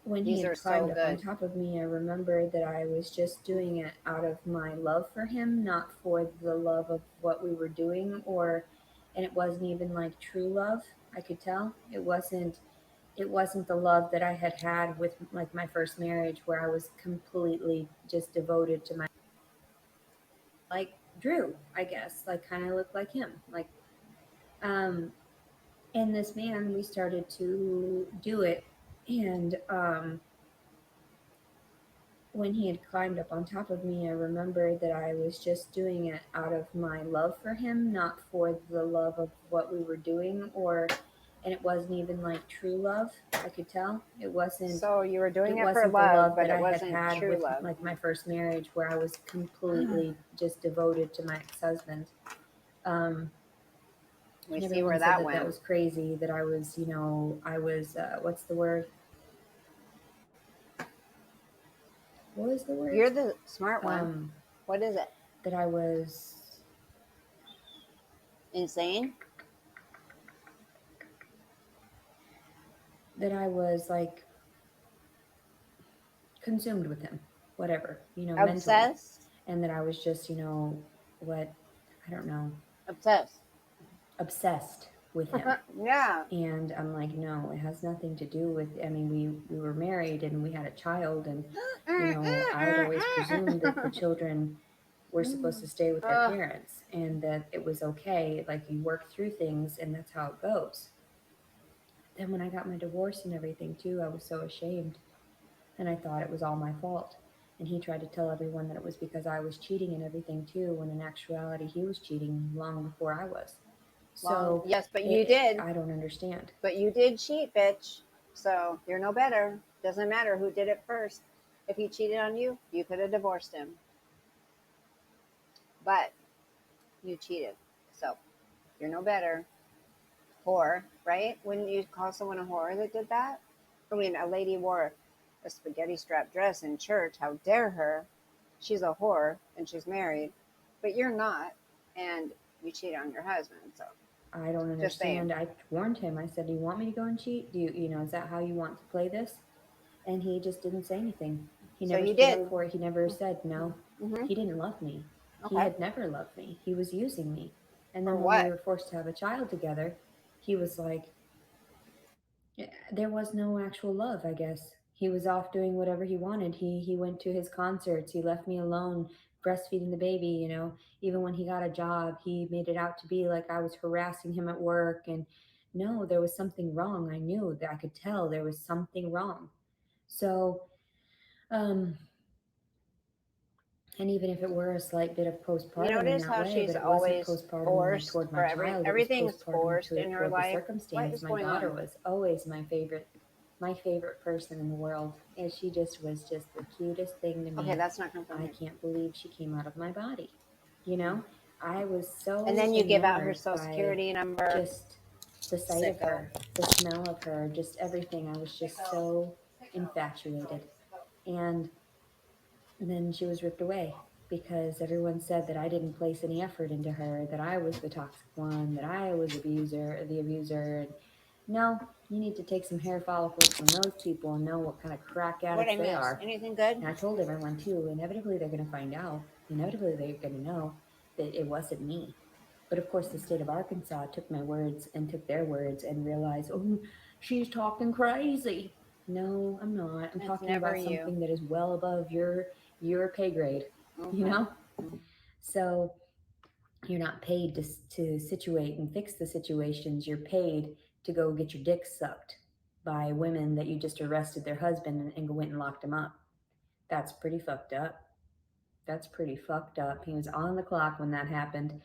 When he These had are climbed so up on good. top of me, I remember that I was just doing it out of my love for him, not for the love of what we were doing, or, and it wasn't even like true love. I could tell it wasn't the love that I had with like my first marriage, where I was completely just devoted to my, like Drew, I guess, like kind of looked like him, like, um, and this man, we started to do it, and when he had climbed up on top of me, I remember that I was just doing it out of my love for him, not for the love of what we were doing, or, and it wasn't even like true love. I could tell it wasn't. So you were It doing it for wasn't the love, love but that it I wasn't had true with love. like my first marriage, where I was completely just devoted to my ex-husband. Um, We and see everyone where said that that that went. was crazy. That I was, I was. What's the word? What was the word? You're the smart one. Um, What is it? that I was Insane? like consumed with him, whatever, mentally. Obsessed? And that I was just, what, I don't know, Obsessed. obsessed with him. Yeah. And I'm like, no, it has nothing to do with, I mean, we were married and we had a child, and, I had always presumed that the children were supposed to stay with their parents, and that it was okay. Like, you work through things and that's how it goes. Then when I got my divorce and everything too, I was so ashamed. And I thought it was all my fault. And he tried to tell everyone that it was because I was cheating and everything too, when in actuality he was cheating long before I was. Well, So yes, but you did. I don't understand. But you did cheat, bitch. So you're no better. Doesn't matter who did it first. If he cheated on you, you could have divorced him. But you cheated. So you're no better. Whore, right? Wouldn't you call someone a whore that did that? I mean, a lady wore a spaghetti strap dress in church. How dare her? She's a whore and she's married, but you're not. And you cheat on your husband. So I don't Just saying. understand. I warned him. I said, "Do you want me to go and cheat? Do you, is that how you want to play this?" And he just didn't say anything. He So never you stood did. up for it. He never said no. Mm-hmm. He didn't love me. He Okay. had never loved me. He was using me. And For then when we what? were forced to have a child together, he was like, there was no actual love, I guess. He was off doing whatever he wanted. He went to his concerts. He left me alone breastfeeding the baby. Even when he got a job, he made it out to be like I was harassing him at work, and no, there was something wrong. I knew that. I could tell there was something wrong. So, um and even if it were a slight bit of You postpartum in notice that how way, she's but it wasn't always postpartum like forced toward my for child, it was everything's postpartum forced in her toward the life. What circumstance. is My going daughter on? was always my favorite person in the world, and she just was just the cutest thing to Okay, me. that's not coming from I here. can't believe she came out of my body. you know I was And so then you give out her enamored social by security number. just the sight of Sicko. her, the smell of her, just everything. I was just so infatuated. And then she was ripped away because everyone said that I didn't place any effort into her, that I was the toxic one, that I was the abuser. And no, you need to take some hair follicles from those people and know what kind of crack What I addicts they miss? are. Anything good? And I told everyone too, inevitably they're going to find out. Inevitably they're going to know that it wasn't me. But of course, the state of Arkansas took my words and took their words and realized, oh, she's talking crazy. No, I'm not. I'm It's talking never about you. something that is well above your pay grade, you Okay. know? So you're not paid to situate and fix the situations. You're paid to go get your dick sucked by women that you just arrested their husband and went and locked him up. That's pretty fucked up. That's pretty fucked up. He was on the clock when that happened.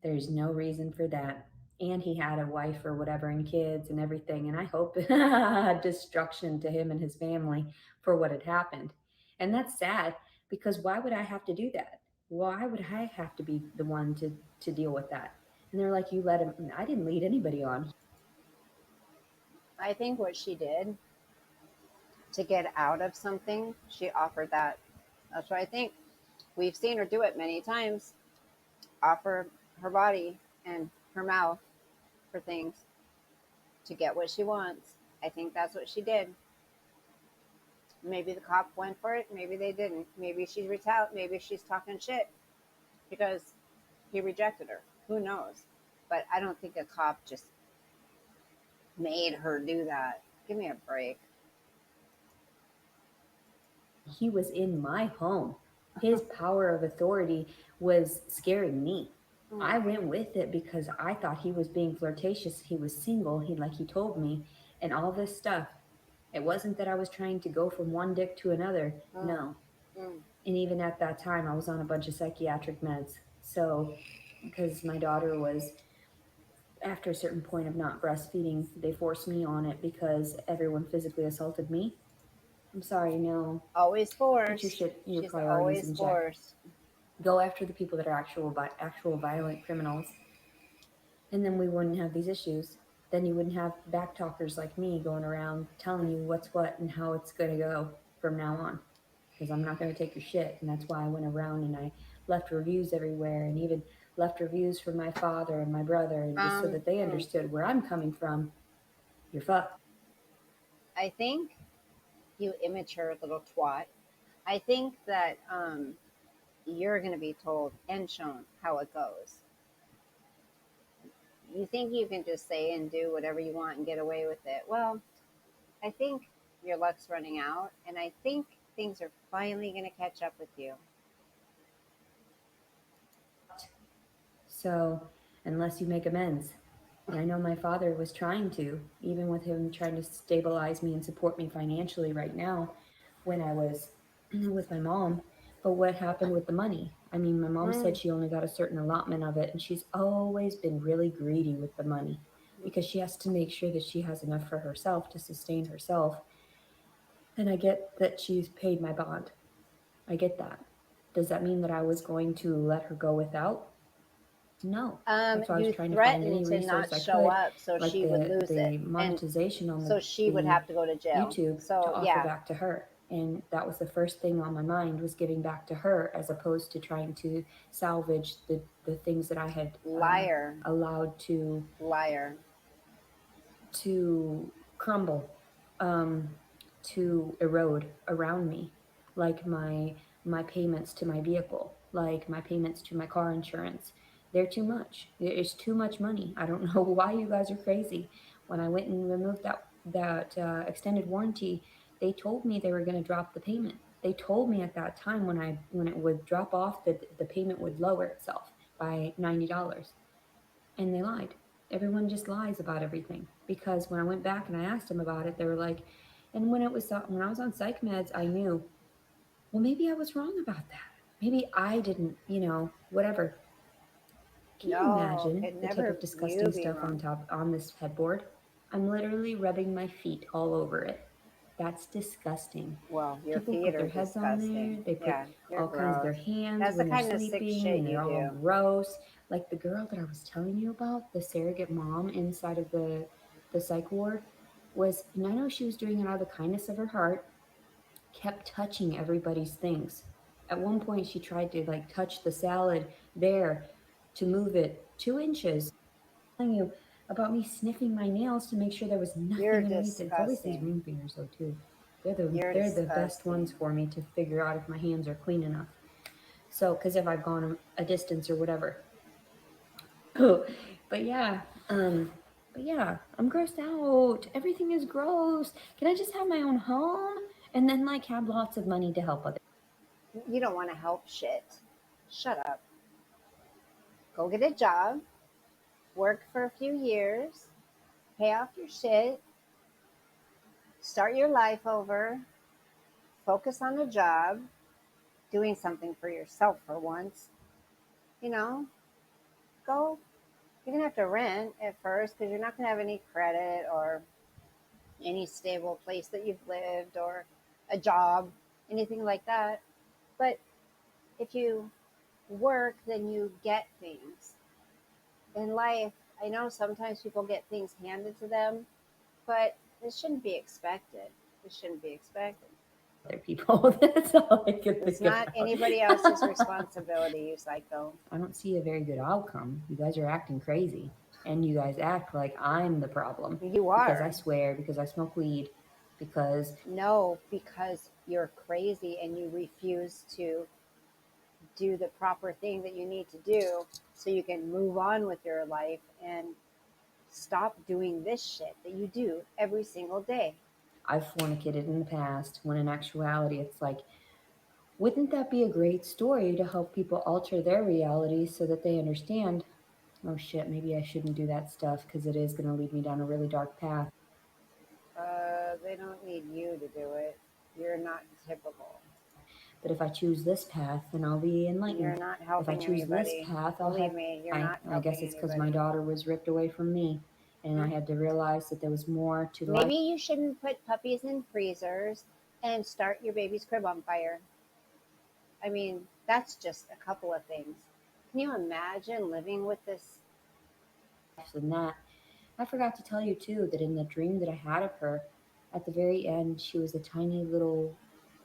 There's no reason for that. And he had a wife or whatever and kids and everything. And I hope destruction to him and his family for what had happened. And that's sad because why would I have to do that? Why would I have to be the one to deal with that? And they're like, you let him. I didn't lead anybody on. I think what she did to get out of something, she offered that. That's what I think. We've seen her do it many times. Offer her body and her mouth for things to get what she wants. I think that's what she did. Maybe the cop went for it. Maybe they didn't. Maybe she's retaliated. Maybe she's talking shit because he rejected her. Who knows? But I don't think a cop just made her do that. Give me a break. He was in my home. His power of authority was scaring me. Hmm. I went with it because I thought he was being flirtatious. He was single, he told me, and all this stuff. It wasn't that I was trying to go from one dick to another. Hmm. No. Hmm. And even at that time I was on a bunch of psychiatric meds. So because my daughter was, after a certain point of not breastfeeding, they forced me on it because everyone physically assaulted me. I'm sorry, no. Always Put forced. your She's priorities always in check. forced. Go after the people that are actual violent criminals, and then we wouldn't have these issues. Then you wouldn't have backtalkers like me going around telling you what's what and how it's going to go from now on. Because I'm not going to take your shit, and that's why I went around and I left reviews everywhere, and even left reviews for my father and my brother, and just so that they Hmm. understood where I'm coming from. You're fucked. I think you immature little twat. I think that you're going to be told and shown how it goes. You think you can just say and do whatever you want and get away with it. Well, I think your luck's running out, and I think things are finally going to catch up with you. So, unless you make amends. And I know my father was trying to, even with him trying to stabilize me and support me financially right now when I was with my mom. But what happened with the money? I mean, my mom said Mm. she only got a certain allotment of it, and she's always been really greedy with the money because she has to make sure that she has enough for herself to sustain herself. And I get that she's paid my bond. I get that. Does that mean that I was going to let her go without? No. That's why I was You trying to find any threatened to resource not I show could, up so like she would lose it, the and monetization on so she would the have to go to jail. YouTube, to So offer yeah, back to her. And that was the first thing on my mind, was giving back to her, as opposed to trying to salvage the things that I had Liar. allowed Liar. to crumble, um, to erode around me, like my payments to my vehicle, like my payments to my car insurance. They're too much. It's too much money. I don't know why you guys are crazy. When I went and removed that extended warranty, they told me they were going to drop the payment. They told me at that time, when it would drop off, that the payment would lower itself by $90, and they lied. Everyone just lies about everything, because when I went back and I asked them about it, they were like, and when I was on psych meds, I knew, well, maybe I was wrong about that. Maybe I didn't, whatever. Can you No, imagine could the type never of you disgusting be stuff wrong. on this headboard? I'm literally rubbing my feet all over it. That's disgusting. Well, your People feet put are their heads on disgusting. there. They put Yeah, you're all kinds of gross. their hands That's the when they're kind of sick sleeping, shit and you they're all do. gross. Like the girl that I was telling you about, the surrogate mom inside of the psych ward, was, and I know she was doing it out of the kindness of her heart, kept touching everybody's things. At one point, she tried to like touch the salad there to move it 2 inches. I'm telling you about me sniffing my nails to make sure there was You're nothing underneath it. It's always these disgusting. ring fingers though too. They're the best Disgusting. ones for me to figure out if my hands are clean enough. So, because if I've gone a distance or whatever. but yeah, um, but yeah, I'm grossed out. Everything is gross. Can I just have my own home and then like have lots of money to help others? You don't want to help shit. Shut up. Go get a job, work for a few years, pay off your shit, start your life over, focus on a job, doing something for yourself for once. You know, go. You're going to have to rent at first because you're not going to have any credit or any stable place that you've lived or a job, anything like that. But if you work, then you get things. In life, I know sometimes people get things handed to them, but this shouldn't be expected. This shouldn't be expected. Other people. That's all I can It's think not about. anybody else's responsibility, you psycho. I don't see a very good outcome. You guys are acting crazy. And you guys act like I'm the problem, You because I are. swear, because I smoke weed, because No, because you're crazy and you refuse to do the proper thing that you need to do so you can move on with your life and stop doing this shit that you do every single day. I've fornicated in the past, when in actuality it's like, wouldn't that be a great story to help people alter their reality so that they understand, oh shit, maybe I shouldn't do that stuff because it is going to lead me down a really dark path. They don't need you to do it. You're not typical. But if I choose this path, then I'll be You're enlightened. not If I helping choose this anybody. path, I'll have. Believe me, you're I, not I guess helping it's because my anybody. daughter was ripped away from me, and I Hmm? had to realize that there was more to life. Maybe you shouldn't put puppies in freezers and start your baby's crib on fire. I mean, that's just a couple of things. Can you imagine living with this? Than that. I forgot to tell you too that in the dream that I had of her, at the very end, she was a tiny little,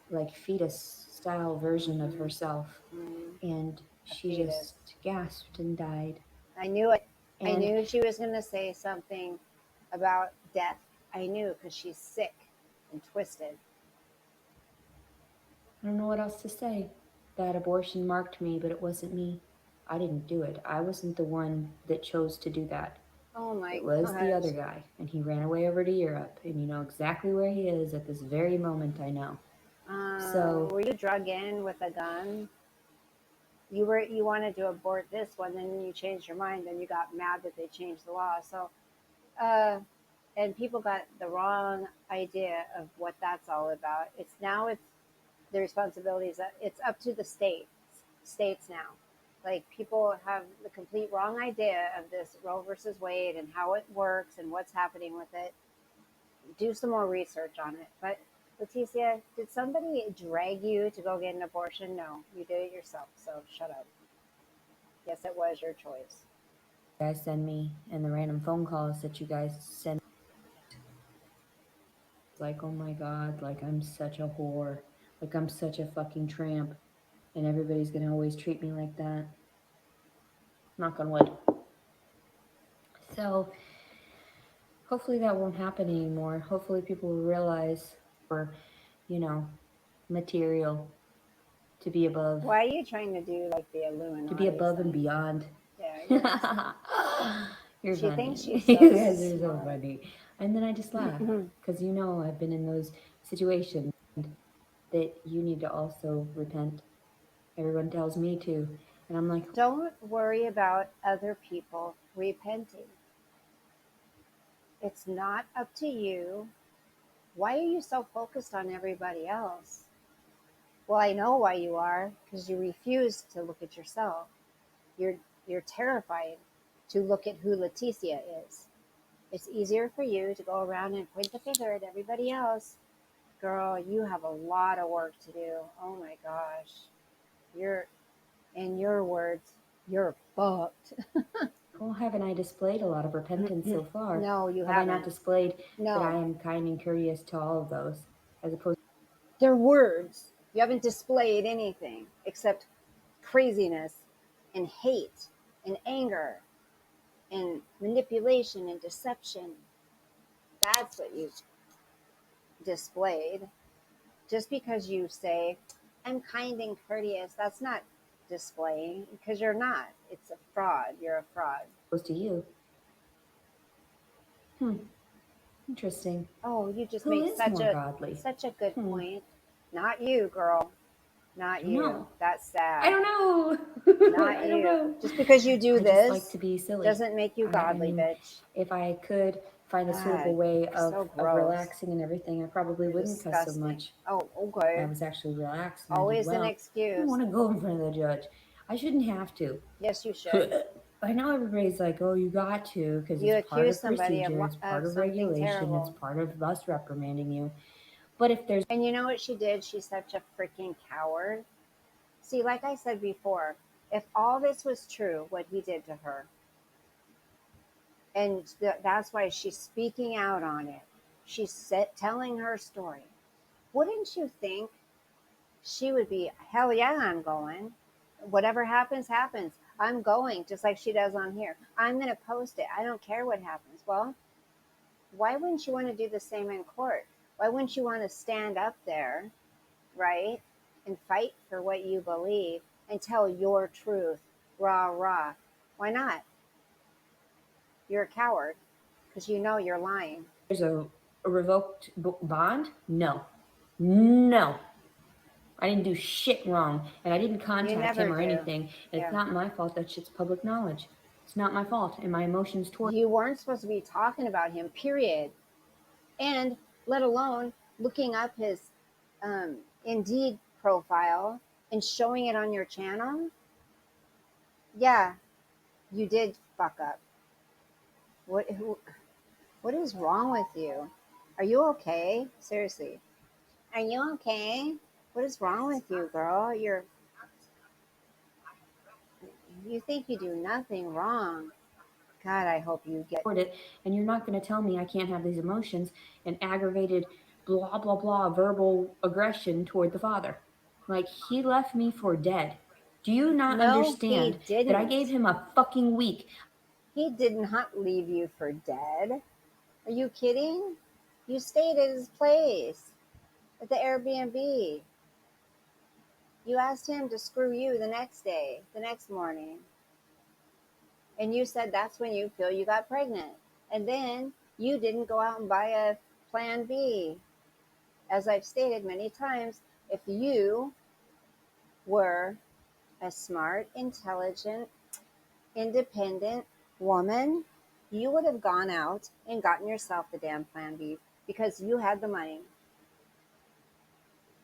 like fetus style version of Mm-hmm, herself, mm-hmm, and a she fetus. just gasped and died. I knew it. I And knew she was going to say something about death. I knew because she's sick and twisted. I don't know what else to say. That abortion marked me, but it wasn't me. I didn't do it. I wasn't the one that chose to do that. Oh my It was the other gosh. guy, and he ran away over to Europe, and you know exactly where he is at this very moment, I know. So, Were you drug in with a gun? You wanted to abort this one, then you changed your mind, then you got mad that they changed the law. So, uh, and people got the wrong idea of what that's all about. It's the responsibilities. It's up to the states now. Like people have the complete wrong idea of this Roe versus Wade and how it works and what's happening with it. Do some more research on it. But Leticia, did somebody drag you to go get an abortion? No, you did it yourself. So shut up. Yes, it was your choice. you guys send me, and the random phone calls that you guys send. like, oh my God, like I'm such a whore. Like I'm such a fucking tramp. And everybody's going to always treat me like that. Knock on wood. So hopefully that won't happen anymore. Hopefully people will realize, or, you know, material to be above, Why are you trying to do like the to be Illuminati above and sign? beyond. Yeah, You're she thinks funny. she's You so guys are so smart. funny. And then I just laugh because I've been in those situations that you need to also repent. Everyone tells me to. And I'm like, Don't worry about other people repenting. It's not up to you. Why are you so focused on everybody else? Well, I know why you are, because you refuse to look at yourself. You're you're terrified to look at who Leticia is. It's easier for you to go around and point the finger at everybody else. Girl, you have a lot of work to do. Oh my gosh. You're, in your words, you're fucked. well, haven't I displayed a lot of repentance so far? No, you Have I not haven't. displayed that I No, am kind and courteous to all of those, as opposed they're words. You haven't displayed anything except craziness and hate and anger and manipulation and deception. That's what you've displayed. Just because you say, I'm kind and courteous, that's not displaying because you're not. It's a fraud. You're a fraud. to you? Hmm, interesting. Oh, you just Who made is more godly? such a good Hmm, point. Not you, girl. I Not don't you. know. That's I sad. don't know. Not I don't you. know. Just because you do I just like to this be silly. doesn't make you I godly, mean, bitch. if I could find a suitable God, way you're so of gross. relaxing and everything, I probably You're wouldn't cuss so disgusting. much. Oh, I okay. was actually relaxed and I did Always an well. I didn't excuse. want to go in front of the judge. I shouldn't have to. Yes, you should. I know everybody's like, oh, you got to, because You it's part accuse of somebody procedure, it's part of of something regulation, it's terrible. part of us reprimanding you. But if there's And you know what she did? She's such a freaking coward. See, like I said before, if all this was true, what he did to her, and that's why she's speaking out on it, telling her story, wouldn't you think she would be, hell yeah, I'm going. Whatever happens, happens. I'm going, just like she does on here. I'm going to post it. I don't care what happens. Well, why wouldn't you want to do the same in court? Why wouldn't you want to stand up there, right, and fight for what you believe and tell your truth? Rah, rah. Why not? You're a coward because you know you're lying. a revoked bond, no. No. I didn't do shit wrong, and I didn't You contact never him or do. anything. And it's Yeah. not my fault. That shit's public knowledge. It's not my fault, and my emotions toward. You weren't supposed to be talking about him, period. And let alone looking up his Indeed profile and showing it on your channel. Yeah, you did fuck up. What what is wrong with you? Are you okay? Seriously. Are you okay? What is wrong with you, girl? You think you do nothing wrong. God, I hope you get It, and you're not going to tell me I can't have these emotions and aggravated blah blah blah verbal aggression toward the father. Like he left me for dead. Do you not No, understand he that I gave didn't. him a fucking week? He did not leave you for dead. Are you kidding? You stayed at his place at the Airbnb. You asked him to screw you the next day, the next morning. And you said that's when you feel you got pregnant. And then you didn't go out and buy a plan B. As I've stated many times, if you were a smart, intelligent, independent woman, you would have gone out and gotten yourself the damn plan B because you had the money.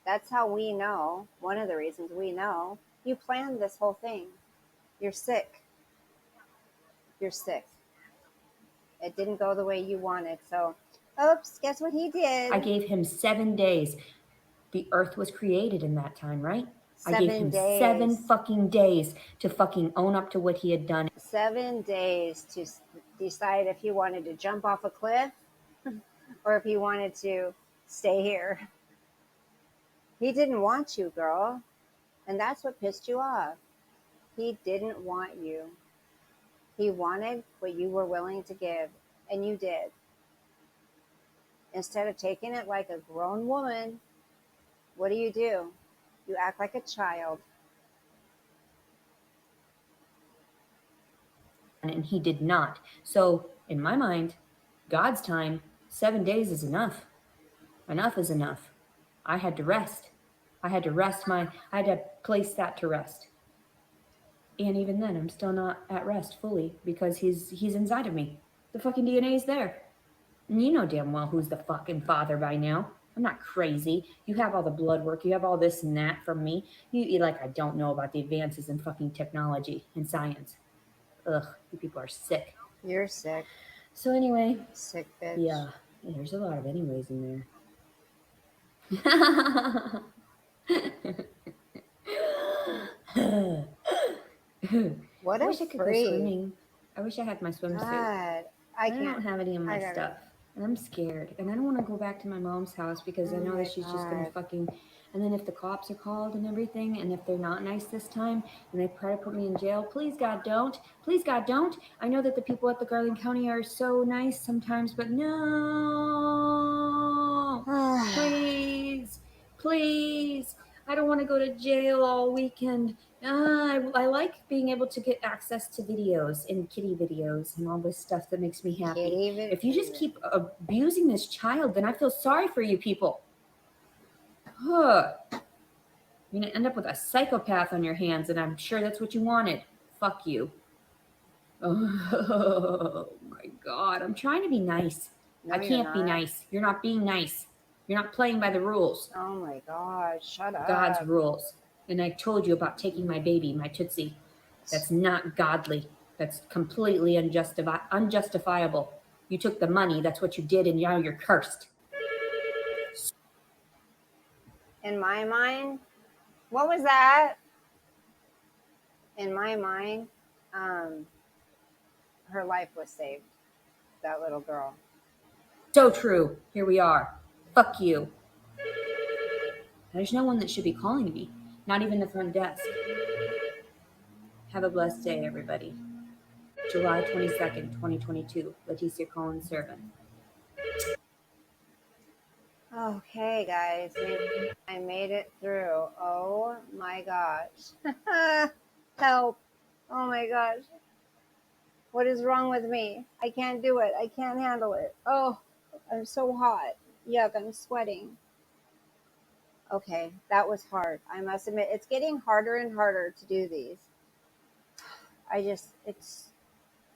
That's how we know, one of the reasons we know, you planned this whole thing. You're sick. You're sick. It didn't go the way you wanted. So, oops, guess what he did? I gave him 7 days. The earth was created in that time, right? I gave 7 him 7 days. fucking days to fucking own up to what he had done. 7 days to decide if he wanted to jump off a cliff or if he wanted to Stay here. He didn't want you, girl. And that's what pissed you off. He didn't want you. He wanted what you were willing to give, and you did. Instead of taking it like a grown woman, what do? You act like a child. And he did not. So, in my mind, God's time, 7 days is enough. Enough is enough. I had to rest. I had to place that to rest. And even then, I'm still not at rest fully because he's inside of me. The fucking DNA is there. And you know damn well who's the fucking father by now. I'm not crazy. You have all the blood work. You have all this and that from me. You like I don't know about the advances in fucking technology and science. Ugh, you people are sick. You're sick. So anyway, Sick bitch. yeah, there's a lot of anyways in there. What I a wish I could go freak. swimming. I wish I had my swimsuit. God, I can't. don't have any of my I gotta- stuff. And I'm scared. And I don't want to go back to my mom's house because I Oh know my that she's just going to God. fucking. And then if the cops are called and everything, and if they're not nice this time, and they try to put me in jail, please God don't. Please God don't. I know that the people at the Garland County are so nice sometimes, but no. Please. Please. I don't want to go to jail all weekend. I like being able to get access to videos and kitty videos and all this stuff that makes me happy. Kitty vid- If you just keep abusing this child, then I feel sorry for you people. Huh. You're going to end up with a psychopath on your hands, and I'm sure that's what you wanted. Fuck you. Oh my God. I'm trying to be nice. No, I you're can't be not. nice. You're not being nice. You're not playing by the rules. Oh my God, shut up. God's rules. And I told you about taking my baby, my Tootsie. That's not godly. That's completely unjustifiable. You took the money, that's what you did, and now you're cursed. In my mind, what was that? In my mind, her life was saved. That little girl. So true. Here we are. Fuck you. There's no one that should be calling me, not even the front desk. Have a blessed day, everybody. July 22nd, 2022. Leticia Collins Servant. Okay, guys, I made it through. Oh my gosh. Help. Oh my gosh. What is wrong with me? I can't do it. I can't handle it. Oh, I'm so hot. Yuck, I'm sweating. Okay, that was hard. I must admit, it's getting harder and harder to do these. It's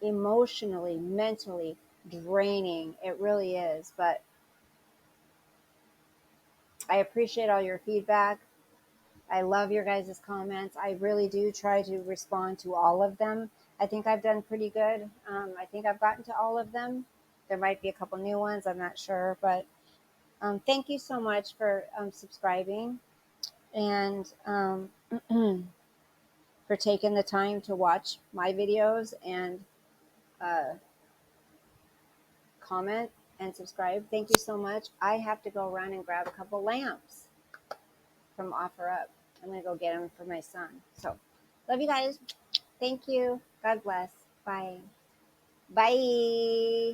emotionally, mentally draining. It really is. But I appreciate all your feedback. I love your guys' comments. I really do try to respond to all of them. I think I've done pretty good. I think I've gotten to all of them. There might be a couple new ones, I'm not sure. But thank you so much for subscribing and for taking the time to watch my videos and uh, comment and subscribe. Thank you so much. I have to go around and grab a couple lamps from OfferUp. I'm going to go get them for my son. So, love you guys. Thank you. God bless. Bye. Bye.